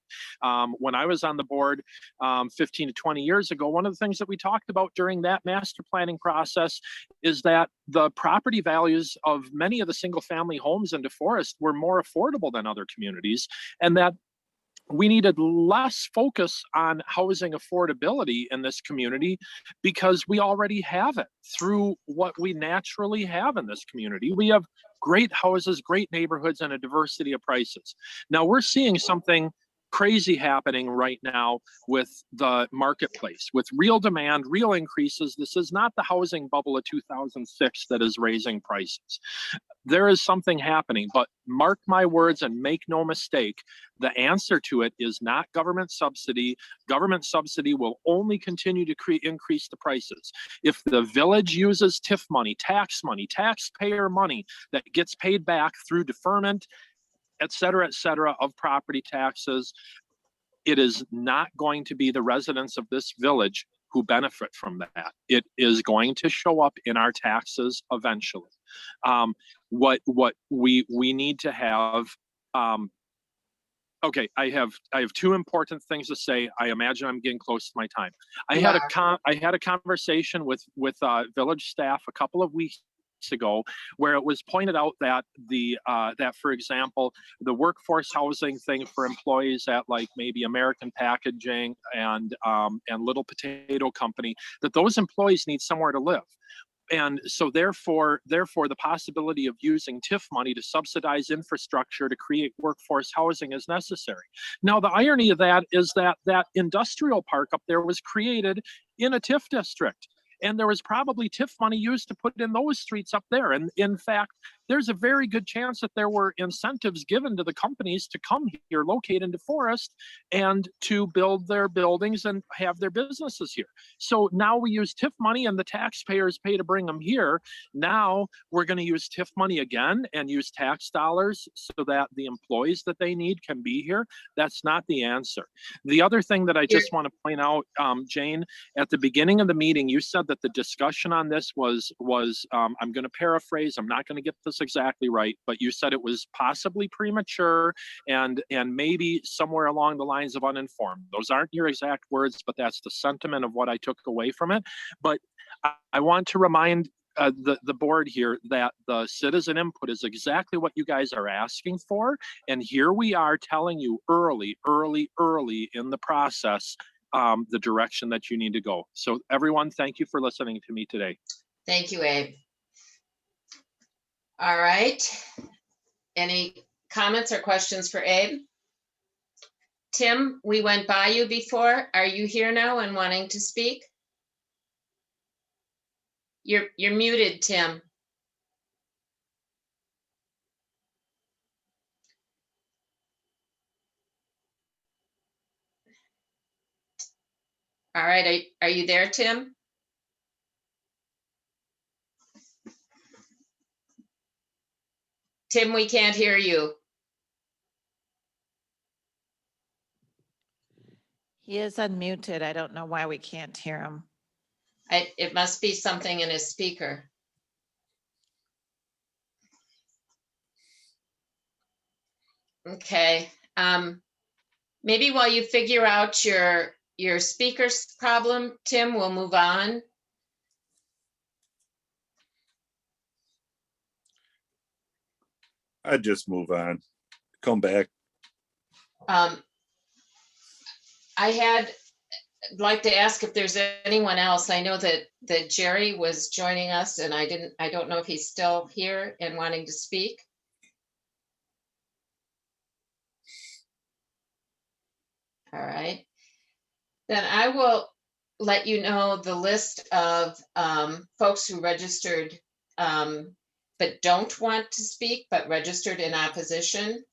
when I was on the board 15 to 20 years ago, one of the things that we talked about during that master planning process is that the property values of many of the single family homes in DeForest were more affordable than other communities, and that we needed less focus on housing affordability in this community because we already have it through what we naturally have in this community. We have great houses, great neighborhoods, and a diversity of prices. Now we're seeing something crazy happening right now with the marketplace, with real demand, real increases. This is not the housing bubble of 2006 that is raising prices. There is something happening, but mark my words and make no mistake, the answer to it is not government subsidy. Government subsidy will only continue to increase the prices. If the village uses TIF money, taxpayer money that gets paid back through deferment, et cetera, of property taxes, it is not going to be the residents of this village who benefit from that. It is going to show up in our taxes eventually. What we need to have. Okay, I have two important things to say. I imagine I'm getting close to my time. I had a conversation with village staff a couple of weeks ago where it was pointed out that that, for example, the workforce housing thing for employees at like maybe American Packaging and Little Potato Company, that those employees need somewhere to live. And so therefore, the possibility of using TIF money to subsidize infrastructure to create workforce housing is necessary. Now, the irony of that is that that industrial park up there was created in a TIF district. And there was probably TIF money used to put in those streets up there. And in fact, there's a very good chance that there were incentives given to the companies to come here, locate in DeForest, and to build their buildings and have their businesses here. So now we use TIF money and the taxpayers pay to bring them here. Now we're going to use TIF money again and use tax dollars so that the employees that they need can be here. That's not the answer. The other thing that I just want to point out, Jane, at the beginning of the meeting, you said that the discussion on this was I'm going to paraphrase, I'm not going to get this exactly right, but you said it was possibly premature and maybe somewhere along the lines of uninformed. Those aren't your exact words, but that's the sentiment of what I took away from it. But I want to remind the board here that the citizen input is exactly what you guys are asking for. And here we are telling you early in the process the direction that you need to go. So everyone, thank you for listening to me today. Thank you, Abe. All right. Any comments or questions for Abe? Tim, we went by you before. Are you here now and wanting to speak? You're muted, Tim. All right, are you there, Tim? Tim, we can't hear you. He is unmuted. I don't know why we can't hear him. It must be something in his speaker. Okay. Maybe while you figure out your speaker's problem, Tim, we'll move on. I'd just move on, come back. I'd like to ask if there's anyone else. I know that Jerry was joining us and I don't know if he's still here and wanting to speak. All right. Then I will let you know the list of folks who registered but don't want to speak, but registered in opposition.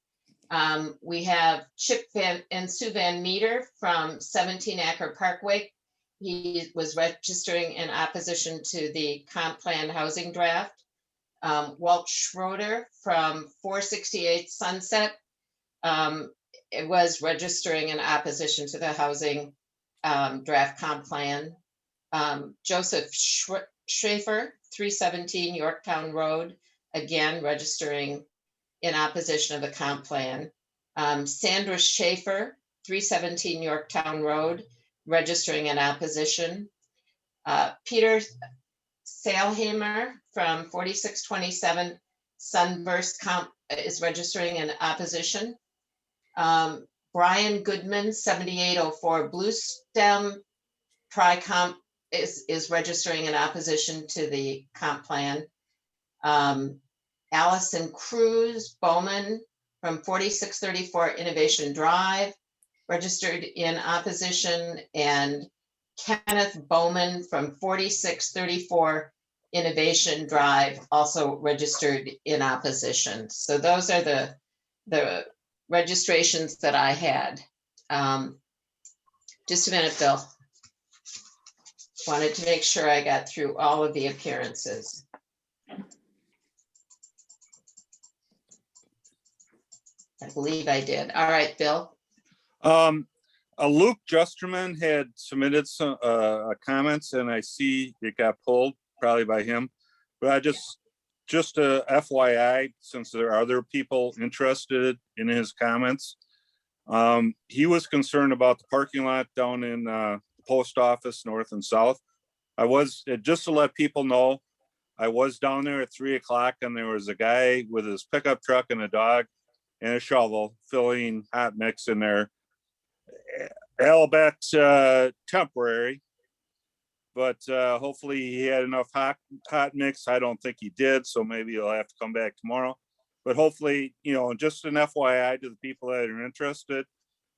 We have Chip and Sue Van Meter from 17 Acker Parkway. He was registering in opposition to the comp plan housing draft. Walt Schroeder from 468 Sunset it was registering in opposition to the housing draft comp plan. Joseph Schaefer, 317 Yorktown Road, again registering in opposition of the comp plan. Sandra Schaefer, 317 Yorktown Road, registering in opposition. Peter Sailhamer from 4627 Sunburst is registering in opposition. Brian Goodman, 7804 Bluestem Tri-Comp is registering in opposition to the comp plan. Allison Cruz Bowman from 4634 Innovation Drive registered in opposition, and Kenneth Bowman from 4634 Innovation Drive, also registered in opposition. So those are the registrations that I had. Just a minute, Bill. Wanted to make sure I got through all of the appearances. I believe I did. All right, Bill. Luke Justerman had submitted some comments, and I see it got pulled probably by him. But I just a FYI, since there are other people interested in his comments, he was concerned about the parking lot down in the post office, north and south. Just to let people know, I was down there at 3 o'clock, and there was a guy with his pickup truck and a dog and a shovel filling hot mix in there. I'll bet temporary, but hopefully he had enough hot mix. I don't think he did, so maybe he'll have to come back tomorrow. But hopefully, just an FYI to the people that are interested,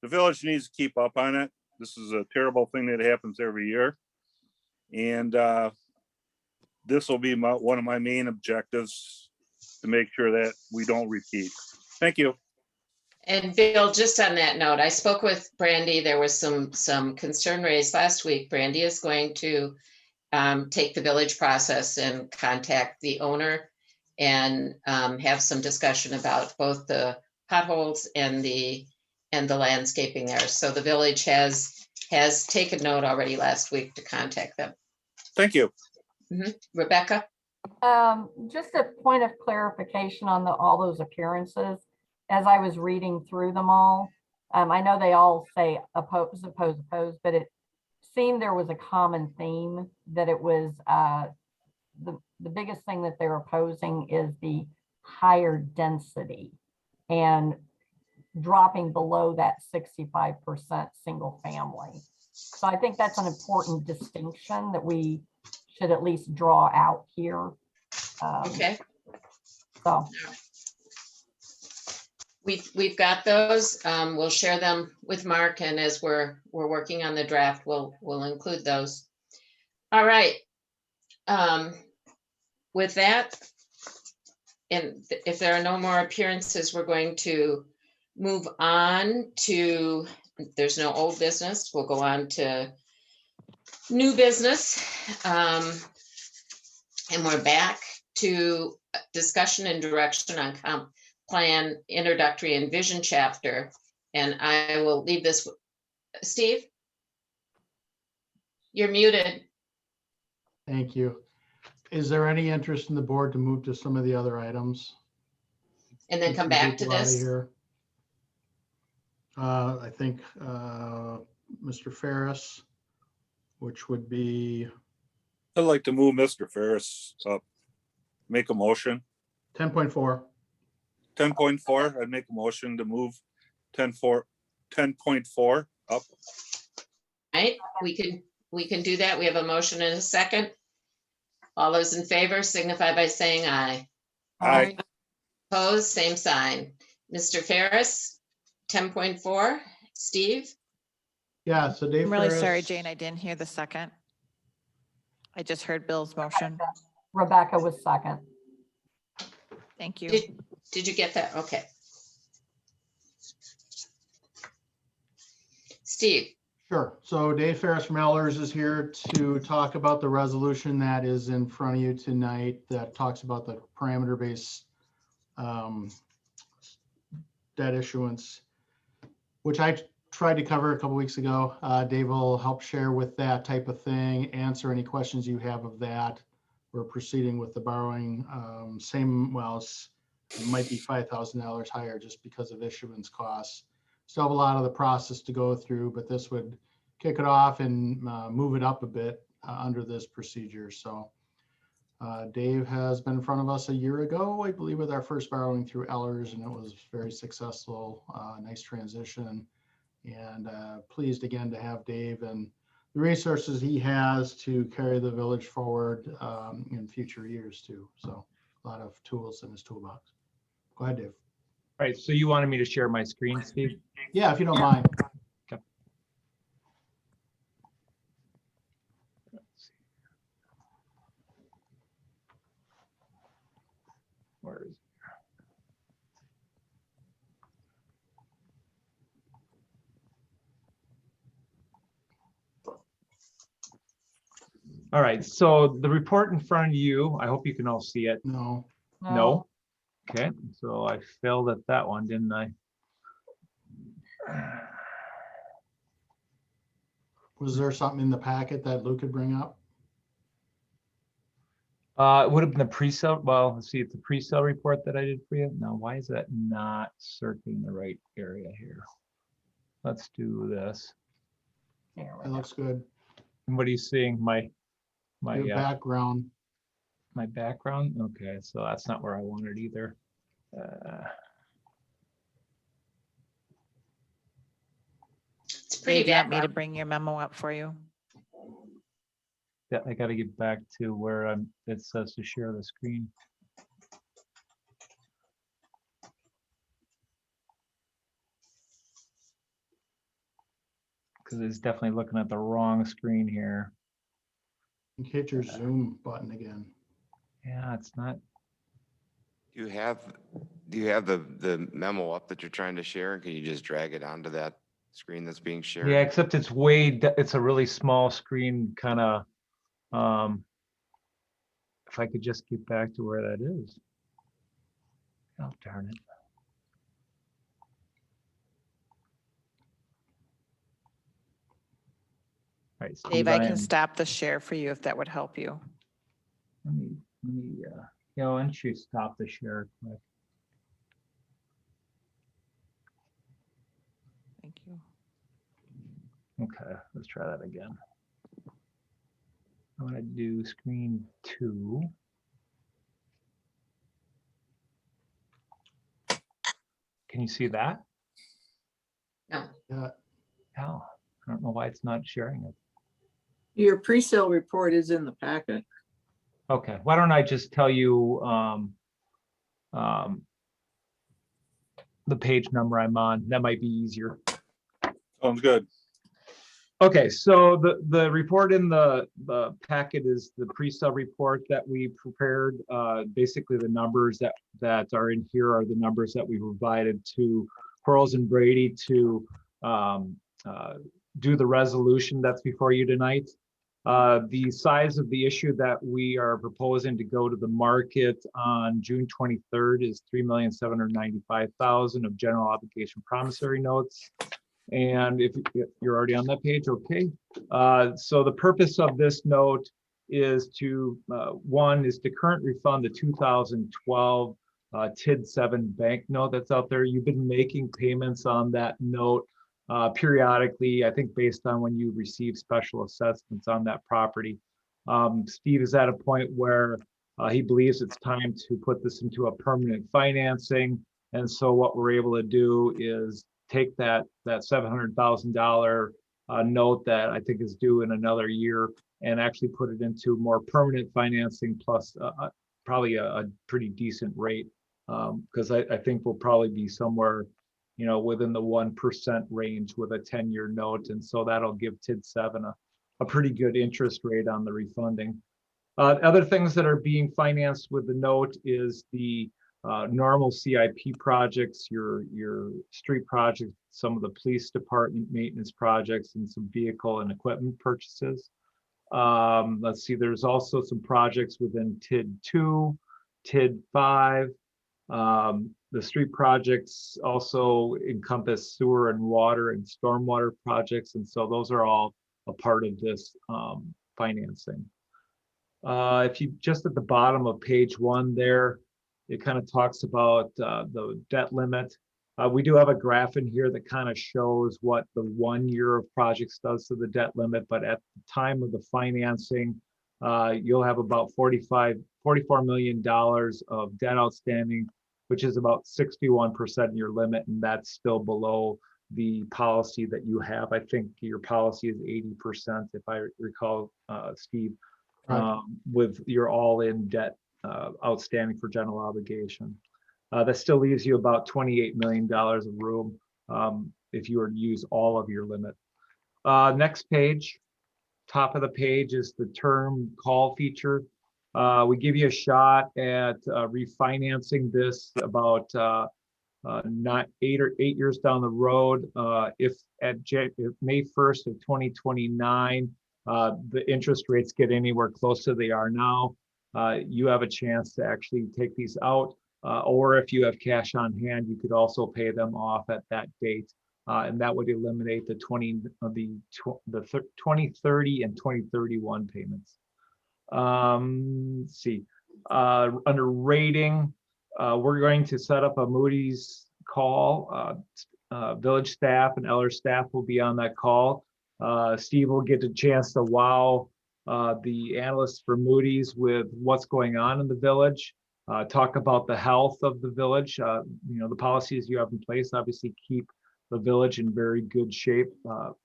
the village needs to keep up on it. This is a terrible thing that happens every year. And this will be one of my main objectives, to make sure that we don't repeat. Thank you. And Bill, just on that note, I spoke with Brandy. There was some concern raised last week. Brandy is going to take the village process and contact the owner and have some discussion about both the potholes and the landscaping there. So the village has taken note already last week to contact them. Thank you. Rebecca? Just a point of clarification on all those appearances. As I was reading through them all, I know they all say oppose, but it seemed there was a common theme, that it was the biggest thing that they're opposing is the higher density and dropping below that 65% single family. So I think that's an important distinction that we should at least draw out here. Okay. So we've got those. We'll share them with Mark, and as we're working on the draft, we'll include those. All right. With that, and if there are no more appearances, we're going to move on to, there's no old business. We'll go on to new business. And we're back to discussion and direction on comp plan introductory and vision chapter. And I will leave this, Steve, you're muted. Thank you. Is there any interest in the board to move to some of the other items? And then come back to this? I think Mr. Ferris, which would be I'd like to move Mr. Ferris up. Make a motion. 10.4. 10.4, I'd make a motion to move 10.4 up. Right, we can do that. We have a motion and a second. All those in favor signify by saying aye. Aye. Opposed, same sign. Mr. Ferris, 10.4. Steve? Yeah, so Dave I'm really Ferris- sorry, Jane, I didn't hear the second. I just heard Bill's motion. Rebecca was second. Thank you. Did you get that? Okay. Steve? Sure. So Dave Ferris from Ehlers is here to talk about the resolution that is in front of you tonight that talks about the parameter-based debt issuance, which I tried to cover a couple weeks ago. Dave will help share with that type of thing, answer any questions you have of that. We're proceeding with the borrowing, it might be $5,000 higher just because of issuance costs. Still have a lot of the process to go through, but this would kick it off and move it up a bit under this procedure. So Dave has been in front of us a year ago, I believe, with our first borrowing through Ehlers, and it was very successful, nice transition. And pleased again to have Dave and the resources he has to carry the village forward in future years too. So a lot of tools in his toolbox. Go ahead, Dave. All right, so you wanted me to share my screen, Steve? Yeah, if you don't mind. All right, so the report in front of you, I hope you can all see it. No. No? Okay, so I failed at that one, didn't I? Was there something in the packet that Lou could bring up? It would have been the pre-sale. Well, let's see, it's the pre-sale report that I did for you. Now, why is that not circling the right area here? Let's do this. It looks good. And what are you seeing? My Your background. my background? Okay, so that's not where I want it either. It's pretty Dave, you want me to background. bring your memo up for you? Yeah, I got to get back to where it says to share the screen. Because it's definitely looking at the wrong screen here. You hit your Zoom button again. Yeah, it's not. Do you have the memo up that you're trying to share? Can you just drag it onto that screen that's being shared? Yeah, except it's it's a really small screen, kind of. If I could just get back to where that is. Oh, darn it. All right, Steve, Dave, I can am- stop the share for you if that would help you. Let me, you know, why don't you stop the share quick? Thank you. Okay, let's try that again. I'm gonna do screen 2. Can you see that? No. Yeah. Oh, I don't know why it's not sharing it. Your pre-sale report is in the packet. Okay, why don't I just tell you the page number I'm on? That might be easier. Sounds good. Okay, so the report in the packet is the pre-sale report that we prepared. Basically, the numbers that are in here are the numbers that we provided to Quarles and Brady to do the resolution that's before you tonight. The size of the issue that we are proposing to go to the market on June 23rd is $3,795,000 of general obligation promissory notes. And if you're already on that page, okay. So the purpose of this note is to, one is to current refund the 2012 TID 7 bank note that's out there. You've been making payments on that note periodically, I think based on when you receive special assessments on that property. Steve is at a point where he believes it's time to put this into a permanent financing. And so what we're able to do is take that $700,000 note that I think is due in another year and actually put it into more permanent financing plus probably a pretty decent rate, because I think we'll probably be somewhere, you know, within the 1% range with a 10-year note. And so that'll give TID 7 a pretty good interest rate on the refunding. Other things that are being financed with the note is the normal CIP projects, your street projects, some of the police department maintenance projects, and some vehicle and equipment purchases. Let's see, there's also some projects within TID 2, TID 5. The street projects also encompass sewer and water and stormwater projects, and so those are all a part of this financing. If you just at the bottom of page 1 there, it kind of talks about the debt limit. We do have a graph in here that kind of shows what the 1 year of projects does to the debt limit, but at the time of the financing, you'll have about $44 million of debt outstanding, which is about 61% of your limit, and that's still below the policy that you have. I think your policy is 80%, if I recall, Steve, with your all-in debt outstanding for general obligation. That still leaves you about $28 million of room if you were to use all of your limit. Next page, top of the page is the term call feature. We give you a shot at refinancing this about not 8 years down the road. If May 1st of 2029, the interest rates get anywhere close to they are now, you have a chance to actually take these out. Or if you have cash on hand, you could also pay them off at that date. And that would eliminate the 2030 and 2031 payments. Let's see, under rating, we're going to set up a Moody's call. Village staff and Eller staff will be on that call. Steve will get a chance to wow the analysts for Moody's with what's going on in the village, talk about the health of the village. The policies you have in place obviously keep the village in very good shape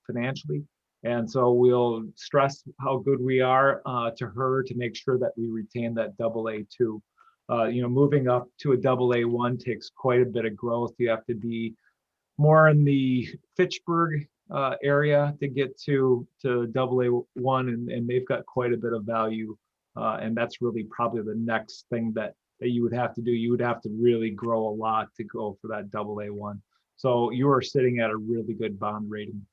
financially. And so we'll stress how good we are to her to make sure that we retain that AA2. Moving up to a AA1 takes quite a bit of growth. You have to be more in the Fitchburg area to get to AA1, and they've got quite a bit of value. And that's really probably the next thing that you would have to do. You would have to really grow a lot to go for that AA1. So you are sitting at a really good bond rating.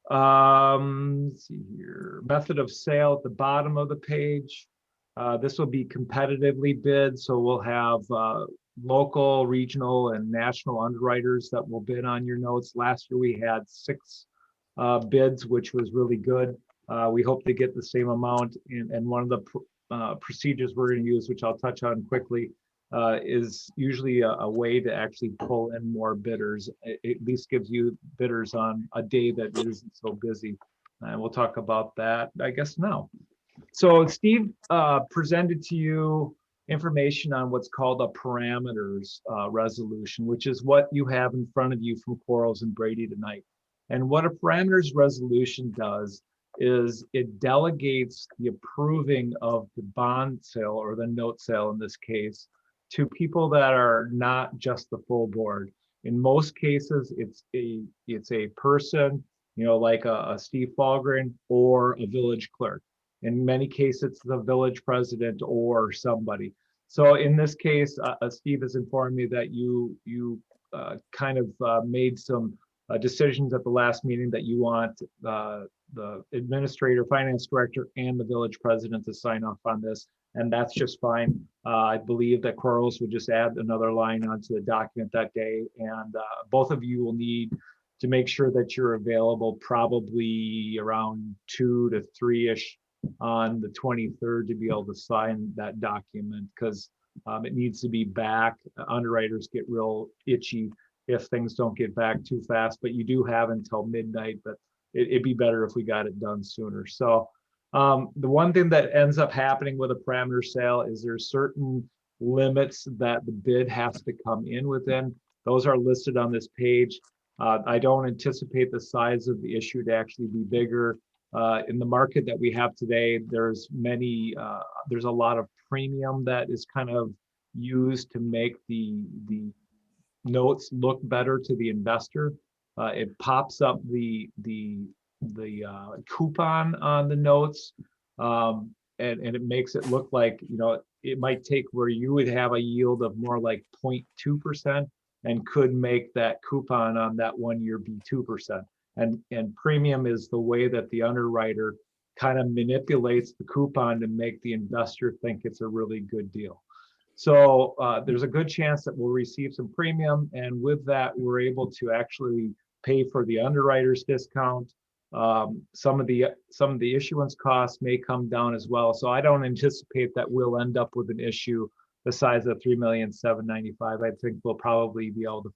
Let's see here, method of sale at the bottom of the page. This will be competitively bid, so we'll have local, regional, and national underwriters that will bid on your notes. Last year we had 6 bids, which was really good. We hope to get the same amount, and one of the procedures we're going to use, which I'll touch on quickly, is usually a way to actually pull in more bidders. It at least gives you bidders on a day that isn't so busy. And we'll talk about that, I guess, now. So Steve presented to you information on what's called a parameters resolution, which is what you have in front of you from Quarles and Brady tonight. And what a parameters resolution does is it delegates the approving of the bond sale, or the note sale in this case, to people that are not just the full board. In most cases, it's a person, like a Steve Falgren or a village clerk. In many cases, it's the village president or somebody. So in this case, Steve has informed me that you kind of made some decisions at the last meeting that you want the administrator, finance director, and the village president to sign off on this. And that's just fine. I believe that Quarles would just add another line onto the document that day. And both of you will need to make sure that you're available probably around 2 to 3-ish on the 23rd to be able to sign that document, because it needs to be back. Underwriters get real itchy if things don't get back too fast, but you do have until midnight, but it'd be better if we got it done sooner. So the one thing that ends up happening with a parameter sale is there's certain limits that the bid has to come in within. Those are listed on this page. I don't anticipate the size of the issue to actually be bigger. In the market that we have today, there's a lot of premium that is kind of used to make the notes look better to the investor. It pops up the coupon on the notes, and it makes it look like, it might take where you would have a yield of more like 0.2% and could make that coupon on that 1 year be 2%. And premium is the way that the underwriter kind of manipulates the coupon to make the investor think it's a really good deal. So there's a good chance that we'll receive some premium, and with that, we're able to actually pay for the underwriter's discount. Some of the issuance costs may come down as well. So I don't anticipate that we'll end up with an issue the size of $3,795,000. I think we'll probably be able to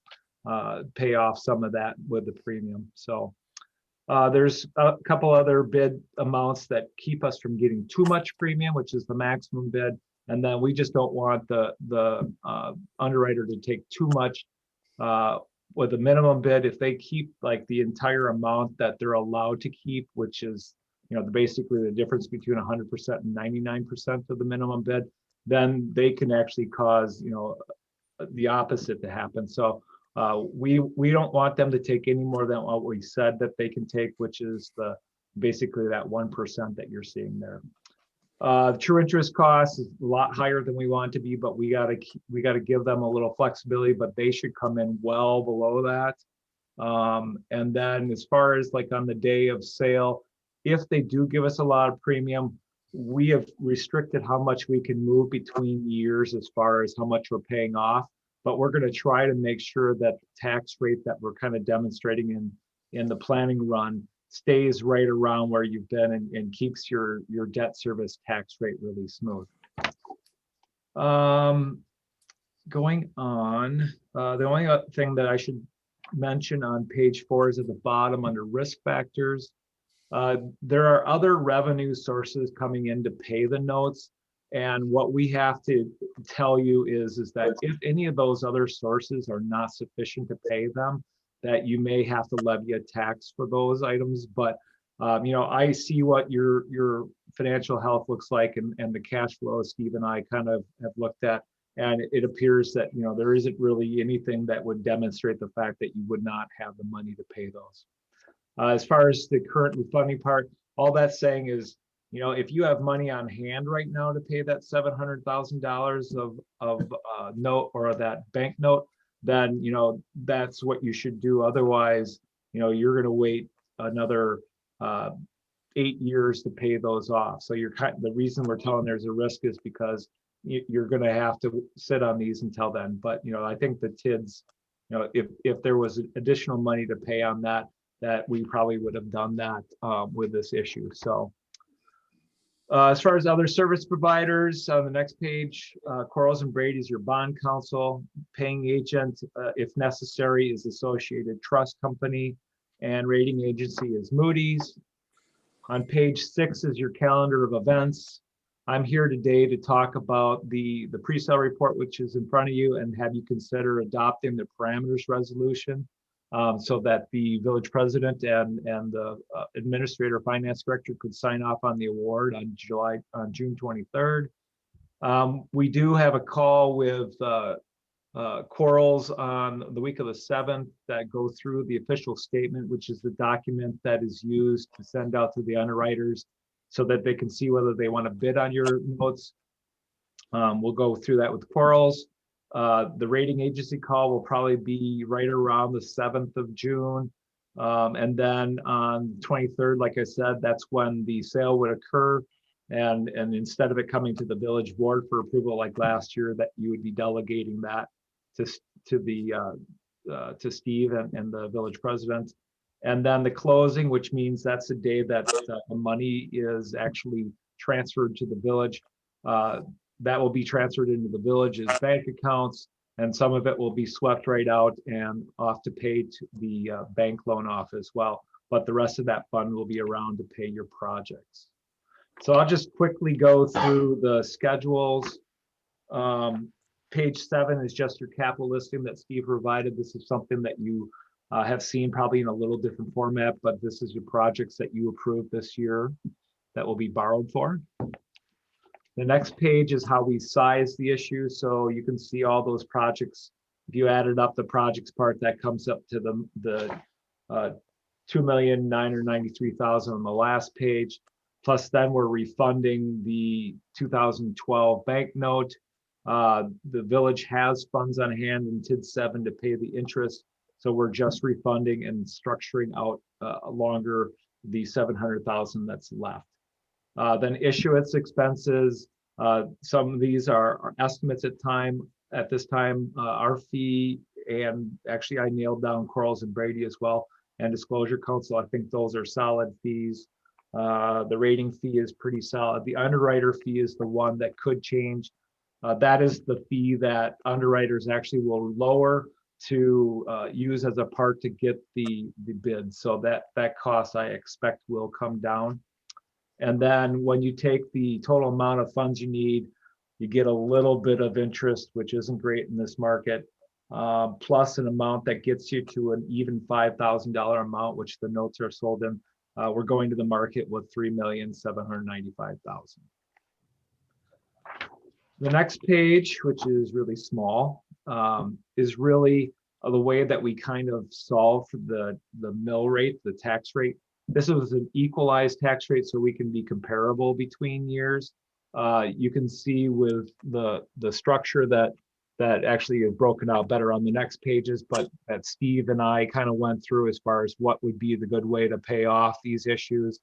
pay off some of that with the premium. So there's a couple other bid amounts that keep us from getting too much premium, which is the maximum bid. And then we just don't want the underwriter to take too much with the minimum bid. If they keep like the entire amount that they're allowed to keep, which is, basically the difference between 100% and 99% of the minimum bid, then they can actually cause, the opposite to happen. So we don't want them to take any more than what we said that they can take, which is basically that 1% that you're seeing there. True interest cost is a lot higher than we want to be, but we gotta give them a little flexibility, but they should come in well below that. And then as far as like on the day of sale, If they do give us a lot of premium, we have restricted how much we can move between years as far as how much we're paying off. But we're going to try to make sure that the tax rate that we're kind of demonstrating in the planning run stays right around where you've been and keeps your debt service tax rate really smooth. Going on, the only thing that I should mention on page 4 is at the bottom under risk factors. There are other revenue sources coming in to pay the notes. And what we have to tell you is that if any of those other sources are not sufficient to pay them, that you may have to levy a tax for those items. But you know, I see what your financial health looks like and the cash flow Steve and I kind of have looked at. And it appears that, you know, there isn't really anything that would demonstrate the fact that you would not have the money to pay those. As far as the current refunding part, all that's saying is, you know, if you have money on hand right now to pay that $700,000 of note or that bank note, then, you know, that's what you should do. Otherwise, you know, you're going to wait another 8 years to pay those off. So the reason we're telling there's a risk is because you're going to have to sit on these until then. But, you know, I think the TIDs, you know, if there was additional money to pay on that we probably would have done that with this issue. So as far as other service providers on the next page, Quarles and Brady is your bond counsel. Paying agent, if necessary, is Associated Trust Company, and rating agency is Moody's. On page 6 is your calendar of events. I'm here today to talk about the pre-sale report, which is in front of you, and have you consider adopting the parameters resolution so that the village president and the administrator finance director could sign off on the award on June 23rd. We do have a call with Quarles on the week of the 7th that go through the official statement, which is the document that is used to send out to the underwriters so that they can see whether they want to bid on your notes. We'll go through that with Quarles. The rating agency call will probably be right around the 7th of June. And then on 23rd, like I said, that's when the sale would occur. And instead of it coming to the village board for approval like last year, that you would be delegating that to Steve and the village president. And then the closing, which means that's the day that the money is actually transferred to the village. That will be transferred into the village's bank accounts, and some of it will be swept right out and off to pay to the bank loan off as well. But the rest of that fund will be around to pay your projects. So I'll just quickly go through the schedules. Page 7 is just your capital listing that Steve provided. This is something that you have seen probably in a little different format, but this is your projects that you approved this year that will be borrowed for. The next page is how we size the issue. So you can see all those projects. If you added up the projects part, that comes up to the $2,993,000 on the last page. Plus then we're refunding the 2012 bank note. The village has funds on hand in TID 7 to pay the interest. So we're just refunding and structuring out longer the $700,000 that's left. Then issuance expenses. Some of these are estimates at this time. Our fee, and actually I nailed down Quarles and Brady as well, and Disclosure Council. I think those are solid fees. The rating fee is pretty solid. The underwriter fee is the one that could change. That is the fee that underwriters actually will lower to use as a part to get the bid. So that cost I expect will come down. And then when you take the total amount of funds you need, you get a little bit of interest, which isn't great in this market, plus an amount that gets you to an even $5,000 amount, which the notes are sold in. We're going to the market with $3,795,000. The next page, which is really small, is really the way that we kind of solve for the mill rate, the tax rate. This is an equalized tax rate, so we can be comparable between years. You can see with the structure that actually is broken out better on the next pages, but that Steve and I kind of went through as far as what would be the good way to pay off these issues.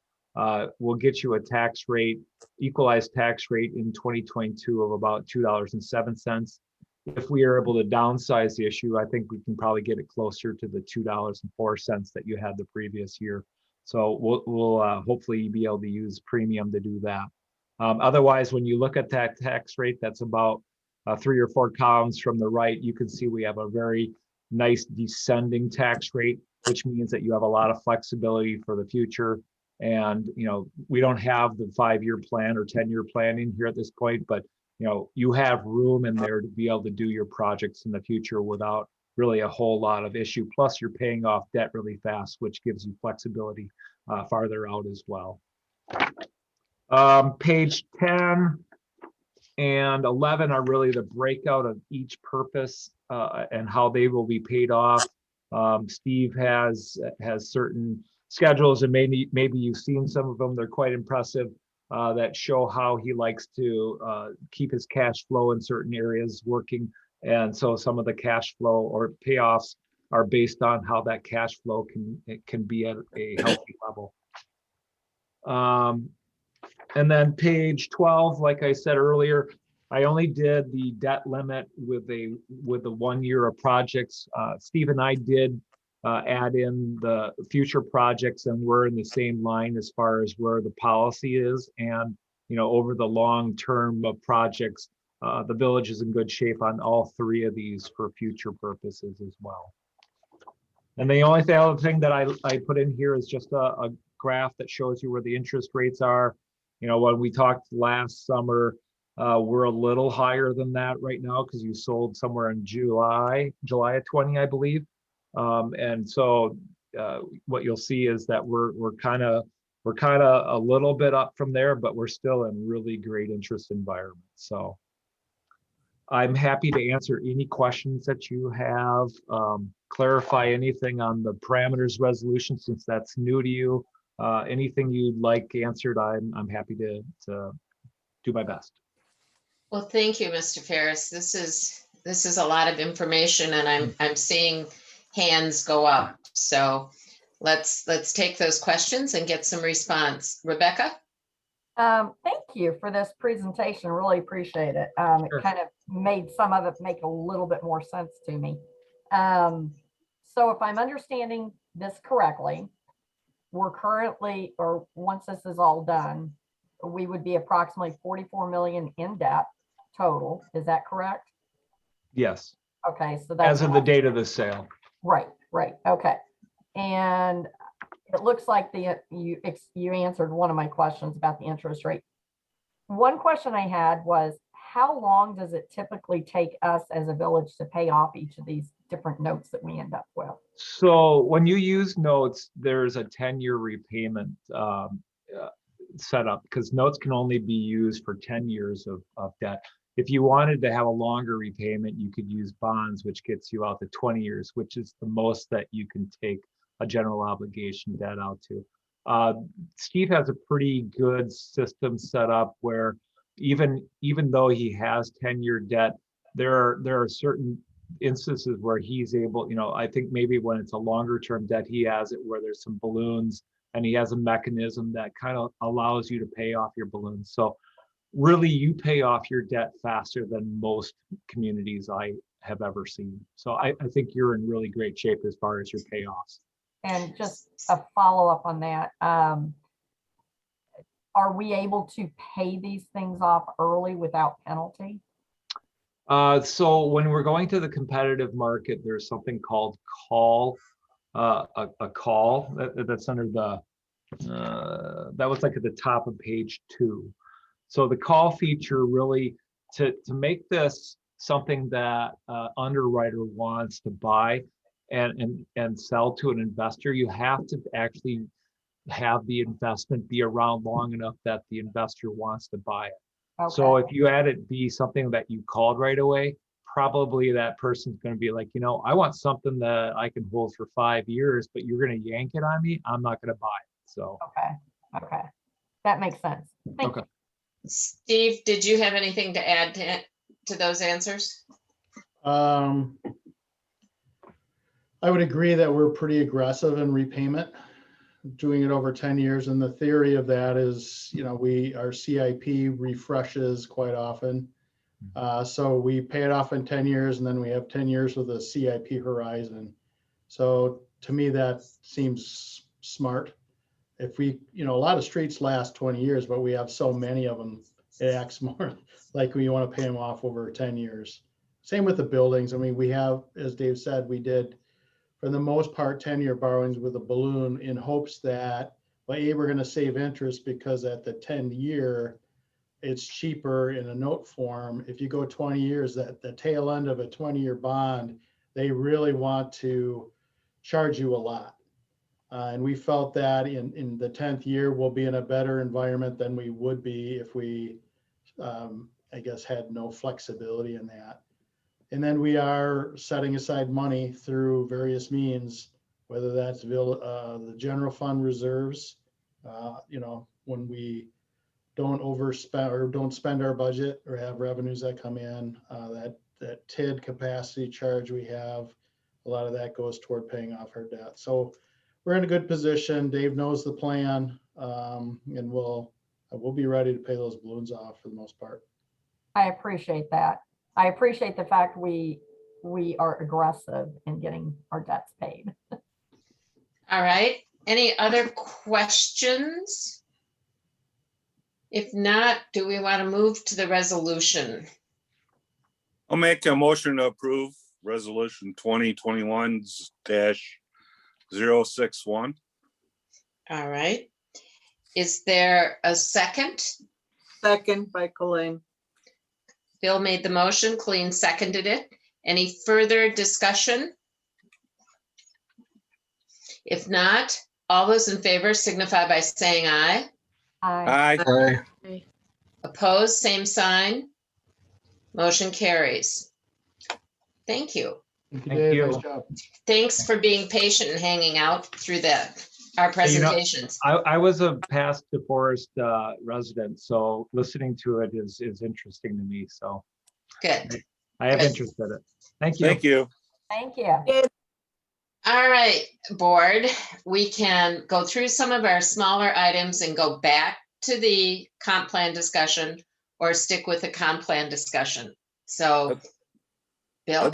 will get you a tax rate, equalized tax rate in 2022 of about $2.07. If we are able to downsize the issue, I think we can probably get it closer to the $2.04 that you had the previous year. So we'll hopefully be able to use premium to do that. Otherwise, when you look at that tax rate, that's about 3 or 4 columns from the right, you can see we have a very nice descending tax rate, which means that you have a lot of flexibility for the future. And, you know, we don't have the 5-year plan or 10-year planning here at this point, but, you know, you have room in there to be able to do your projects in the future without really a whole lot of issue. Plus you're paying off debt really fast, which gives you flexibility farther out as well. Page 10 and 11 are really the breakout of each purpose and how they will be paid off. Steve has certain schedules, and maybe you've seen some of them. They're quite impressive, that show how he likes to keep his cash flow in certain areas working. And so some of the cash flow or payoffs are based on how that cash flow can be at a healthy level. And then page 12, like I said earlier, I only did the debt limit with the 1 year of projects. Steve and I did add in the future projects, and we're in the same line as far as where the policy is. And, you know, over the long term of projects, the village is in good shape on all 3 of these for future purposes as well. And the only other thing that I put in here is just a graph that shows you where the interest rates are. You know, when we talked last summer, we're a little higher than that right now because you sold somewhere in July of 20, I believe. And so what you'll see is that we're kind of a little bit up from there, but we're still in really great interest environment. So I'm happy to answer any questions that you have, clarify anything on the parameters resolution since that's new to you. Anything you'd like answered, I'm happy to do my best. Well, thank you, Mr. Ferris. This is a lot of information, and I'm seeing hands go up. So let's take those questions and get some response. Rebecca? Thank you for this presentation. Really appreciate it. It kind of made some of it make a little bit more sense to me. So if I'm understanding this correctly, we're currently, or once this is all done, we would be approximately 44 million in debt total. Is that correct? Yes. Okay, so that's as of the date of the sale. right. Okay, and it looks like you answered one of my questions about the interest rate. One question I had was, how long does it typically take us as a village to pay off each of these different notes that we end up with? So when you use notes, there's a 10-year repayment set up because notes can only be used for 10 years of debt. If you wanted to have a longer repayment, you could use bonds, which gets you out to 20 years, which is the most that you can take a general obligation debt out to. Steve has a pretty good system set up where even though he has 10-year debt, there are certain instances where he's able, you know, I think maybe when it's a longer term debt, he has it where there's some balloons and he has a mechanism that kind of allows you to pay off your balloons. So really you pay off your debt faster than most communities I have ever seen. So I think you're in really great shape as far as your payoffs. And just a follow-up on that, are we able to pay these things off early without penalty? So when we're going to the competitive market, there's something called call, a call that's under the, that was like at the top of page 2. So the call feature really, to make this something that underwriter wants to buy and sell to an investor, you have to actually have the investment be around long enough that the investor wants to buy it. Okay. So if you had it be something that you called right away, probably that person's going to be like, you know, I want something that I can hold for 5 years, but you're going to yank it on me. I'm not going to buy it. So okay, that makes sense. Thank you. Steve, did you have anything to add to those answers? I would agree that we're pretty aggressive in repayment. doing it over 10 years. And the theory of that is, our CIP refreshes quite often. So we pay it off in 10 years and then we have 10 years with a CIP horizon. So to me, that seems smart. If we, a lot of streets last 20 years, but we have so many of them, it acts more like we want to pay them off over 10 years. Same with the buildings. I mean, we have, as Dave said, we did, for the most part, 10-year borrowings with a balloon in hopes that, well, we're going to save interest because at the 10-year, it's cheaper in a note form. If you go 20 years, at the tail end of a 20-year bond, they really want to charge you a lot. And we felt that in the 10th year, we'll be in a better environment than we would be if we, I guess, had no flexibility in that. And then we are setting aside money through various means, whether that's the general fund reserves, when we don't overspend or don't spend our budget or have revenues that come in, that TID capacity charge we have, a lot of that goes toward paying off our debt. So we're in a good position. Dave knows the plan, and we'll be ready to pay those balloons off for the most part. I appreciate that. I appreciate the fact we are aggressive in getting our debts paid. All right. Any other questions? If not, do we want to move to the resolution? I'll make a motion to approve resolution 2021-061. All right. Is there a second? Second by Colleen. Bill made the motion, Colleen seconded it. Any further discussion? If not, all those in favor signify by saying aye. Aye. Aye. Opposed, same sign. Motion carries. Thank you. Thank you, Thank Dave. you. Nice job. Thanks for being patient and hanging out through our presentations. I was a past DeForest resident, so listening to it is interesting to me. So Good. I have Good. interest in it. Thank you. Thank you. Thank you. All right, board, we can go through some of our smaller items and go back to the comp plan discussion or stick with the comp plan discussion. So, Bill?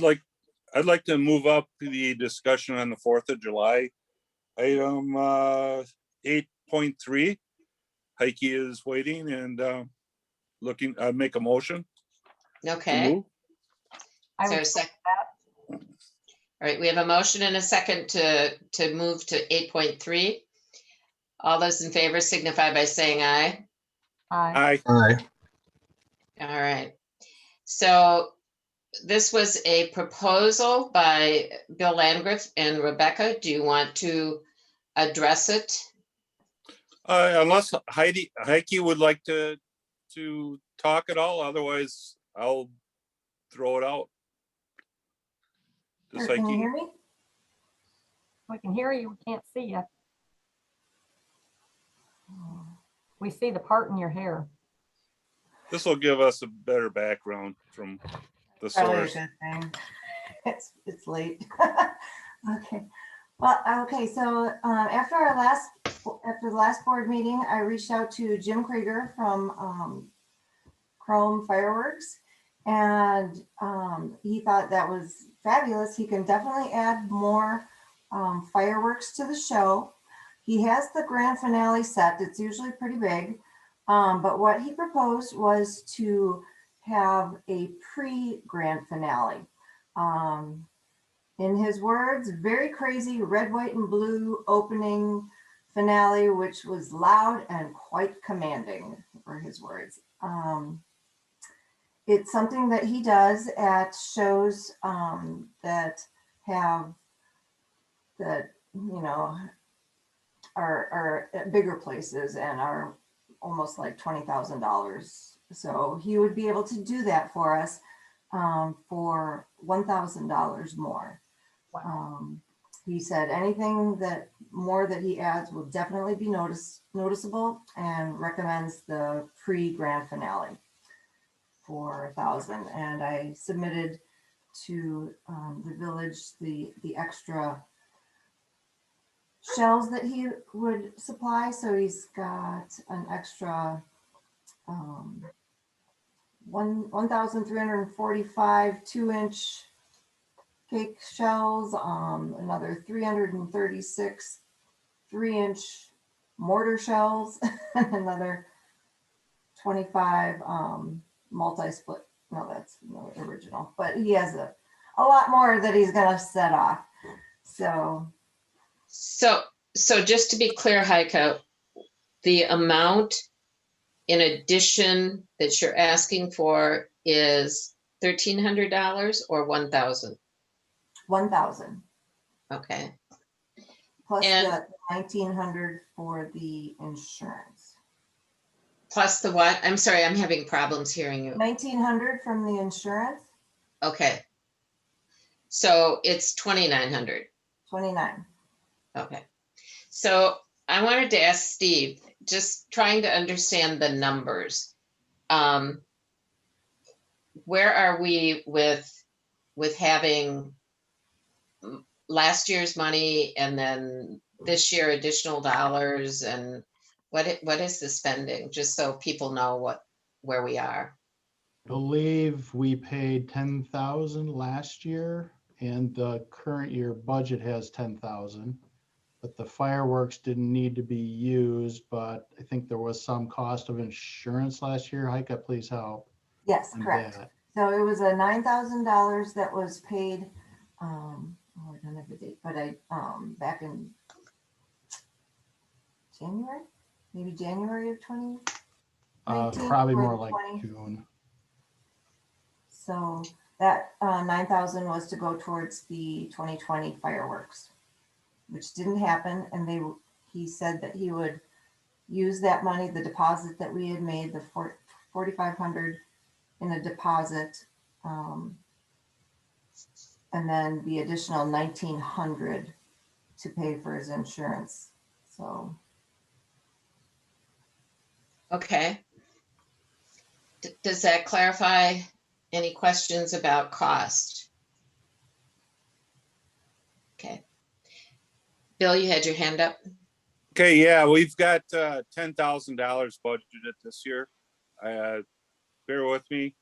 I'd like to move up the discussion on the 4th of July. Item 8.3. Heike is waiting and looking, I'd make a motion. Okay. move. I Is there a would second? All right, we have a motion and a second to move to 8.3. All those in favor signify by saying aye. Aye. Aye. All right. So this was a proposal by Bill Landgraf and Rebecca. Do you want to address it? Unless Heike would like to talk at all, otherwise I'll throw it out. Does Can you Heike? hear me? We can hear you. We can't see you. We see the part in your hair. This will give us a better background from the Probably a source. good thing. It's late. Okay. Well, okay. So after the last board meeting, I reached out to Jim Krieger from Chrome Fireworks, and he thought that was fabulous. He can definitely add more fireworks to the show. He has the grand finale set. It's usually pretty big. But what he proposed was to have a pre-grand finale. In his words, very crazy red, white, and blue opening finale, which was loud and quite commanding, were his words. It's something that he does at shows that are at bigger places and are almost like $20,000. So he would be able to do that for us for $1,000 more. He said anything more that he adds will definitely be noticeable, and recommends the pre-grand finale for $1,000. And I submitted to the village the extra shells that he would supply. So he's got an extra 1,345 2-inch cake shells, another 336 3-inch mortar shells, and another 25 multi-split. No, that's no original, but he has a lot more that he's gonna set off. So just to be clear, Heike, the amount in addition that you're asking for is $1,300 or 1,000? 1,000. Okay. Plus And the 1,900 for the insurance. plus the what? I'm sorry, I'm having problems hearing you. 1,900 from the insurance. Okay. So it's 2,900. 29. Okay. So I wanted to ask Steve, just trying to understand the numbers. Where are we with having last year's money and then this year additional dollars, and what is the spending, just so people know where we are? Believe we paid 10,000 last year, and the current year budget has 10,000. But the fireworks didn't need to be used, but I think there was some cost of insurance last year. Heike, please help. Yes, on correct. that. So it was a $9,000 that was paid. I don't have the date, but back in January, maybe January of 2019. Probably or more like 20. June. So that 9,000 was to go towards the 2020 fireworks, which didn't happen. And he said that he would use that money, the deposit that we had made, the 4,500 in a deposit, and then the additional 1,900 to pay for his insurance. So. Okay. Does that clarify any questions about cost? Okay. Bill, you had your hand up. Okay, yeah, we've got $10,000 budgeted this year. Bear with me.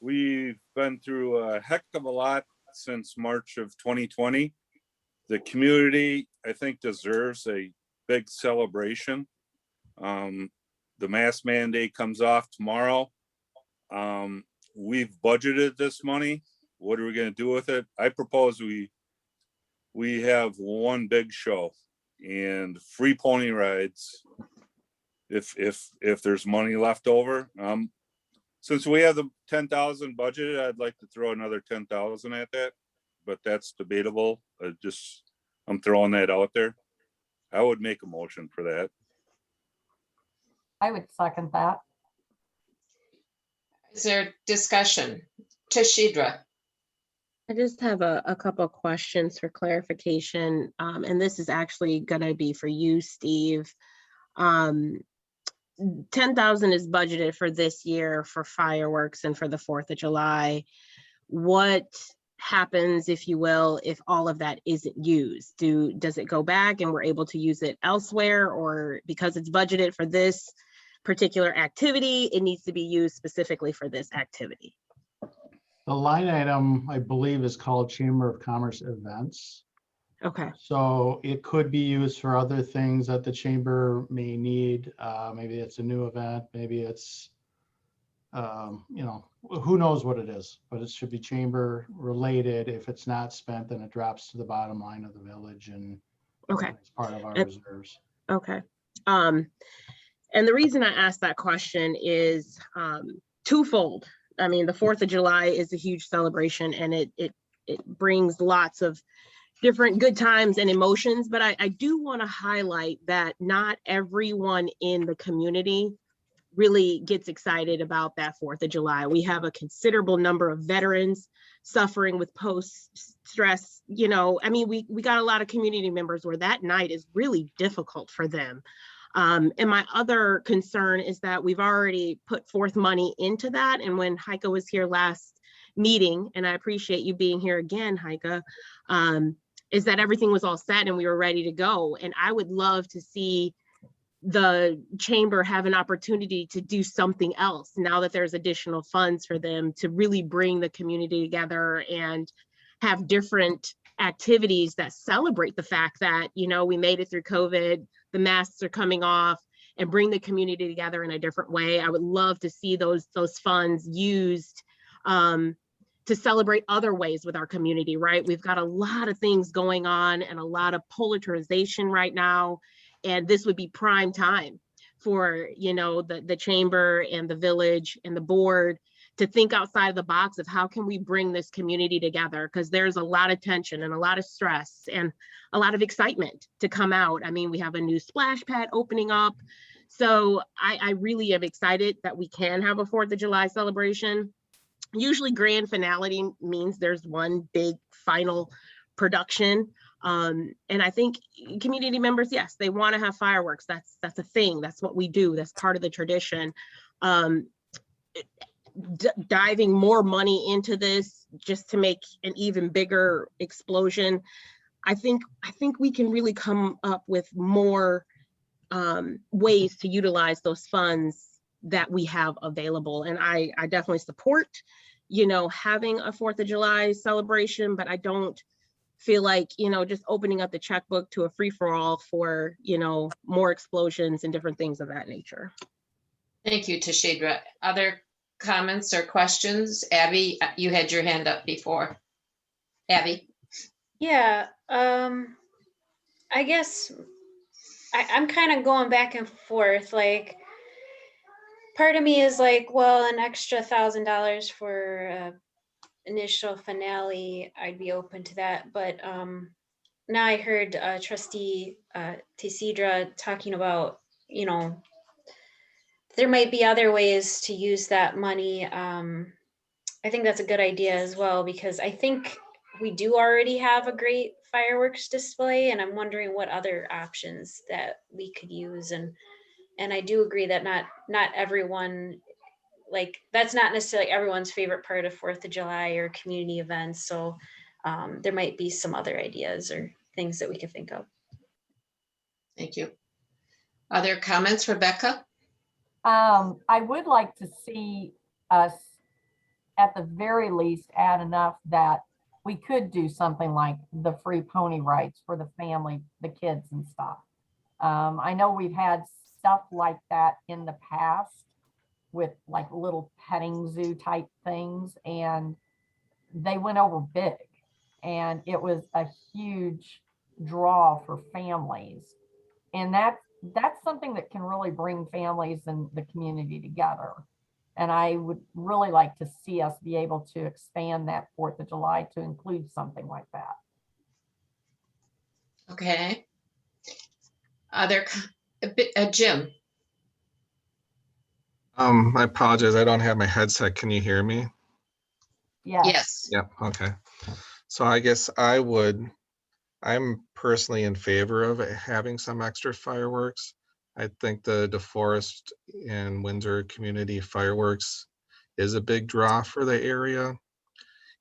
We've been through a heck of a lot since March of 2020. The community, I think, deserves a big celebration. The mask mandate comes off tomorrow. We've budgeted this money. What are we going to do with it? I propose we have one big show and free pony rides if there's money left over. Since we have the 10,000 budgeted, I'd like to throw another 10,000 at that, but that's debatable. I'm throwing that out there. I would make a motion for that. I would second that. Is there discussion? Tashidra. I just have a couple of questions for clarification, and this is actually going to be for you, Steve. 10,000 is budgeted for this year for fireworks and for the 4th of July. What happens, if you will, if all of that isn't used? Does it go back and we're able to use it elsewhere, or because it's budgeted for this particular activity, it needs to be used specifically for this activity? The line item, I believe, is called Chamber of Commerce Events. Okay. So it could be used for other things that the chamber may need. Maybe it's a new event, maybe it's, who knows what it is, but it should be chamber related. If it's not spent, then it drops to the bottom line of the village and it's part of our reserves. Okay. And the reason I asked that question is twofold. I mean, the 4th of July is a huge celebration, and it brings lots of different good times and emotions, but I do want to highlight that not everyone in the community really gets excited about that 4th of July. We have a considerable number of veterans suffering with post-stress, I mean, we got a lot of community members where that night is really difficult for them. And my other concern is that we've already put forth money into that. And when Heike was here last meeting, and I appreciate you being here again, Heike, is that everything was all set and we were ready to go. And I would love to see the chamber have an opportunity to do something else now that there's additional funds for them to really bring the community together and have different activities that celebrate the fact that, you know, we made it through COVID, the masks are coming off, and bring the community together in a different way. I would love to see those funds used to celebrate other ways with our community, right? We've got a lot of things going on and a lot of polarization right now. And this would be prime time for, you know, the chamber and the village and the board to think outside of the box of how can we bring this community together? Because there's a lot of tension and a lot of stress and a lot of excitement to come out. I mean, we have a new splash pad opening up. So I really am excited that we can have a 4th of July celebration. Usually grand finale means there's one big final production. And I think community members, yes, they want to have fireworks. That's a thing. That's what we do. That's part of the tradition. Diving more money into this just to make an even bigger explosion. I think we can really come up with more ways to utilize those funds that we have available. And I definitely support, you know, having a 4th of July celebration, but I don't feel like, you know, just opening up the checkbook to a free-for-all for, you know, more explosions and different things of that nature. Thank you, Tashidra. Other comments or questions? Abby, you had your hand up before. Abby? Yeah, I guess I'm kind of going back and forth. Like, part of me is like, well, an extra $1,000 for initial finale, I'd be open to that. But now I heard Trustee Tashidra talking about, you know, there might be other ways to use that money. I think that's a good idea as well, because I think we do already have a great fireworks display, and I'm wondering what other options that we could use. And I do agree that not everyone, like, that's not necessarily everyone's favorite part of 4th of July or community events. So there might be some other ideas or things that we could think of. Thank you. Other comments, Rebecca? I would like to see us at the very least add enough that we could do something like the free pony rides for the family, the kids and stuff. I know we've had stuff like that in the past with like little petting zoo type things, and they went over big, and it was a huge draw for families. And that's something that can really bring families and the community together. And I would really like to see us be able to expand that 4th of July to include something like that. Okay. Other, Jim? I apologize. I don't have my headset. Can you hear me? Yes. Yep. Okay. So I guess I'm personally in favor of having some extra fireworks. I think the DeForest and Windsor community fireworks is a big draw for the area.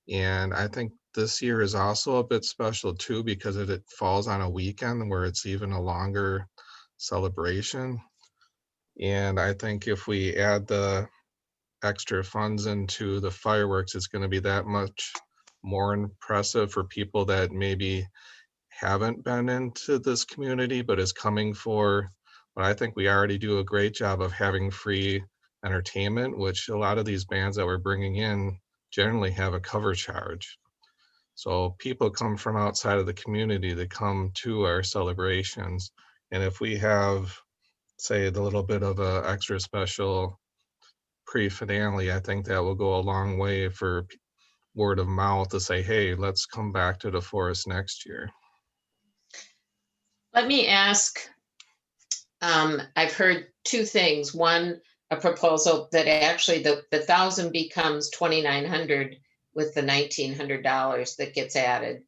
And I think this year is also a bit special too, because it falls on a weekend where it's even a longer celebration. And I think if we add the extra funds into the fireworks, it's going to be that much more impressive for people that maybe haven't been into this community, but is coming for what I think we already do a great job of having free entertainment, which a lot of these bands that we're bringing in generally have a cover charge. So people come from outside of the community to come to our celebrations. And if we have, say, the little bit of a extra special pre-finale, I think that will go a long way for word of mouth to say, hey, let's come back to DeForest next year. Let me ask, I've heard two things. One, a proposal that actually the 1,000 becomes 2,900 with the $1,900 that gets added.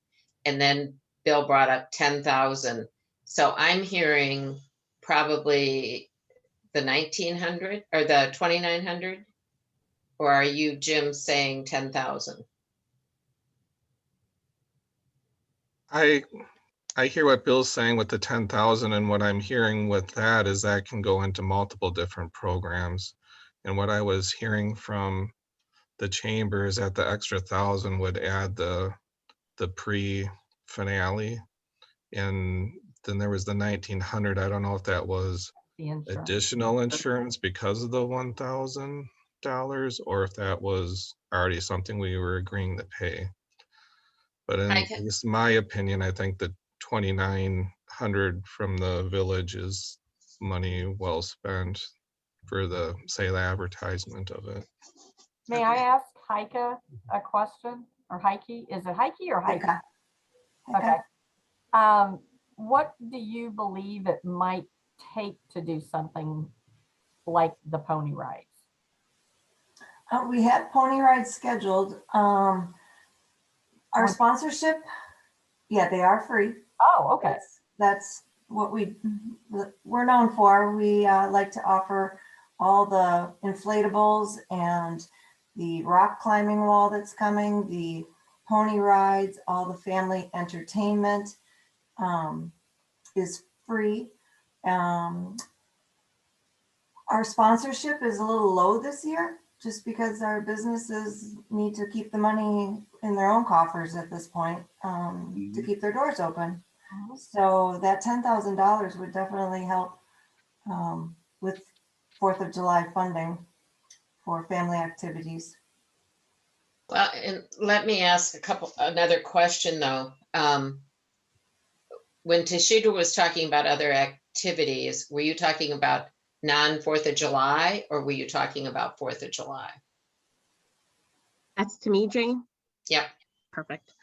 And then Bill brought up 10,000. So I'm hearing probably the 1,900 or the 2,900, or are you, Jim, saying 10,000? I hear what Bill's saying with the 10,000, and what I'm hearing with that is that can go into multiple different programs. And what I was hearing from the chamber is that the extra 1,000 would add the pre-finale. And then there was the 1,900. I don't know if that was The insurance. additional insurance because of the $1,000, or if that was already something we were agreeing to pay. But in at least my opinion, I think the 2,900 from the village is money well spent for the, say, the advertisement of it. May I ask Heike a question, or Heike? Is it Heike or Heike? Okay. What do you believe it might take to do something like the pony rides? We have pony rides scheduled. Our sponsorship, yeah, they are free. Oh, okay. That's what we're known for. We like to offer all the inflatables and the rock climbing wall that's coming, the pony rides, all the family entertainment is free. Our sponsorship is a little low this year, just because our businesses need to keep the money in their own coffers at this point to keep their doors open. So that $10,000 would definitely help with 4th of July funding for family activities. Well, and let me ask another question though. When Tashida was talking about other activities, were you talking about non-4th of July, or were you talking about 4th of July? That's to me, Jane? Yep. Perfect.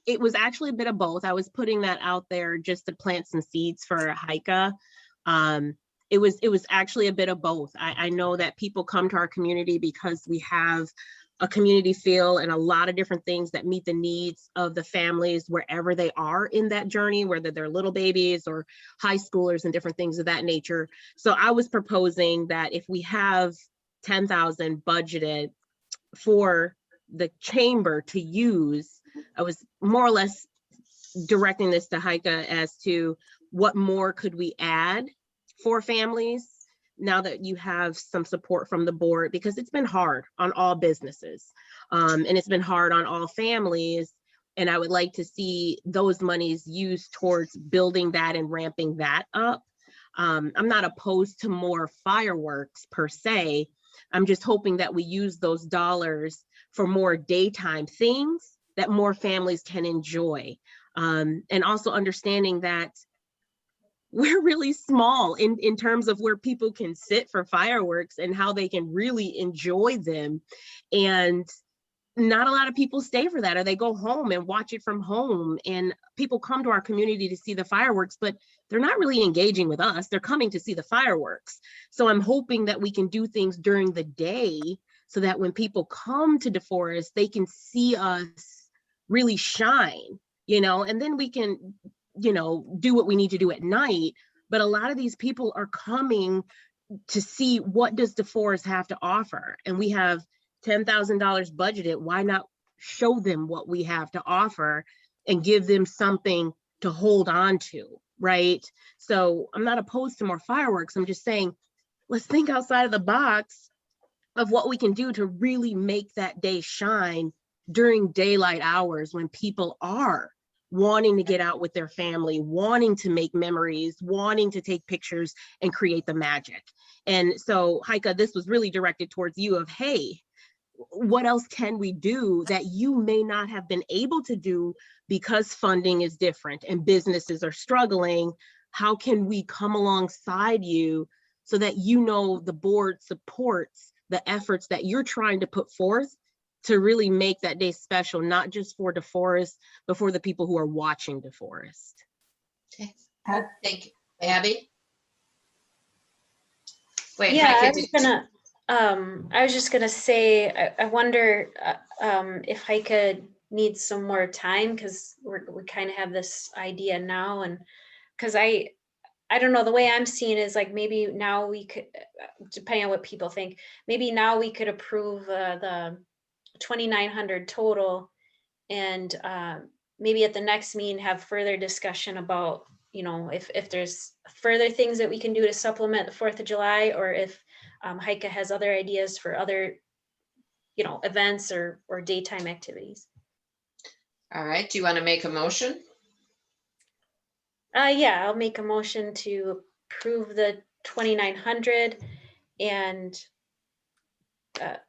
It was actually a bit of both. I was putting that out there just to plant some seeds for Heike. It was actually a bit of both. I know that people come to our community because we have a community feel and a lot of different things that meet the needs of the families wherever they are in that journey, whether they're little babies or high schoolers and different things of that nature. So I was proposing that if we have 10,000 budgeted for the chamber to use, I was more or less directing this to Heike as to what more could we add for families now that you have some support from the board, because it's been hard on all businesses and it's been hard on all families. And I would like to see those monies used towards building that and ramping that up. I'm not opposed to more fireworks per se. I'm just hoping that we use those dollars for more daytime things that more families can enjoy. And also understanding that we're really small in terms of where people can sit for fireworks and how they can really enjoy them. And not a lot of people stay for that, or they go home and watch it from home. And people come to our community to see the fireworks, but they're not really engaging with us. They're coming to see the fireworks. So I'm hoping that we can do things during the day so that when people come to DeForest, they can see us really shine, and then we can, do what we need to do at night. But a lot of these people are coming to see what does DeForest have to offer. And we have $10,000 budgeted. Why not show them what we have to offer and give them something to hold on to, right? So I'm not opposed to more fireworks. I'm just saying, let's think outside of the box of what we can do to really make that day shine during daylight hours when people are wanting to get out with their family, wanting to make memories, wanting to take pictures and create the magic. And so Heike, this was really directed towards you of, hey, what else can we do that you may not have been able to do because funding is different and businesses are struggling? How can we come alongside you so that the board supports the efforts that you're trying to put forth to really make that day special, not just for DeForest, but for the people who are watching DeForest. Okay, thank you. Abby? Wait, Yeah, Heike, I was just gonna say, I wonder if Heike needs some more time, because we kind of have this idea now, and because I don't know, the way I'm seeing is like maybe now we could, depending on what people think, maybe now we could approve the 2,900 total, and maybe at the next meeting, have further discussion about, if there's further things that we can do to supplement the 4th of July, or if Heike has other ideas for other, events or daytime activities. All right, do you want to make a motion? Yeah, I'll make a motion to approve the 2,900 and,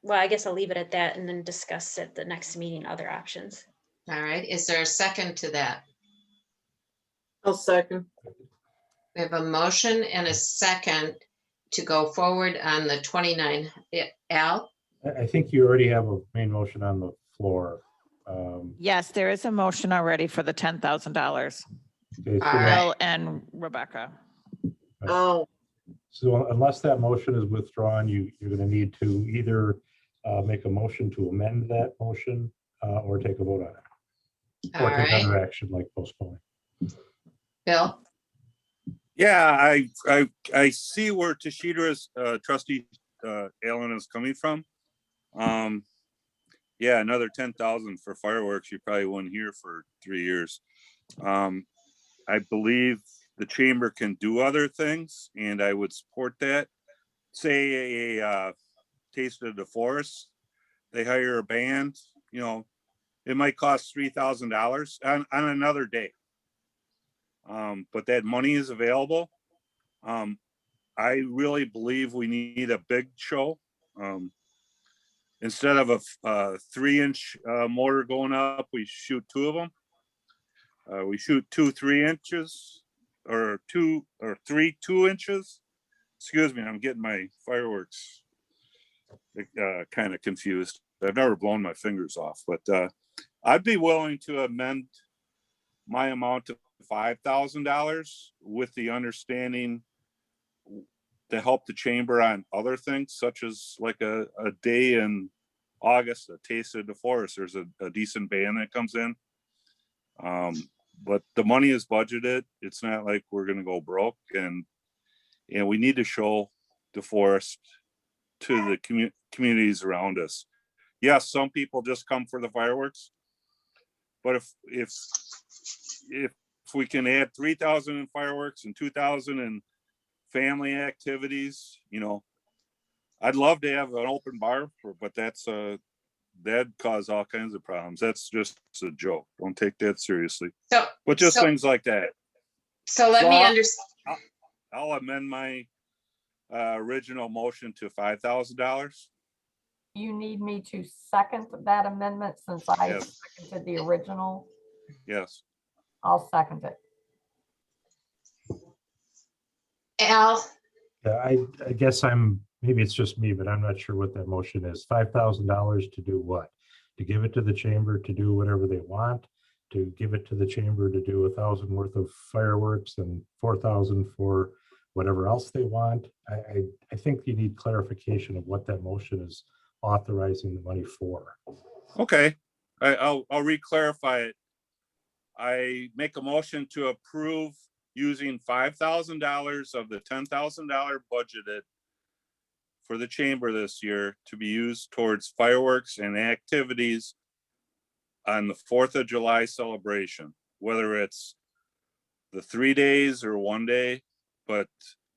well, I guess I'll leave it at that and then discuss at the next meeting other options. All right, is there a second to that? I'll second. We have a motion and a second to go forward on the 29. Al? I think you already have a main motion on the floor. Yes, there is a motion already for the $10,000. Okay, so All right. Bill and Rebecca. Oh, So unless that motion is withdrawn, you're going to need to either make a motion to amend that motion or take a vote on it. All Or take right, other action like postponing. Bill? Yeah, I see where Tashida's trustee Allen is coming from. Yeah, another 10,000 for fireworks. You probably wouldn't hear for 3 years. I believe the chamber can do other things, and I would support that. Say a Taste of the Forest, they hire a band. It might cost $3,000 on another day. But that money is available. I really believe we need a big show. Instead of a 3-inch motor going up, we shoot 2 of them. We shoot 2 3 inches or 2 or 3 2 inches. Excuse me, I'm getting my fireworks kind of confused. I've never blown my fingers off, but I'd be willing to amend my amount to $5,000 with the understanding to help the chamber on other things, such as like a day in August, a Taste of the Forest. There's a decent band that comes in. But the money is budgeted. It's not like we're going to go broke, and we need to show the forest to the communities around us. Yes, some people just come for the fireworks, but if we can add 3,000 in fireworks and 2,000 in family activities, I'd love to have an open bar, but that'd cause all kinds of problems. That's just a joke. Don't take that seriously. But just things like that. So let me understand. I'll amend my original motion to $5,000. You need me to second that amendment since I Yes. seconded the original? Yes. I'll second it. Al? Yeah, I guess maybe it's just me, but I'm not sure what that motion is. $5,000 to do what? To give it to the chamber to do whatever they want? To give it to the chamber to do 1,000 worth of fireworks and 4,000 for whatever else they want? I think you need clarification of what that motion is authorizing the money for. Okay. I'll re-clarify it. I make a motion to approve using $5,000 of the $10,000 budgeted for the chamber this year to be used towards fireworks and activities on the 4th of July celebration, whether it's the 3 days or 1 day, but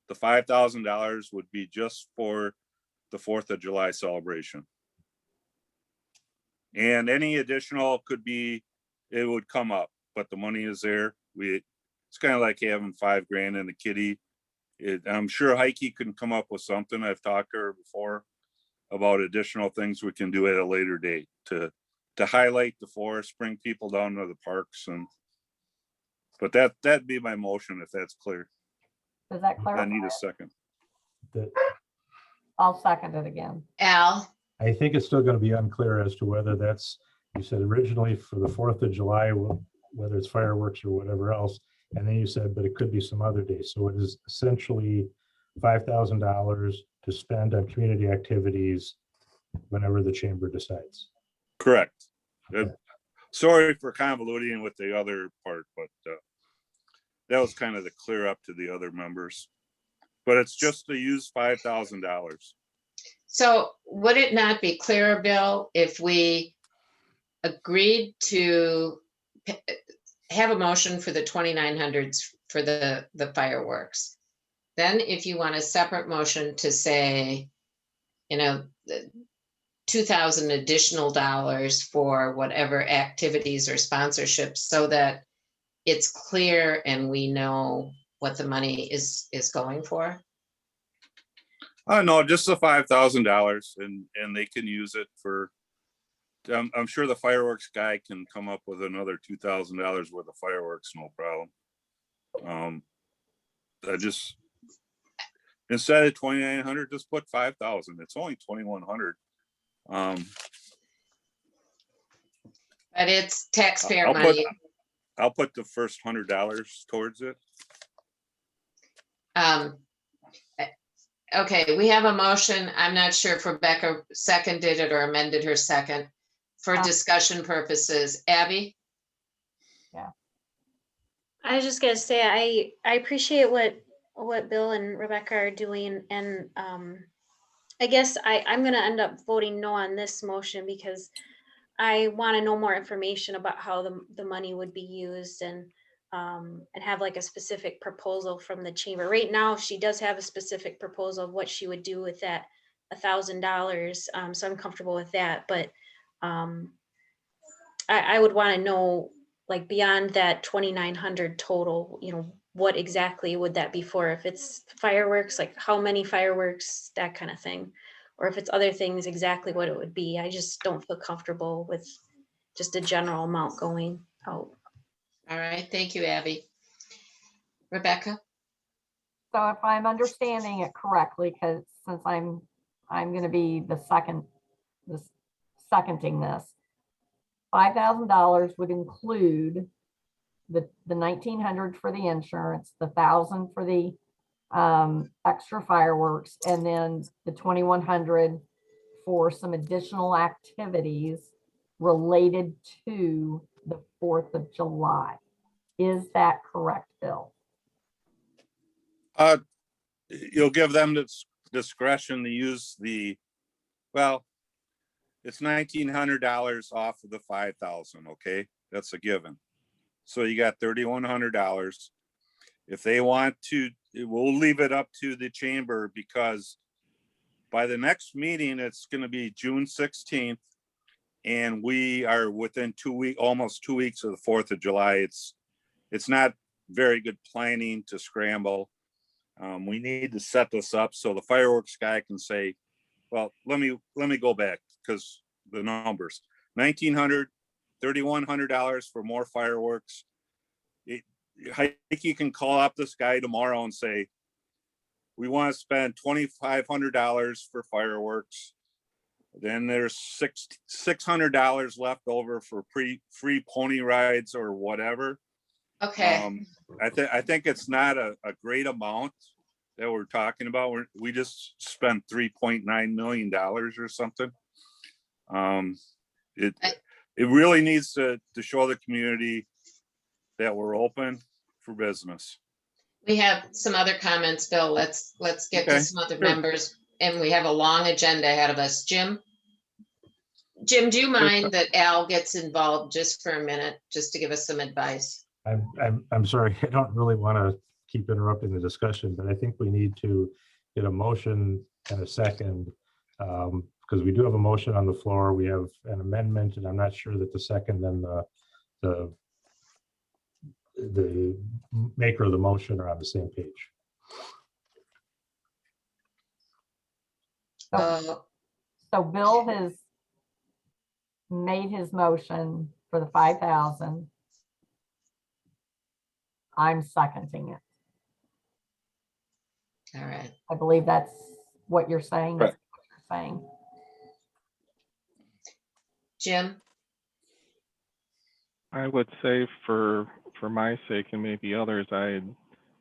the $5,000 would be just for the 4th of July celebration. And any additional it would come up, but the money is there. It's kind of like having $5,000 in the kitty. I'm sure Heike can come up with something. I've talked to her before about additional things we can do at a later date to highlight the forest, bring people down to the parks, but that'd be my motion if that's clear. Does that I clarify? need a second. I'll second it again. Al? I think it's still going to be unclear as to whether that's, you said originally for the 4th of July, whether it's fireworks or whatever else. And then you said, but it could be some other day. So it is essentially $5,000 to spend on community activities whenever the chamber decides. Correct. Sorry for convoluting with the other part, but that was kind of the clear up to the other members. But it's just to use $5,000. So would it not be clearer, Bill, if we agreed to have a motion for the 2,900s for the fireworks. Then if you want a separate motion to say, you know, 2,000 additional dollars for whatever activities or sponsorships, so that it's clear and we know what the money is going for. No, just the $5,000 and they can use it for, I'm sure the fireworks guy can come up with another $2,000 worth of fireworks, no problem. I just, instead of 2,900, just put 5,000. It's only 2,100. But it's taxpayer money. I'll put the first $100 towards it. Okay, we have a motion. I'm not sure if Rebecca seconded it or amended her second for discussion purposes. Abby? Yeah. I was just gonna say, I appreciate what Bill and Rebecca are doing, and I guess I'm gonna end up voting no on this motion because I want to know more information about how the money would be used, and have like a specific proposal from the chamber. Right now, she does have a specific proposal of what she would do with that $1,000. So I'm comfortable with that, but I would want to know, like, beyond that 2,900 total, you know, what exactly would that be for? If it's fireworks, like how many fireworks, that kind of thing. Or if it's other things, exactly what it would be. I just don't feel comfortable with just a general amount going out. All right, thank you, Abby. Rebecca? So if I'm understanding it correctly, because since I'm going to be the seconding this, $5,000 would include the 1,900 for the insurance, the 1,000 for the extra fireworks, and then the 2,100 for some additional activities related to the 4th of July. Is that correct, Bill? You'll give them the discretion to use well, it's $1,900 off of the 5,000. Okay, that's a given. So you got $3,100. If they want to, we'll leave it up to the chamber, because by the next meeting, it's going to be June 16th. And we are within almost 2 weeks of the 4th of July. It's not very good planning to scramble. We need to set this up so the fireworks guy can say, well, let me go back, because the numbers, $1,900, $3,100 for more fireworks. I think you can call up this guy tomorrow and say, we want to spend $2,500 for fireworks. Then there's $600 left over for free pony rides or whatever. Okay. I think it's not a great amount that we're talking about. We just spent $3.9 million or something. It really needs to show the community that we're open for business. We have some other comments, Bill. Let's get to some other members, and we have a long agenda ahead of us. Jim, do you mind that Al gets involved just for a minute, just to give us some advice? I'm sorry, I don't really want to keep interrupting the discussion, but I think we need to get a motion and a second, because we do have a motion on the floor. We have an amendment, and I'm not sure that the second and the maker of the motion are on the same page. So Bill has made his motion for the 5,000. I'm seconding it. All right. I believe that's what you're saying. Right. That's what you're saying. Jim? I would say for my sake and maybe others, I'd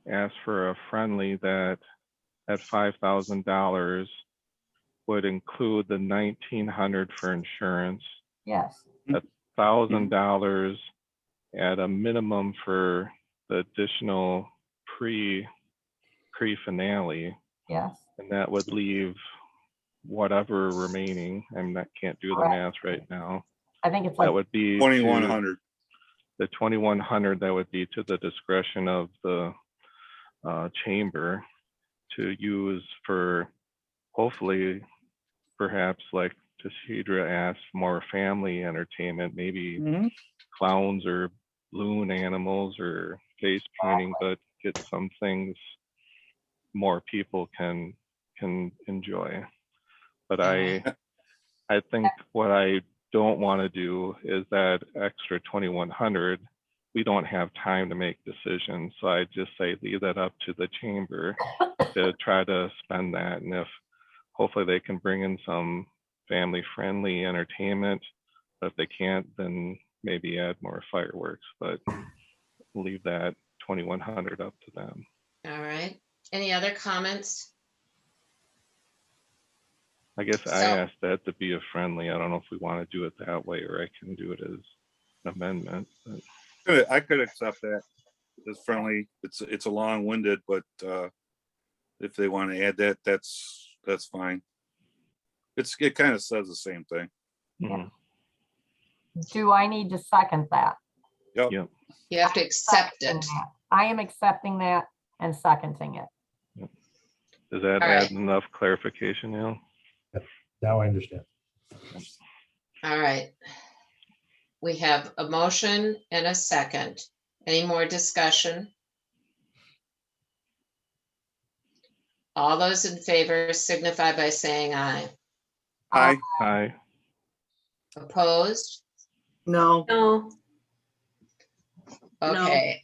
ask for a friendly that at $5,000 would include the $1,900 for insurance. Yes. $1,000 at a minimum for the additional pre-finale. Yes. And that would leave whatever remaining. Can't do the Correct. math right now. I think it's like that would be 2,100. the 2,100, that would be to the discretion of the chamber to use for, hopefully, perhaps like Tashidra asked, more family entertainment, maybe clowns or balloon animals or face painting, but get some things more people can enjoy. But I think what I don't want to do is that extra 2,100, we don't have time to make decisions. So I just say leave that up to the chamber to try to spend that. And if hopefully they can bring in some family friendly entertainment, but if they can't, then maybe add more fireworks, but leave that 2,100 up to them. All right. Any other comments? I guess I So- asked that to be a friendly. I don't know if we want to do it that way, or I can do it as an amendment. But I could accept that as friendly. It's a long-winded, but if they want to add that, that's fine. It kind of says the same thing. Mhm. Do I need to second that? Yep. Yep. You have to accept it. I am accepting that and seconding it. Does that All add right. enough clarification, Neil? Now I understand. All right. We have a motion and a second. Any more discussion? All those in favor signify by saying aye. Aye. Aye. Opposed? No. No. No. Okay.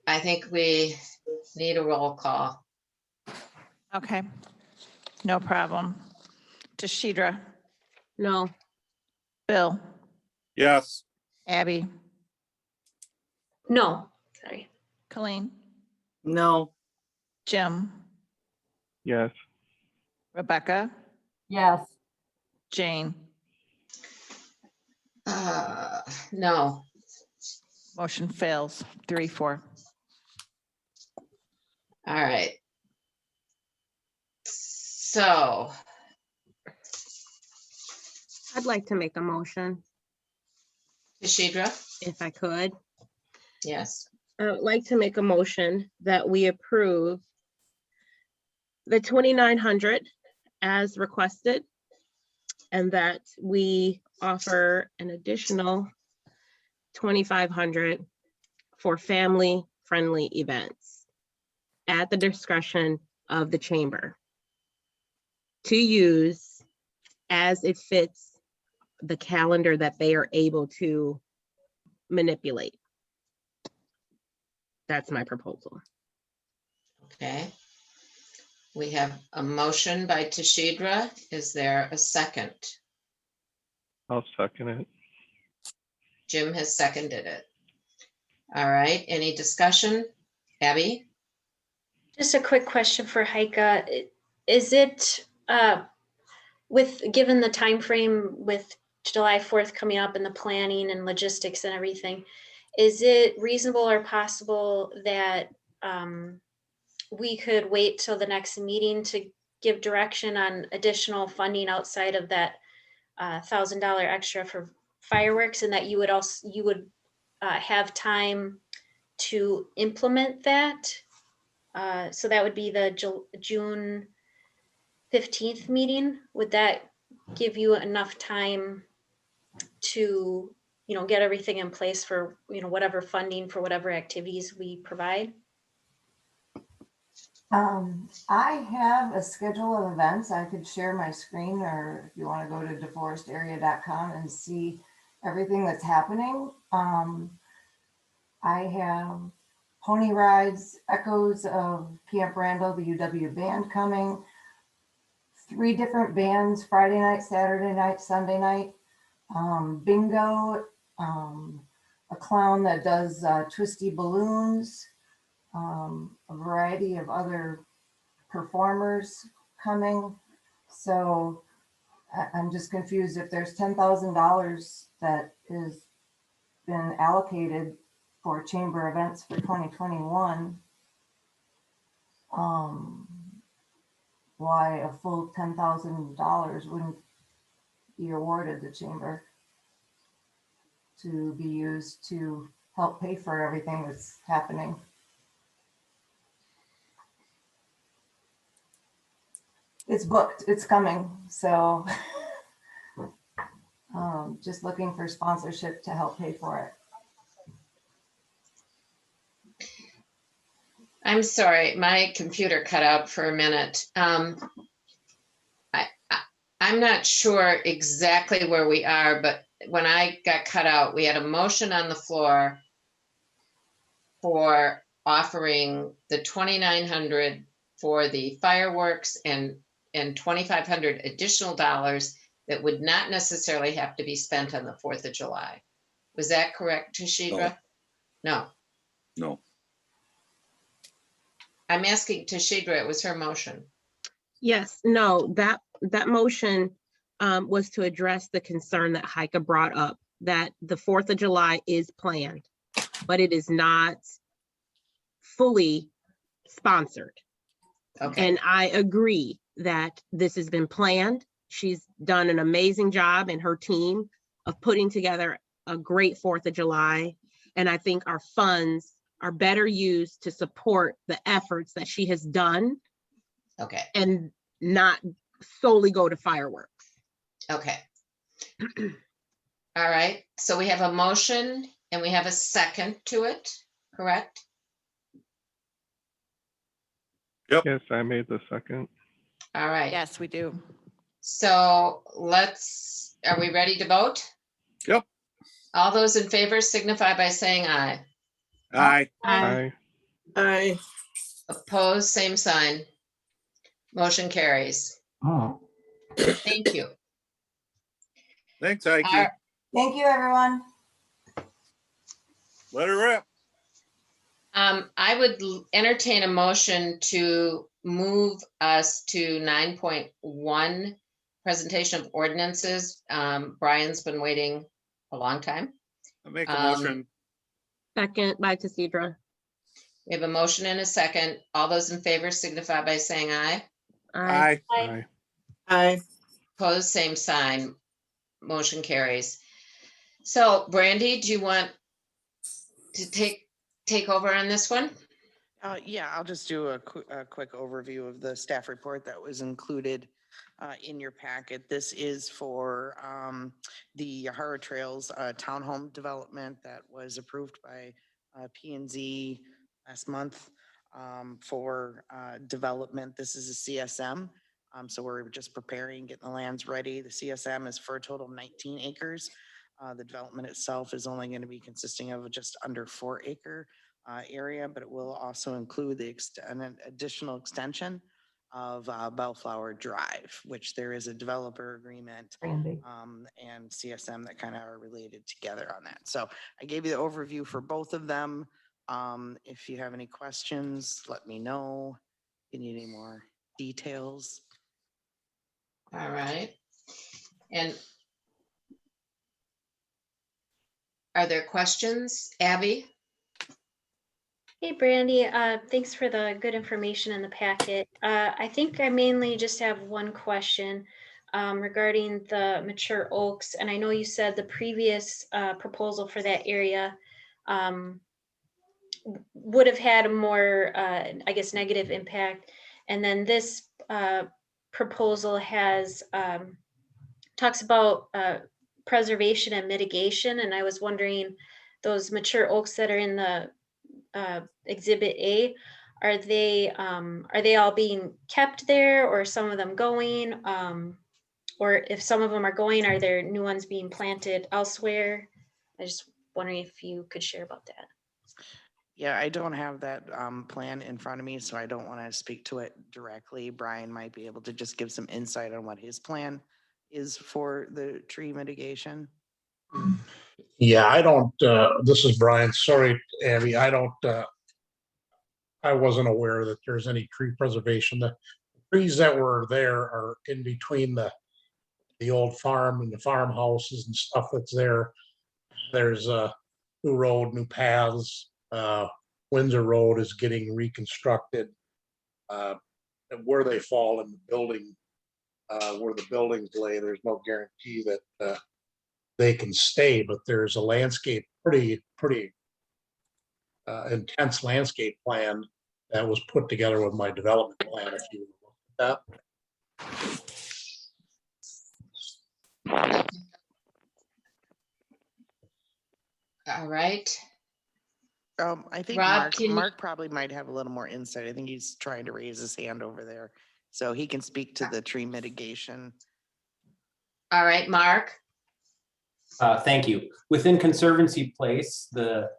I think we need a roll call. Okay, no problem. Tashidra, No. Bill, Yes. Abby, No. Sorry. Colleen, No. Jim, Yes. Rebecca, Yes. Jane. No. Motion fails, 3-4. All right. So, I'd like to make a motion, Tashidra, if I could. yes. I would like to make a motion that we approve the 2,900 as requested, and that we offer an additional 2,500 for family-friendly events at the discretion of the chamber to use as it fits the calendar that they are able to manipulate. That's my proposal. Okay. We have a motion by Tashidra. Is there a second? I'll second it. Jim has seconded it. All right, any discussion? Abby? Just a quick question for Heike. Is it, given the time frame with July 4th coming up and the planning and logistics and everything, is it reasonable or possible that we could wait till the next meeting to give direction on additional funding outside of that $1,000 extra for fireworks, and that you would have time to implement that? So that would be the June 15th meeting. Would that give you enough time to, get everything in place for, whatever funding for whatever activities we provide? I have a schedule of events. I could share my screen, or if you want to go to deforestarea.com and see everything that's happening. I have pony rides, echoes of Camp Randall, the UW band coming, 3 different bands, Friday night, Saturday night, Sunday night, bingo, a clown that does twisty balloons, a variety of other performers coming. So I'm just confused if there's $10,000 that is been allocated for chamber events for 2021. Why a full $10,000 wouldn't be awarded the chamber to be used to help pay for everything that's happening. It's booked, it's coming, so just looking for sponsorship to help pay for it. I'm sorry, my computer cut out for a minute. I'm not sure exactly where we are, but when I got cut out, we had a motion on the floor for offering the 2,900 for the fireworks and 2,500 additional dollars that would not necessarily have to be spent on the 4th of July. Was that correct, Tashidra? No. No. I'm asking Tashidra, it was her motion. Yes, no, that motion was to address the concern that Heike brought up, that the 4th of July is planned, but it is not fully sponsored. Okay. And I agree that this has been planned. She's done an amazing job, and her team, of putting together a great 4th of July. And I think our funds are better used to support the efforts that she has done. Okay. And not solely go to fireworks. Okay. All right. So we have a motion and we have a second to it, correct? Yep. Yes, I made the second. All right. Yes, we do. So are we ready to vote? Yep. All those in favor signify by saying aye. Aye. Aye. Aye. Opposed, same sign. Motion carries. Oh. Thank you. Thanks, Heike. Thank you, everyone. Let her rip. I would entertain a motion to move us to 9.1, presentation of ordinances. Brian's been waiting a long time. I make a motion. Second by Tashidra. We have a motion and a second. All those in favor signify by saying aye. Aye. Aye. Aye. Opposed, same sign. Motion carries. So Brandy, do you want to take over on this one? Yeah, I'll just do a quick overview of the staff report that was included in your packet. This is for the Yahara Trails townhome development that was approved by P&Z last month for development. This is a CSM. So we're just preparing, getting the lands ready. The CSM is for a total of 19 acres. The development itself is only going to be consisting of just under 4-acre area, but it will also include an additional extension of Bellflower Drive, which there is a developer agreement and CSM that kind of are related together on that. So I gave you the overview for both of them. If you have any questions, let me know. If you need any more details. All right. And are there questions? Abby? Hey, Brandy, thanks for the good information in the packet. I think I mainly just have one question regarding the mature oaks. And I know you said the previous proposal for that area would have had a more, I guess, negative impact. And then this proposal has talks about preservation and mitigation. And I was wondering, those mature oaks that are in the Exhibit A, are they all being kept there, or some of them going? Or if some of them are going, are there new ones being planted elsewhere? I just wondering if you could share about that. Yeah, I don't have that plan in front of me, so I don't want to speak to it directly. Brian might be able to just give some insight on what his plan is for the tree mitigation. Yeah, I don't, this is Brian. Sorry, Abby. I wasn't aware that there's any tree preservation. The trees that were there are in between the old farm and the farmhouses and stuff that's there. There's a new road, new paths. Windsor Road is getting reconstructed. Where they fall in the building, where the buildings lay, there's no guarantee that they can stay, but there's a landscape, pretty intense landscape plan that was put together with my development plan, if you look at that. All right. I think Rob, can you- Mark probably might have a little more insight. I think he's trying to raise his hand over there. So he can speak to the tree mitigation. All right, Mark. Thank you. Within Conservancy Place, the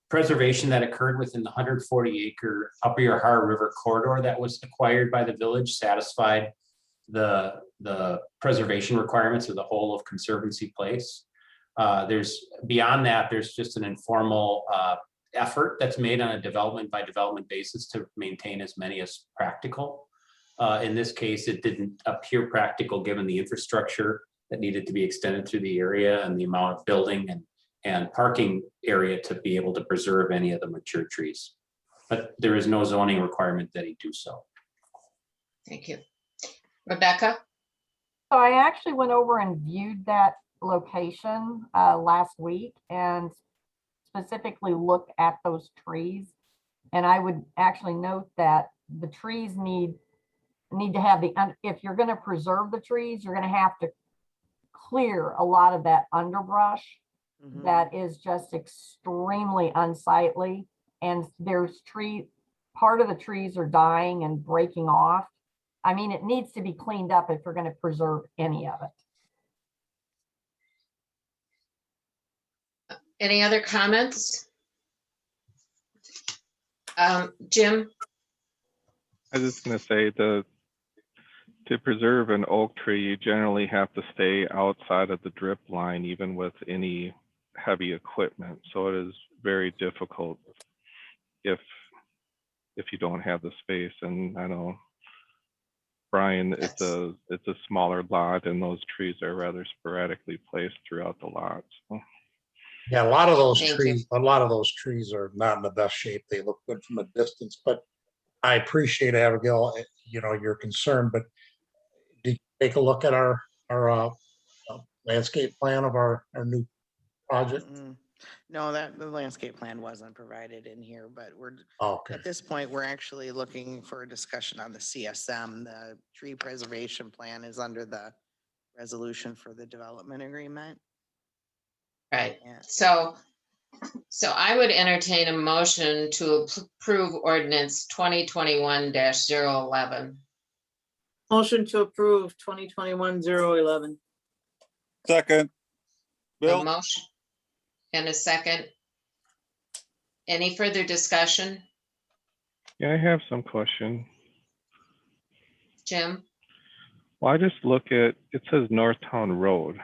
preservation that occurred within the 140-acre Upper Yahara River corridor that was acquired by the village satisfied the preservation requirements of the whole of Conservancy Place. There's beyond that, there's just an informal effort that's made on a development by development basis to maintain as many as practical. In this case, it didn't appear practical given the infrastructure that needed to be extended through the area and the amount of building and parking area to be able to preserve any of the mature trees. But there is no zoning requirement that he do so. Thank you. Rebecca? So I actually went over and viewed that location last week and specifically looked at those trees. And I would actually note that the trees need to have if you're going to preserve the trees, you're going to have to clear a lot of that underbrush that is just extremely unsightly. And there's part of the trees are dying and breaking off. I mean, it needs to be cleaned up if you're going to preserve any of it. Any other comments? Jim? I was just gonna say to preserve an oak tree, you generally have to stay outside of the drip line, even with any heavy equipment. So it is very difficult if you don't have the space. And I know, Brian, it's a smaller lot and those trees are rather sporadically placed throughout the lot. So. Yeah, a lot of those Thank you. trees, are not in the best shape. They look good from a distance, but I appreciate, Abigail, your concern, but did you take a look at our landscape plan of our new project? No, the landscape plan wasn't provided in here, but Okay. at this point, we're actually looking for a discussion on the CSM. The tree preservation plan is under the resolution for the development agreement. Right. Yeah. So I would entertain a motion to approve ordinance 2021-011. Motion to approve 2021-011. Second. A Bill? motion and a second. Any further discussion? Yeah, I have some question. Jim? Well, I just look at, it says Northtown Road.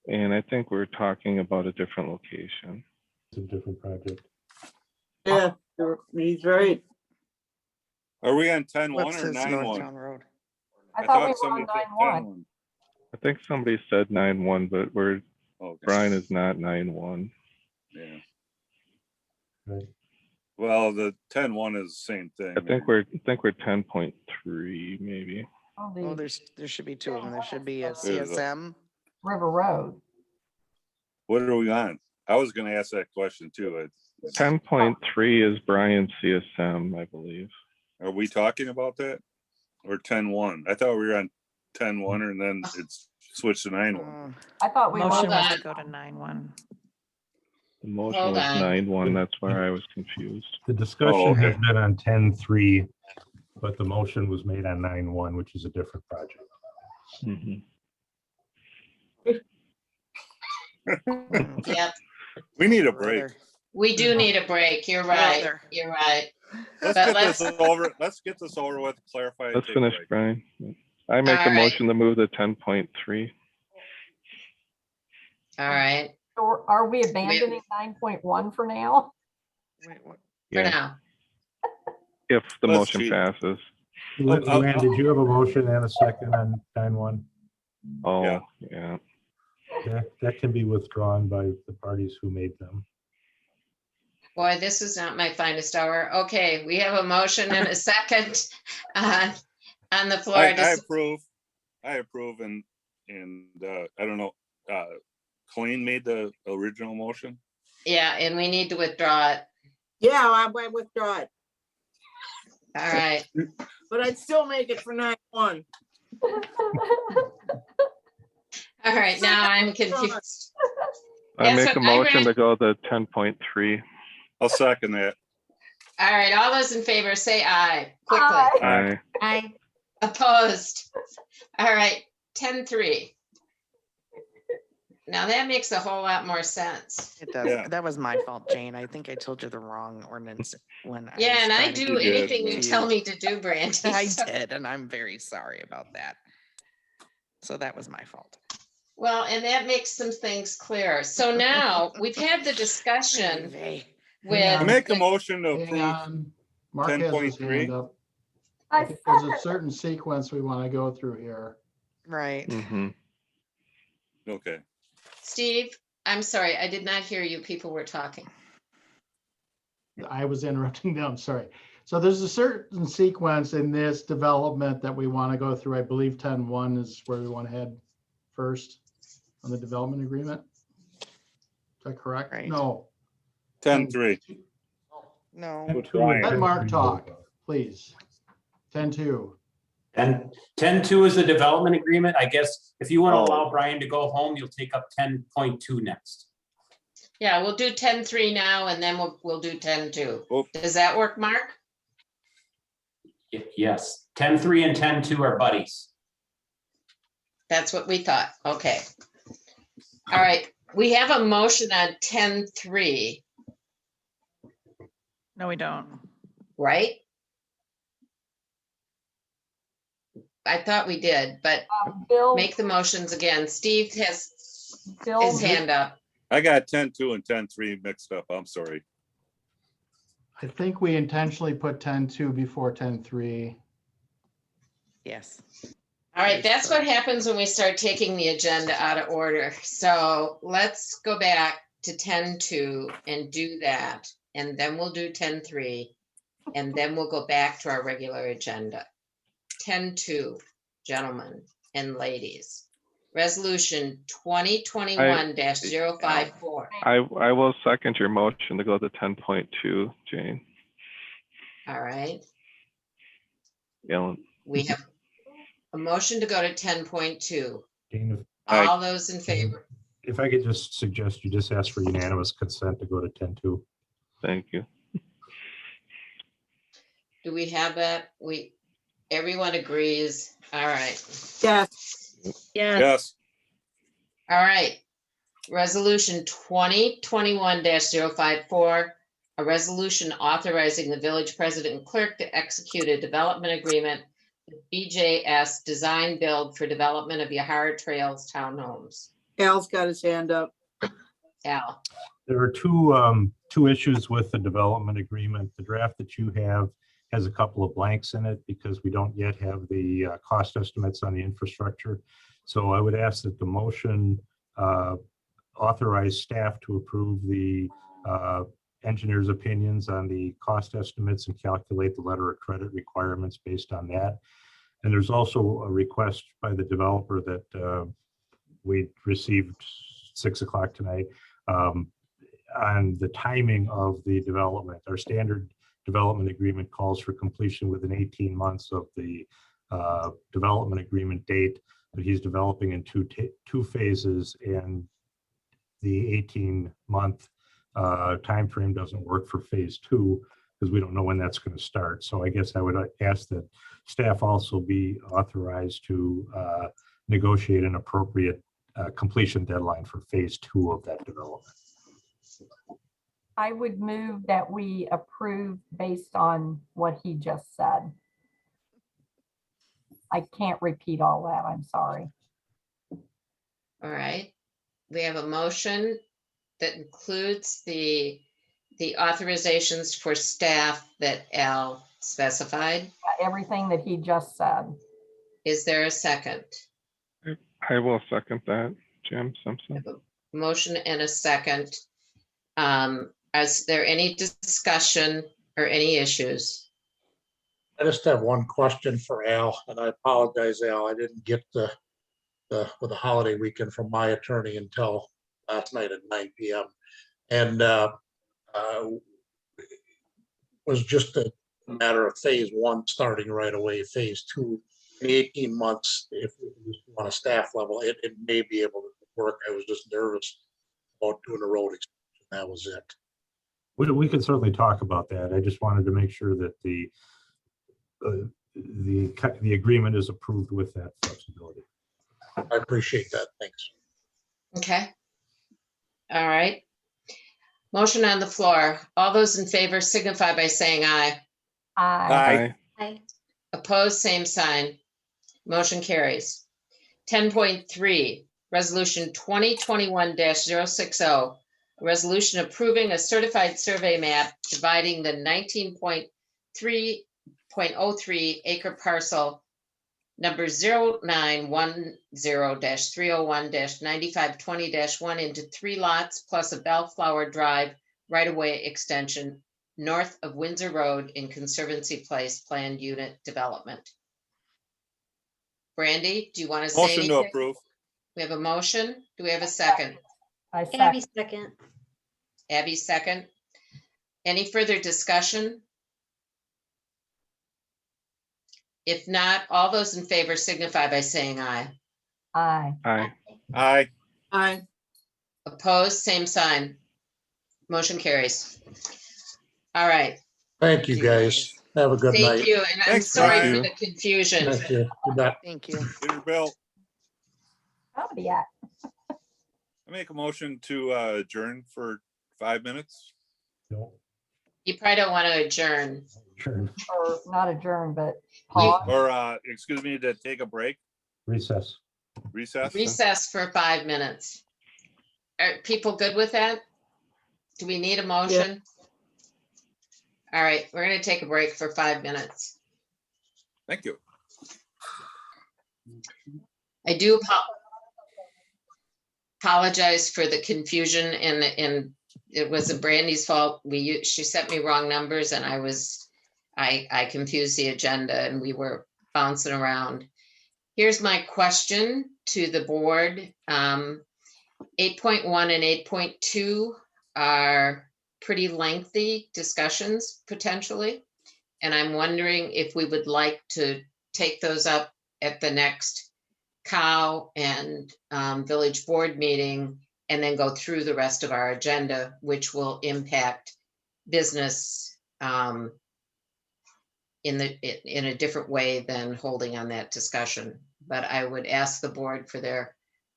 And I think we're talking about a different location. It's a different project. Yeah, he's right. Are we on 10-1 What's or this 9-1? Northtown Road? I thought we were somebody on said 9-1. I think somebody said 9-1, but 10-1. Okay. Brian is not 9-1. Yeah. Right. Well, the 10-1 is the same thing. I think we're 10.3 maybe. Oh, there should be two of them. There should be a CSM. River Road. What are we on? I was going to ask that question too. 10.3 is Brian's CSM, I believe. Are we talking about that? Or 10-1? I thought we were on 10-1 and then it's switched to 9-1. I thought we Motion were. was to go to 9-1. The motion Hold was on. 9-1. That's where I was confused. The discussion Oh, okay. has been on 10-3, but the motion was made on 9-1, which is a different project. Yep. We need a break. We do need a break. You're right. Brother. You're right. Let's But get this over. Let's get this over with. Clarify. and Let's take a finish, break. Brian. I make All the right. motion to move to 10.3. All right. So are we abandoning 9.1 for now? For Yeah, now. if the Let's motion cheat. passes. Luann, did you have a motion and a second on 9-1? Oh, Yeah. yeah. That can be withdrawn by the parties who made them. Boy, this is not my finest hour. Okay, we have a motion and a second on the floor. I approve. And And I don't know, Colleen made the original motion. Yeah, and we need to withdraw it. Yeah, I might withdraw it, All right. but I'd still make it for 9-1. All right, now I'm confused. I That's make what a I motion read. to go to 10.3. I'll second that. All right, all those in favor say aye, quickly. Aye. Aye. Opposed? All right, 10-3. Now that makes a whole lot more sense. It does. Yeah. That was my fault, Jane. I think I told you the wrong ordinance when I Yeah, was and I trying to do give did. anything you to tell me to do, Brandy. I so- did, and I'm very sorry about that. So that was my fault. Well, and that makes some things clearer. So now we've had the discussion Vey. with. I make a motion to Hang approve on. Mark has his 10.3. hand up. I I think there's a second. certain sequence we want to go through here. Right. Mm-hmm. Okay. Steve, I'm sorry, I did not hear you. People were talking. I was interrupting them, sorry. So there's a certain sequence in this development that we want to go through. I believe 10.1 is where we want to head first on the development agreement. Is that correct? Right. No. 10-3. No. Let Mark talk, please. 10.2. And 10.2 is the development agreement. I guess if you want to Oh. allow Brian to go home, you'll take up 10.2 next. Yeah, we'll do 10-3 now and then we'll do 10-2. Oh. Does that work, Mark? Yes, 10.3 and 10.2 are buddies. That's what we thought. Okay. All right, we have a motion on 10-3, No, we don't. right? I thought we did, but Bill, make the motions again. Steve has Bill, his hand up. I got 10.2 and 10.3 mixed up. I'm sorry. I think we intentionally put 10.2 before 10.3. Yes. All right, that's what happens when we start taking the agenda out of order. So let's go back to 10-2 and do that. And then we'll do 10-3. And then we'll go back to our regular agenda. 10-2, gentlemen and ladies. Resolution 2021-054. I will second your motion to go to 10.2, Jane. All right, Ellen. we have a motion to go to 10.2. Dean, All those in favor? if I could just suggest you just ask for unanimous consent to go to 10.2. Thank you. Do we have that? Everyone agrees. All right. Yes, Yes. All right. Resolution 2021-054, a resolution authorizing the village president and clerk to execute a development agreement with BJS Design Build for development of Yahara Trails townhomes. Al's got his hand up. Al, There are two issues with the development agreement. The draft that you have has a couple of blanks in it because we don't yet have the cost estimates on the infrastructure. So I would ask that the motion authorize staff to approve the engineer's opinions on the cost estimates and calculate the letter of credit requirements based on that. And there's also a request by the developer that we received 6 o'clock tonight on the timing of the development. Our standard development agreement calls for completion within 18 months of the development agreement date, but he's developing in two phases, and the 18-month timeframe doesn't work for phase 2 because we don't know when that's going to start. So I guess I would ask that staff also be authorized to negotiate an appropriate completion deadline for phase 2 of that development. I would move that we approve based on what he just said. I can't repeat all that, I'm sorry. all right. We have a motion that includes the authorizations for staff that Al specified. Everything that he just said. Is there a second? I will second that, Jim Simpson. Motion and a second. Is there any discussion or any issues? I just have one question for Al, and I apologize, Al, I didn't get the with the holiday weekend from my attorney until last night at 9 p.m. And was just a matter of phase one starting right away. Phase two, in 18 months, if we just on a staff level, it may be able to work. I was just nervous about doing a road extension. That was it. We can certainly talk about that. I just wanted to make sure that the agreement is approved with that flexibility. I appreciate that. Thanks. Okay. All right. Motion on the floor. All those in favor signify by saying aye. Aye. Aye. Opposed, same sign. Motion carries. 10.3, Resolution 2021-060, a resolution approving a certified survey map dividing the 19.3.03 acre parcel number 0910-301-9520-1 into 3 lots plus a Bellflower Drive right-of-way extension north of Windsor Road in Conservancy Place Planned Unit Development. Brandy, do you want to say Motion anything? to approve. We have a motion. Do we have a second? Abby second. Abby second. Any further discussion? If not, all those in favor signify by saying aye. Aye. Aye. Aye. Aye. Opposed, same sign. Motion carries. All right. Thank you, guys. Have a good night. Thank you, and I'm Thanks, sorry Brian. for the confusion. Thank you. You bet. Thank you. Peter Bill, Oh, yeah. I make a motion to adjourn for 5 minutes. No, You probably don't want to adjourn. sure. Or not adjourn, but pause. Or, excuse me, to take a break, Recess. recess. Recess for 5 minutes. Are people good with that? Do we need a motion? All right, we're going to take a break for 5 minutes. Thank you. I do apologize for the confusion, and it wasn't Brandy's fault. She sent me wrong numbers, and I confused the agenda, and we were bouncing around. Here's my question to the board. 8.1 and 8.2 are pretty lengthy discussions potentially, and I'm wondering if we would like to take those up at the next COW and village board meeting, and then go through the rest of our agenda, which will impact business in a different way than holding on that discussion. But I would ask the board for their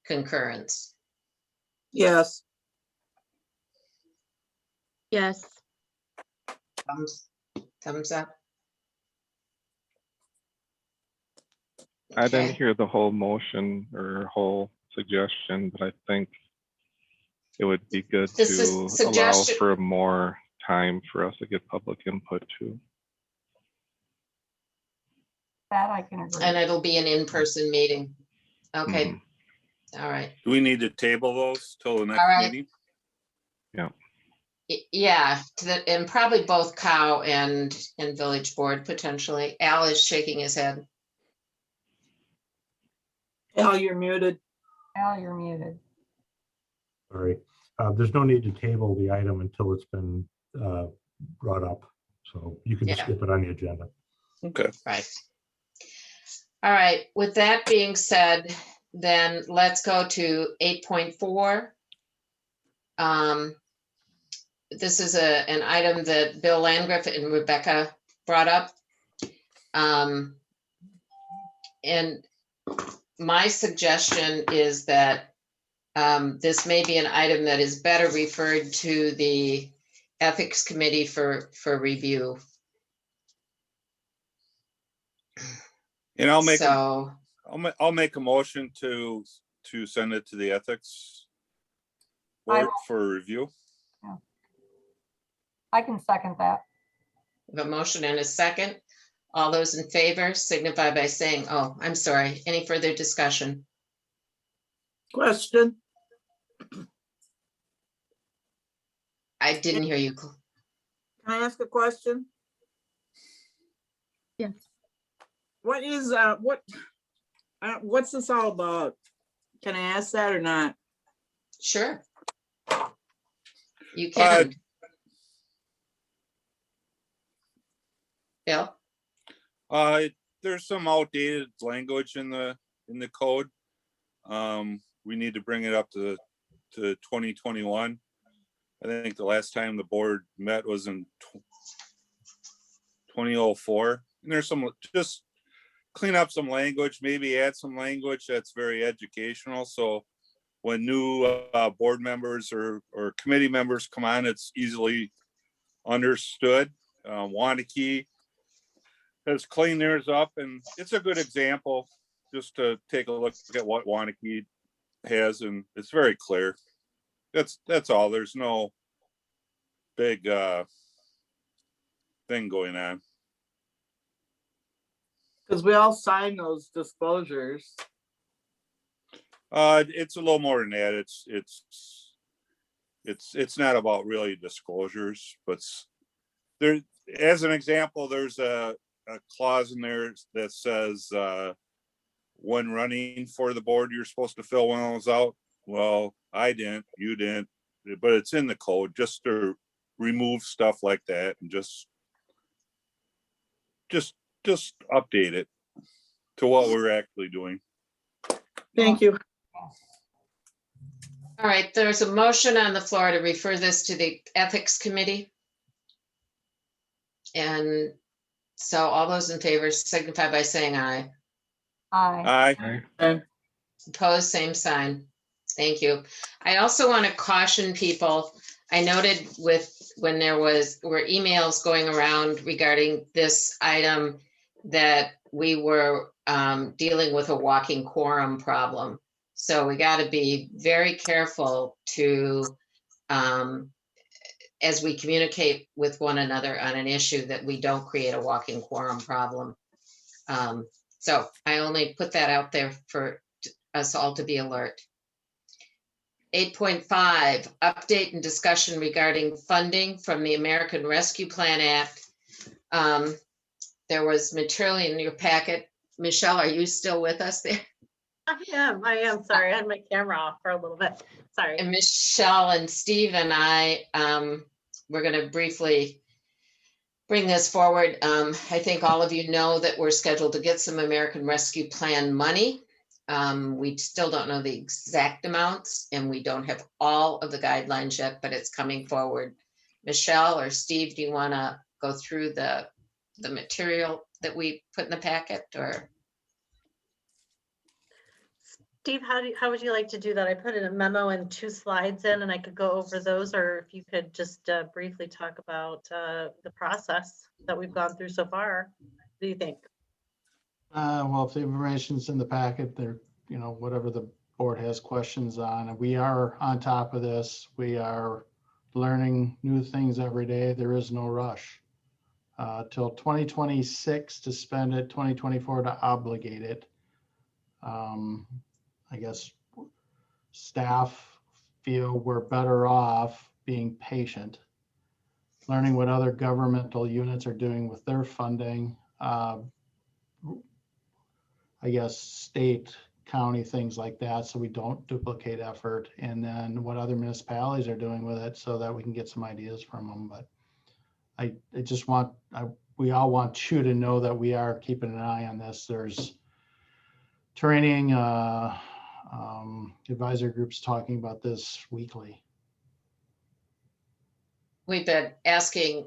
concurrence. Yes. Yes. Thumbs up. I didn't Okay. hear the whole motion or whole suggestion, but I think it would be good The to allow suggestion- for more time for us to get public input too. That I can agree. And it'll be an in-person meeting. Okay. Mhm. All right. Do we need to table those till the next All right. meeting? Yeah, and probably both COW and village board potentially. Al is shaking his head. Al, you're muted. Al, you're muted. Sorry. There's no need to table the item until it's been brought up. So you can just Yeah. skip it on the agenda. Okay. Right. All right, with that being said, then let's go to 8.4. This is an item that Bill Landgraf and Rebecca brought up. And my suggestion is that this may be an item that is better referred to the Ethics Committee for review. And I'll make, So, I'll make a motion to send it to the ethics I board will- for review. I can second that. the motion and a second. All those in favor signify by saying, oh, I'm sorry, any further discussion? Question. I didn't hear you. Can I ask a question? Yes. What is, what's this all about? Can I ask that or not? Sure. You can. Bill? There's some outdated language in the code. We need to bring it up to 2021. I think the last time the board met was in 2004. And there's some, just clean up some language, maybe add some language that's very educational. So when new board members or committee members come on, it's easily understood. Wanakee has cleaned theirs up, and it's a good example just to take a look at what Wanakee has, and it's very clear. That's all. There's no big thing going on. Because we all sign those disclosures. It's a little more than that. It's not about really disclosures, but there, as an example, there's a clause in there that says when running for the board, you're supposed to fill one of those out. Well, I didn't, you didn't, but it's in the code just to remove stuff like that and just update it to what we're actually doing. Thank you. All right, there's a motion on the floor to refer this to the Ethics Committee. And so all those in favor signify by saying aye. Aye. Aye. Opposed, same sign. Thank you. I also want to caution people. I noted when there were emails going around regarding this item that we were dealing with a walking quorum problem. So we got to be very careful to, as we communicate with one another on an issue, that we don't create a walking quorum problem. So I only put that out there for us all to be alert. 8.5, update and discussion regarding funding from the American Rescue Plan Act. There was material in your packet. Michelle, are you still with us there? I am. Sorry, I had my camera off for a little bit. Sorry. And Michelle and Steve and I, we're going to briefly bring this forward. I think all of you know that we're scheduled to get some American Rescue Plan money. We still don't know the exact amounts, and we don't have all of the guidelines yet, but it's coming forward. Michelle or Steve, do you want to go through the material that we put in the packet, or? Steve, how would you like to do that? I put in a memo and 2 slides in, and I could go over those, or if you could just briefly talk about the process that we've gone through so far. What do you think? Well, if the information's in the packet, there, whatever the board has questions on, and we are on top of this. We are learning new things every day. There is no rush. Till 2026 to spend it, 2024 to obligate it. I guess staff feel we're better off being patient, learning what other governmental units are doing with their funding. I guess state, county, things like that, so we don't duplicate effort, and then what other municipalities are doing with it so that we can get some ideas from them. But I just want, we all want you to know that we are keeping an eye on this. There's training, advisory groups talking about this weekly. We've been asking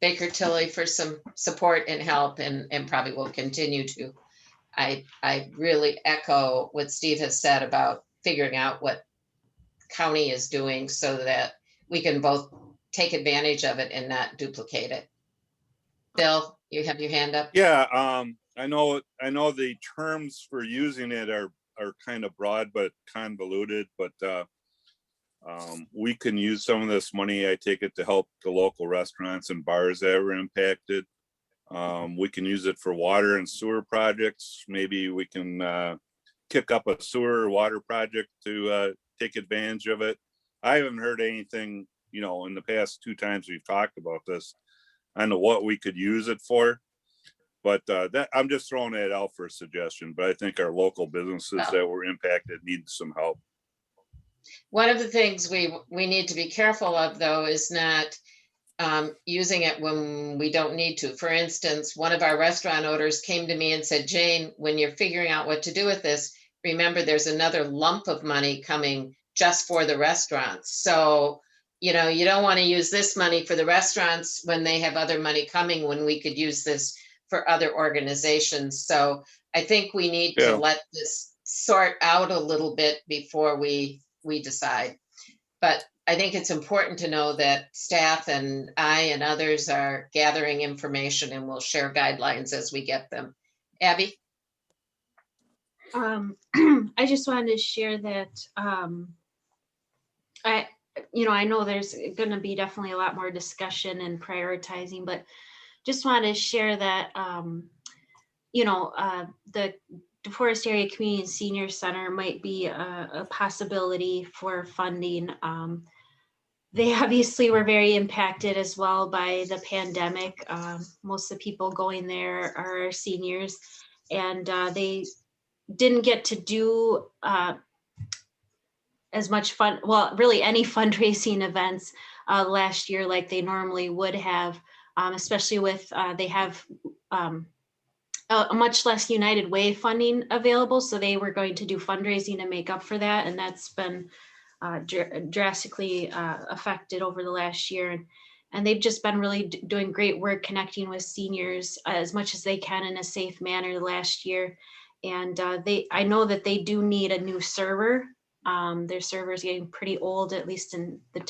Baker Tilly for some support and help, and probably will continue to. I really echo what Steve has said about figuring out what county is doing so that we can both take advantage of it and not duplicate it. Bill, you have your hand up? Yeah, I know the terms for using it are kind of broad but convoluted, but we can use some of this money, I take it, to help the local restaurants and bars that were impacted. We can use it for water and sewer projects. Maybe we can kick up a sewer or water project to take advantage of it. I haven't heard anything, in the past 2 times we've talked about this, I know what we could use it for. But that, I'm just throwing that out for a suggestion, but I think our local businesses that were impacted need some help. One of the things we need to be careful of, though, is not using it when we don't need to. For instance, one of our restaurant owners came to me and said, Jane, when you're figuring out what to do with this, remember there's another lump of money coming just for the restaurants. So, you know, you don't want to use this money for the restaurants when they have other money coming, when we could use this for other organizations. So I think we need to let this sort out a little bit before we decide. But I think it's important to know that staff and I and others are gathering information, and we'll share guidelines as we get them. Abby? I just wanted to share that I know there's going to be definitely a lot more discussion and prioritizing, but just want to share that the DeForest Area Community and Senior Center might be a possibility for funding. They obviously were very impacted as well by the pandemic. Most of the people going there are seniors, and they didn't get to do as much fun, well, really any fundraising events last year like they normally would have, especially with they have a much less United Way funding available. So they were going to do fundraising to make up for that. And that's been drastically affected over the last year. And they've just been really doing great work connecting with seniors as much as they can in a safe manner the last year. And I know that they do need a new server. Their server is getting pretty old, at least in the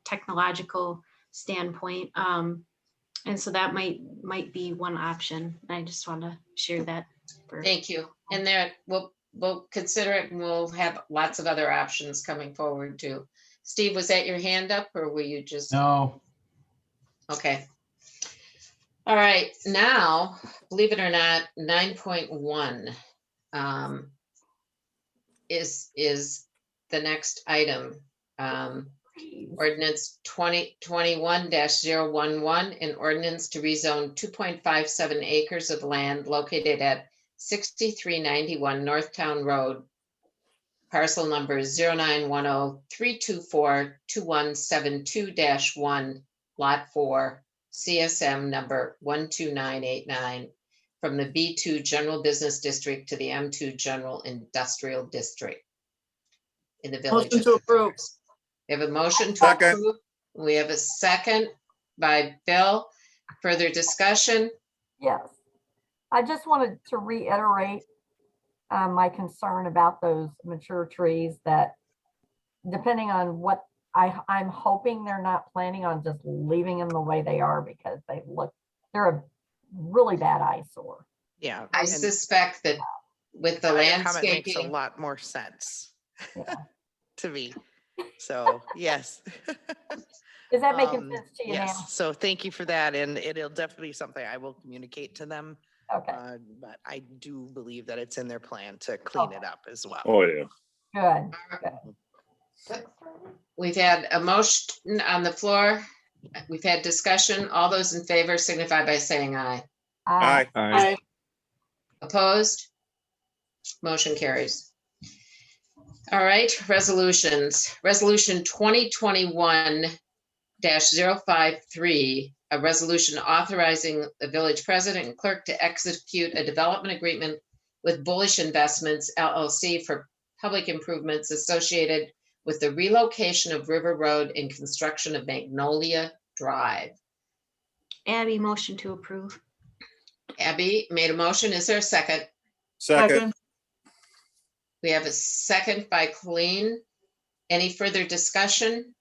technological standpoint. And so that might be one option. I just want to share that. Thank you. And there, we'll consider it, and we'll have lots of other options coming forward too. Steve, was that your hand up, or were you just? No. Okay. All right. Now, believe it or not, 9.1 is the next item. Ordinance 2021-011, an ordinance to rezone 2.57 acres of land located at 6391 Northtown Road, parcel number 0910-324-2172-1, lot 4, CSM number 12989, from the B2 General Business District to the M2 General Industrial District in the village. Motion to approve. We have a motion to approve. We have a second by Bill. Further discussion? Yes. I just wanted to reiterate my concern about those mature trees, that depending on what I'm hoping they're not planning on just leaving them the way they are, because they're a really bad eyesore. Yeah. I suspect that with the landscaping. Makes a lot more sense to me. So, yes. Is that making sense to you now? Yes. So thank you for that. And it'll definitely be something I will communicate to them. Okay. But I do believe that it's in their plan to clean it up as well. Oh, yeah. Good. We've had a motion on the floor. We've had discussion. All those in favor signify by saying aye. Aye. Aye. Opposed? Motion carries. All right, resolutions. Resolution 2021-053, a resolution authorizing the village president and clerk to execute a development agreement with Bullish Investments LLC for public improvements associated with the relocation of River Road and construction of Magnolia Drive. Abby, motion to approve. Abby made a motion. Is there a second? Second. We have a second by Colleen. Any further discussion?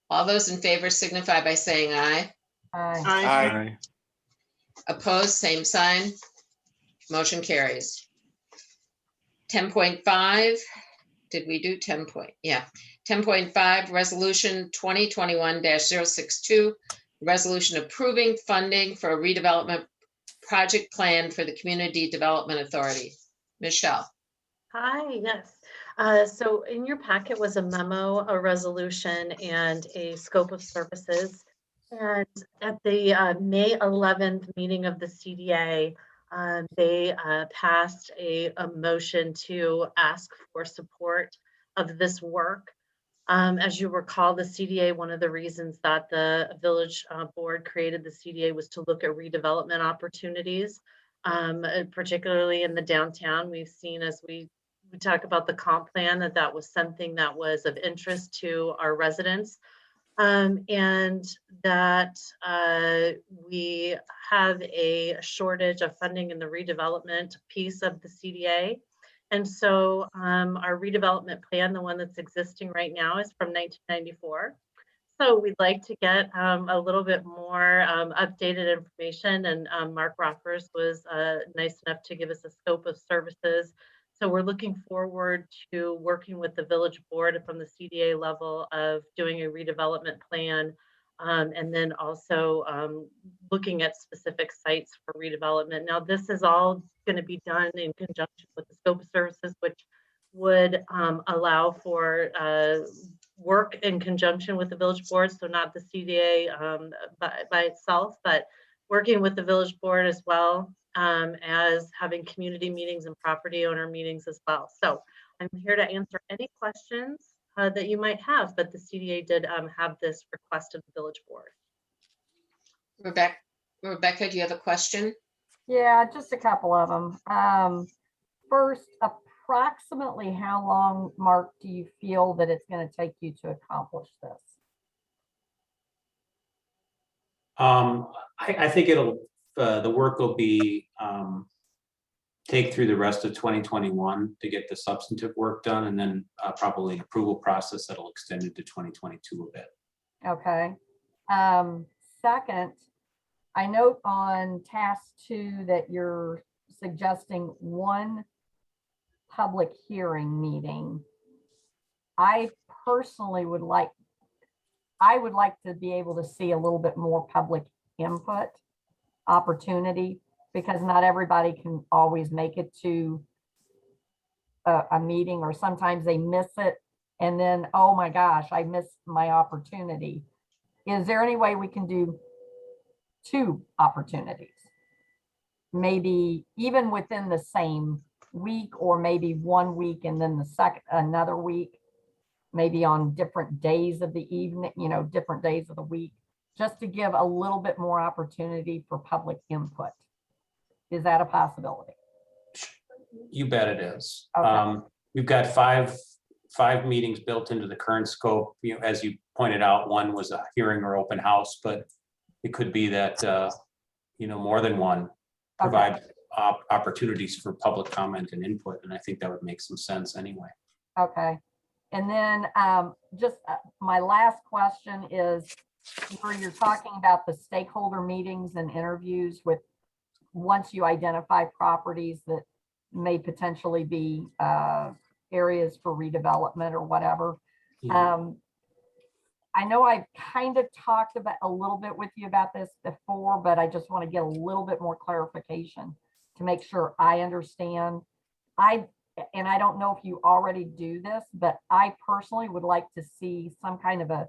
All those in favor signify by saying aye. Aye. Opposed, same sign. Motion carries. 10.5, did we do 10 point? Yeah. 10.5, resolution 2021-062, resolution approving funding for a redevelopment project plan for the Community Development Authority. Michelle. Hi, yes. So in your packet was a memo, a resolution, and a scope of services And at the May 11th meeting of the CDA, they passed a motion to ask for support of this work. As you recall, the CDA, one of the reasons that the village board created the CDA was to look at redevelopment opportunities, particularly in the downtown. We've seen as we talk about the comp plan that was something that was of interest to our residents. And that we have a shortage of funding in the redevelopment piece of the CDA. And so our redevelopment plan, the one that's existing right now, is from 1994. So we'd like to get a little bit more updated information, and Mark Roffers was nice enough to give us a scope of services. So we're looking forward to working with the village board from the CDA level of doing a redevelopment plan, and then also looking at specific sites for redevelopment. Now, this is all going to be done in conjunction with the scope of services, which would allow for work in conjunction with the village board. So not the CDA by itself, but working with the village board as well, as having community meetings and property owner meetings as well. So I'm here to answer any questions that you might have, but the CDA did have this request of the village board. Rebecca, do you have a question? Yeah, just a couple of them. First, approximately how long, Mark, do you feel that it's going to take you to accomplish this? I think the work will be take through the rest of 2021 to get the substantive work done, and then probably an approval process that'll extend into 2022 a bit. Okay. Second, I note on task 2 that you're suggesting one public hearing meeting. I personally would like to be able to see a little bit more public input opportunity, because not everybody can always make it to a meeting, or sometimes they miss it and then, oh my gosh, I missed my opportunity. Is there any way we can do 2 opportunities? Maybe even within the same week, or maybe 1 week and then another week, maybe on different days of the evening, different days of the week, just to give a little bit more opportunity for public input. Is that a possibility? You bet it is. Okay. We've got five meetings built into the current scope. As you pointed out, one was a hearing or open house, but it could be that more than one provide opportunities for public comment and input, and I think that would make some sense anyway. Okay. And then just my last question is, where you're talking about the stakeholder meetings and interviews with, once you identify properties that may potentially be areas for redevelopment or whatever. I know I've kind of talked about a little bit with you about this before, but I just want to get a little bit more clarification to make sure I understand. And I don't know if you already do this, but I personally would like to see some kind of a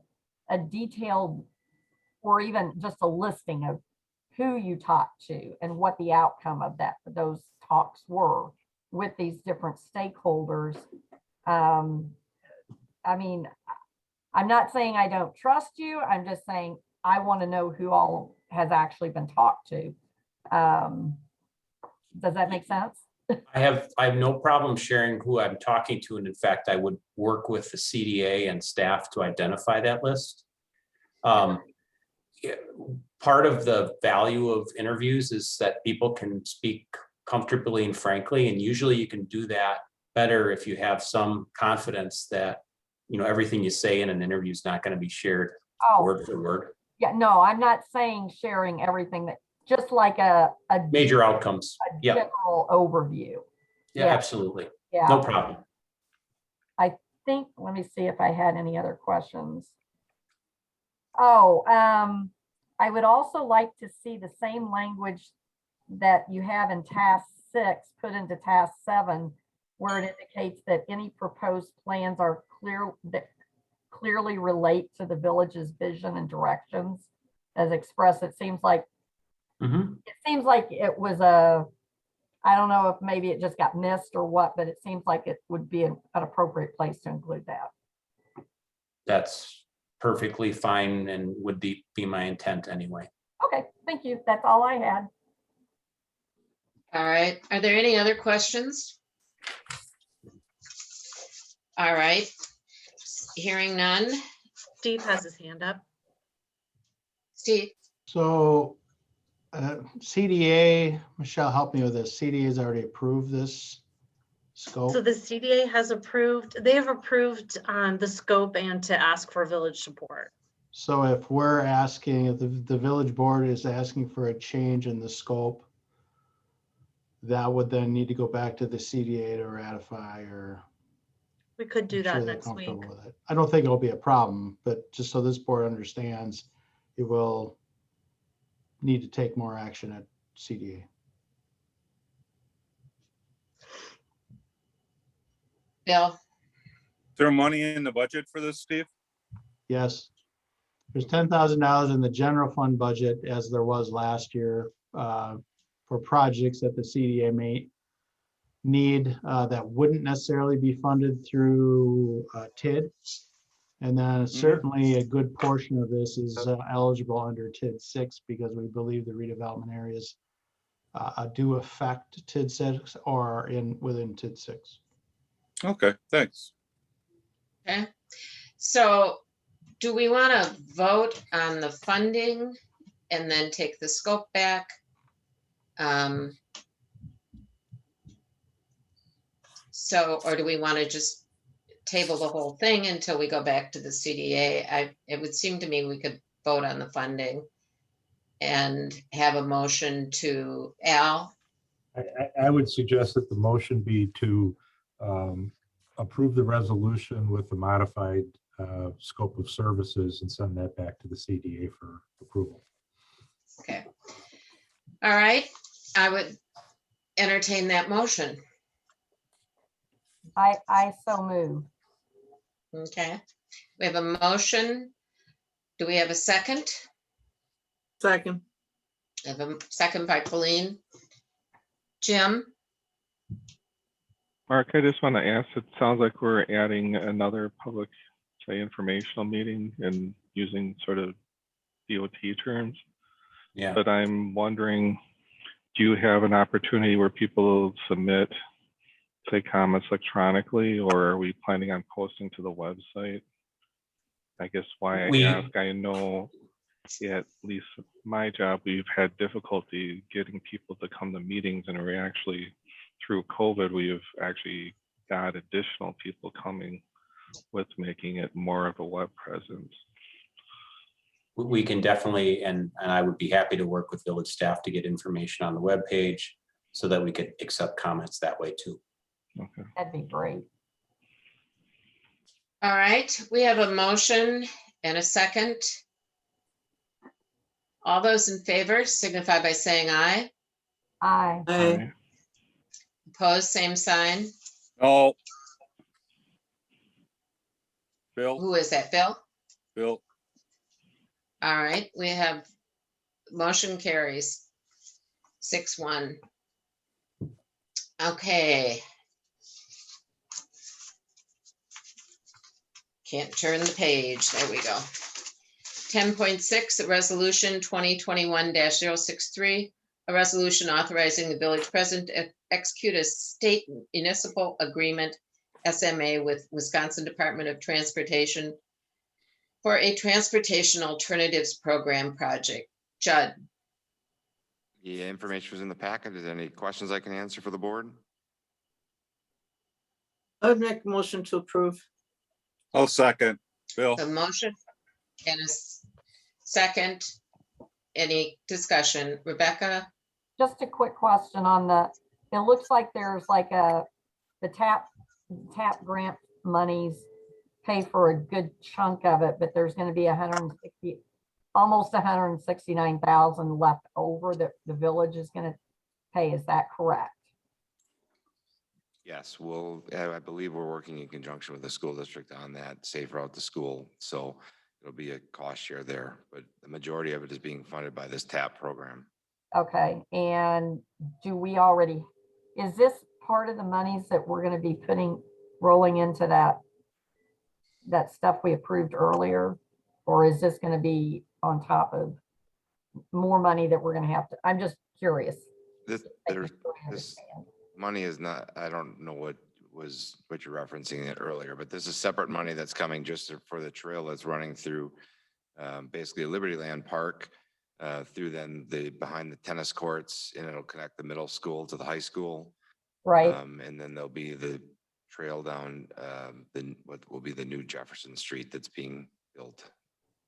detailed, or even just a listing of who you talked to and what the outcome of those talks were with these different stakeholders. I mean, I'm not saying I don't trust you. I'm just saying I want to know who all has actually been talked to. Does that make sense? I have no problem sharing who I'm talking to, and in fact, I would work with the CDA and staff to identify that list. Part of the value of interviews is that people can speak comfortably and frankly, and usually you can do that better if you have some confidence that everything you say in an interview is not going to be shared word for word. Yeah, no, I'm not saying sharing everything, that just like a major outcomes, general overview. Yeah, absolutely. Yeah, no problem. I think, let me see if I had any other questions. Oh, I would also like to see the same language that you have in task 6 put into task 7, where it indicates that any proposed plans are clearly relate to the village's vision and directions. as expressed, it seems like Mhm. it was a, I don't know if maybe it just got missed or what, but it seems like it would be an appropriate place to include that. That's perfectly fine and would be my intent anyway. Okay, thank you. That's all I had. All right, are there any other questions? All right, hearing none. Steve has his hand up. Steve? So CDA, Michelle, help me with this. CDA has already approved this scope. So the CDA has approved, they have approved the scope and to ask for village support. So if we're asking, if the village board is asking for a change in the scope, that would then need to go back to the CDA to ratify or We could do make sure that they're next week. comfortable with it. I don't think it'll be a problem, but just so this board understands, it will need to take more action at CDA. Bill? Is there money in the budget for this, Steve? Yes. There's $10,000 in the general fund budget, as there was last year, for projects that the CDA may need that wouldn't necessarily be funded through TID. And then certainly a good portion of this is eligible under TID 6 because we believe the redevelopment areas do affect TID 6 or are within TID 6. Okay, thanks. Okay, so do we want to vote on the funding and then take the scope back? So, or do we want to just table the whole thing until we go back to the CDA? It would seem to me we could vote on the funding and have a motion to Al. I would suggest that the motion be to approve the resolution with the modified scope of services and send that back to the CDA for approval. Okay. All right, I would entertain that motion. I so move. Okay, we have a motion. Do we have a second? Second. I have a second by Colleen. Jim? Mark, I just want to ask, it sounds like we're adding another public, say, informational meeting and using sort of DOT terms. Yeah. But I'm wondering, do you have an opportunity where people submit, say, comments electronically, or are we planning on posting to the website? I guess why I ask, I know at least my job, we've had difficulty getting people to come to meetings, and we actually, through COVID, we've actually got additional people coming with making it more of a web presence. We can definitely, and I would be happy to work with village staff to get information on the webpage so that we could accept comments that way too. Okay. That'd be great. All right, we have a motion and a second. All those in favor signify by saying aye. Aye. Aye. Opposed, same sign. No. Bill? Who is that, Bill? Bill? All right, we have motion carries 6-1. Okay. Can't turn the page. There we go. 10.6, resolution 2021-063, a resolution authorizing the village president to execute a state municipal agreement, SMA, with Wisconsin Department of Transportation for a transportation alternatives program project. Judd? The information was in the packet. Is there any questions I can answer for the board? I would make a motion to approve. I'll second. Bill? The motion and a second. Any discussion? Rebecca? Just a quick question on it looks like there's like the TAP grant monies pay for a good chunk of it, but there's going to be almost 169,000 left over that the village is going to pay. Is that correct? Yes, I believe we're working in conjunction with the school district on that safe route to school. So There'll be a cost share there, but the majority of it is being funded by this TAP program. Okay, and do we already, is this part of the monies that we're gonna be rolling into that stuff we approved earlier? Or is this gonna be on top of more money that we're gonna have to, I'm just curious. This money is not, I don't know what you're referencing it earlier, but this is separate money that's coming just for the trail that's running through basically Liberty Land Park, through then behind the tennis courts, and it'll connect the middle school to the high school. Right. And then there'll be the trail down what will be the new Jefferson Street that's being built.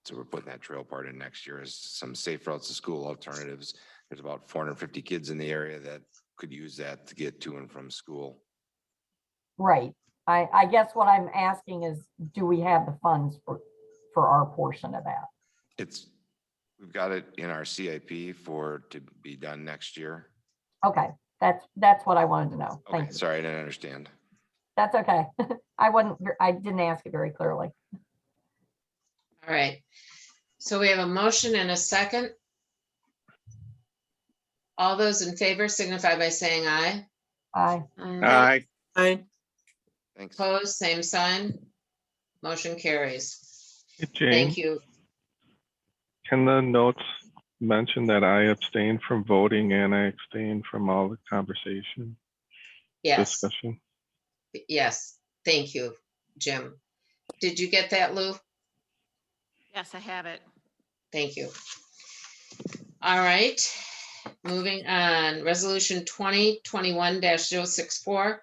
So we're putting that trail part in next year as some safe routes to school alternatives. There's about 450 kids in the area that could use that to get to and from school. Right. I guess what I'm asking is, do we have the funds for our portion of that? We've got it in our CIP to be done next year. Okay, that's what I wanted to know. Okay, Thank you. sorry, I didn't understand. That's okay. I didn't ask it very clearly. All right. So we have a motion and a second. All those in favor signify by saying aye. Aye. Aye. Aye. Thanks. Opposed, same sign. Motion carries. Hey, Jane, Thank you. can the notes mention that I abstained from voting and I abstained from all the conversation Yes, discussion? yes. Thank you, Jim. Did you get that, Lou? Yes, I have it. Thank you. All right, moving on. Resolution 2021-064,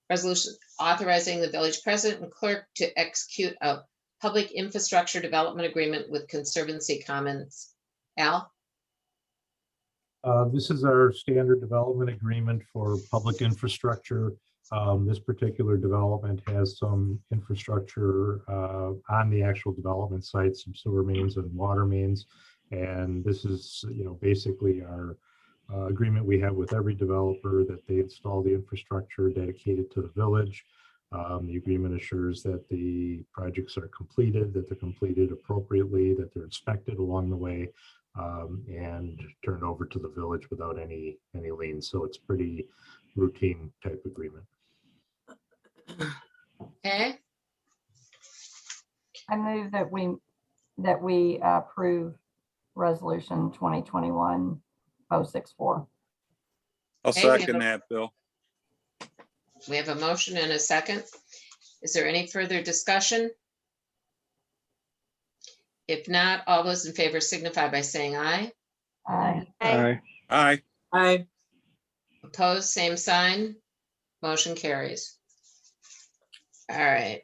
resolution authorizing the village president and clerk to execute a public infrastructure development agreement with Conservancy Commons. Al? This is our standard development agreement for public infrastructure. This particular development has some infrastructure on the actual development site, some sewer mains and water mains. And this is, basically our agreement we have with every developer that they install the infrastructure dedicated to the village. The agreement assures that the projects are completed, that they're completed appropriately, that they're inspected along the way, and turned over to the village without any liens. So it's pretty routine type agreement. Okay. I move that we approve resolution 2021-064. I'll Okay, we have second that, Bill. We have a motion and a second. Is there any further discussion? If not, all those in favor signify by saying aye. Aye. Aye. Aye. Aye. Opposed, same sign. Motion carries. All right.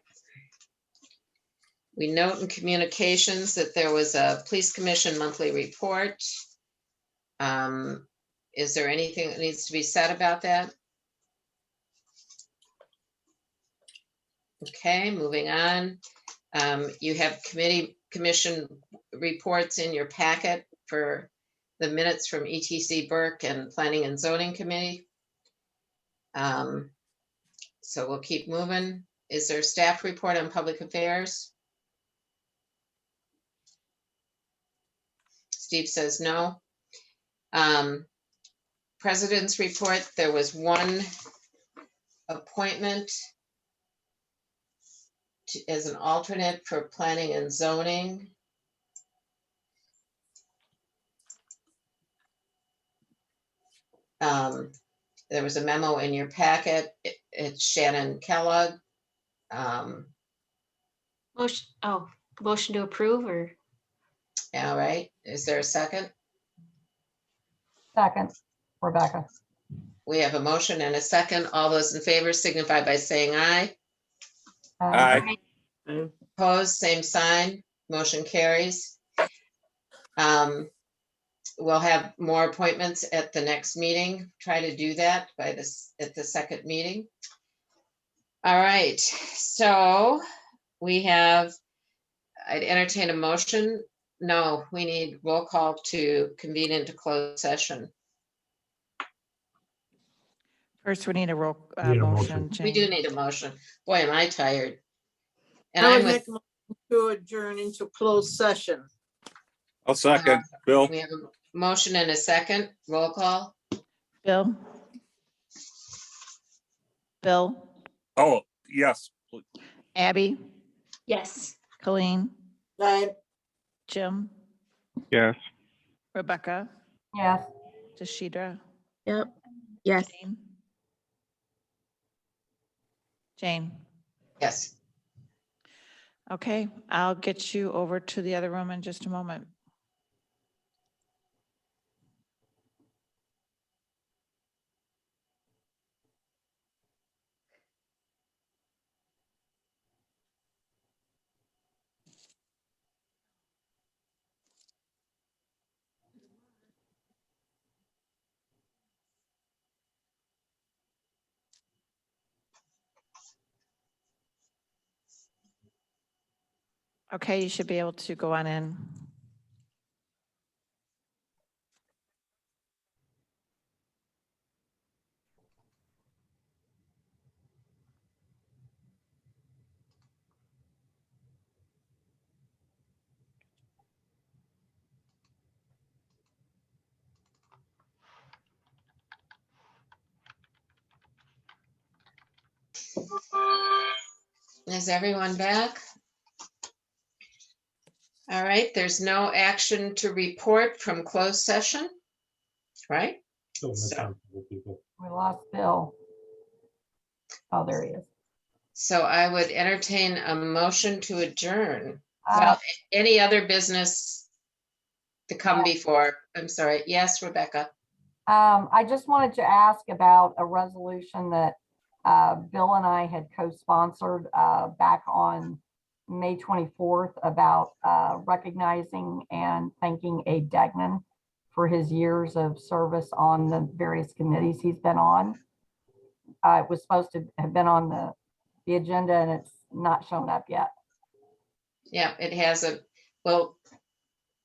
We note in communications that there was a police commission monthly report. Is there anything that needs to be said about that? Okay, moving on. You have commission reports in your packet for the minutes from ETC Burke and Planning and Zoning Committee. So we'll keep moving. Is there a staff report on public affairs? Steve says no. President's report, there was one appointment as an alternate for planning and zoning. There was a memo in your packet. It's Shannon Kellogg. Motion to approve or? All right, is there a second? Second, Rebecca. We have a motion and a second. All those in favor signify by saying aye. Aye. Opposed, same sign. Motion carries. We'll have more appointments at the next meeting. Try to do that at the second meeting. All right, so I'd entertain a motion. No, we need roll call to convene into closed session. First, we need a Need a motion. motion. We do Jane. need a motion. Boy, am I tired. And I I'm would with, make a motion To adjourn into closed session. I'll second, Bill. We have a motion and a second. Roll call. Bill? Bill? Oh, yes. Abby? Yes. Colleen? Aye. Jim? Yes. Rebecca? Yes. Deshidra? Yep. Yes. Jane? Jane? Yes. Okay, I'll get you over to the other room in just a moment. Okay, you should be able to go on in. Is everyone back? All right, there's no action to report from closed session, right? So We lost Bill. Oh, there he is. I would entertain a motion to adjourn. Uh, Well, any other business to come before? I'm sorry. Yes, Rebecca. I just wanted to ask about a resolution that Bill and I had co-sponsored back on May 24th about recognizing and thanking Abe Degnan for his years of service on the various committees he's been on. It was supposed to have been on the agenda and it's not shown up yet. Yeah, it has we'll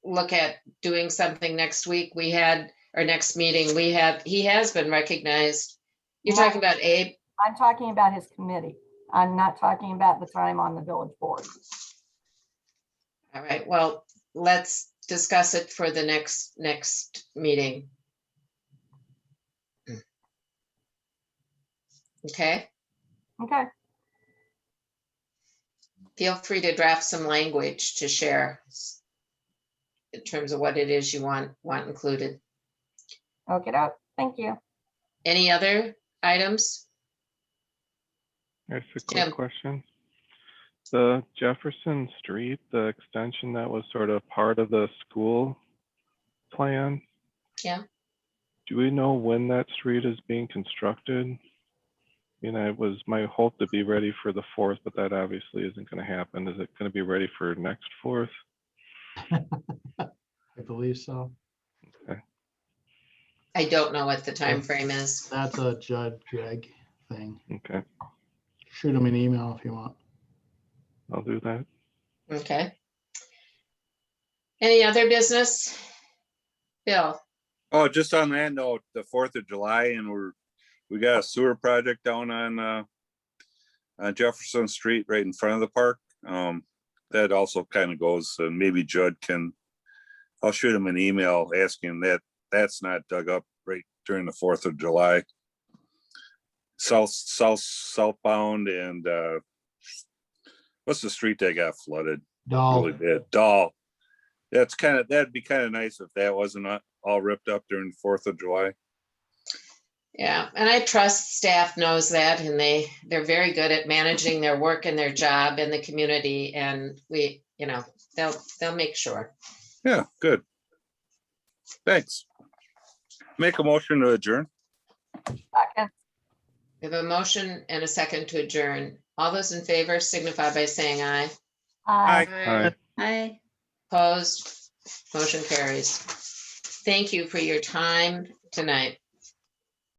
look at doing something next week. We had our next meeting. He has been recognized. You're No. talking about Abe? I'm talking about his committee. I'm not talking about the time on the village board. All right, well, let's discuss it for the next meeting. Okay, Okay. feel free to draft some language to share in terms of what it is you want included. Okay, thank you. Any other items? That's a quick Jim. question. The Jefferson Street, the extension that was sort of part of the school plan. Yeah. Do we know when that street is being constructed? It was my hope to be ready for the 4th, but that obviously isn't going to happen. Is it going to be ready for next 4th? I believe so. Okay. I don't know what the time frame is. That's a Judd Greg thing. Okay, Shoot him an email if you want. I'll do that. Okay. Any other business? Bill? Oh, just on that note, the 4th of July, and we got a sewer project down on Jefferson Street right in front of the park. That also kind of goes, maybe Judd I'll shoot him an email asking that's not dug up right during the 4th of July. Southbound and what's the street that got flooded? Doll. Really bad. Doll. That'd be kind of nice if that wasn't all ripped up during the 4th of July. Yeah, and I trust staff knows that, and they're very good at managing their work and their job in the community, and they'll make sure. Yeah, good. Thanks. Make a motion to adjourn. Second. We have a motion and a second to adjourn. All those in favor signify by saying aye. Aye. Aye. Hi. Opposed? Motion carries. Thank you for your time tonight.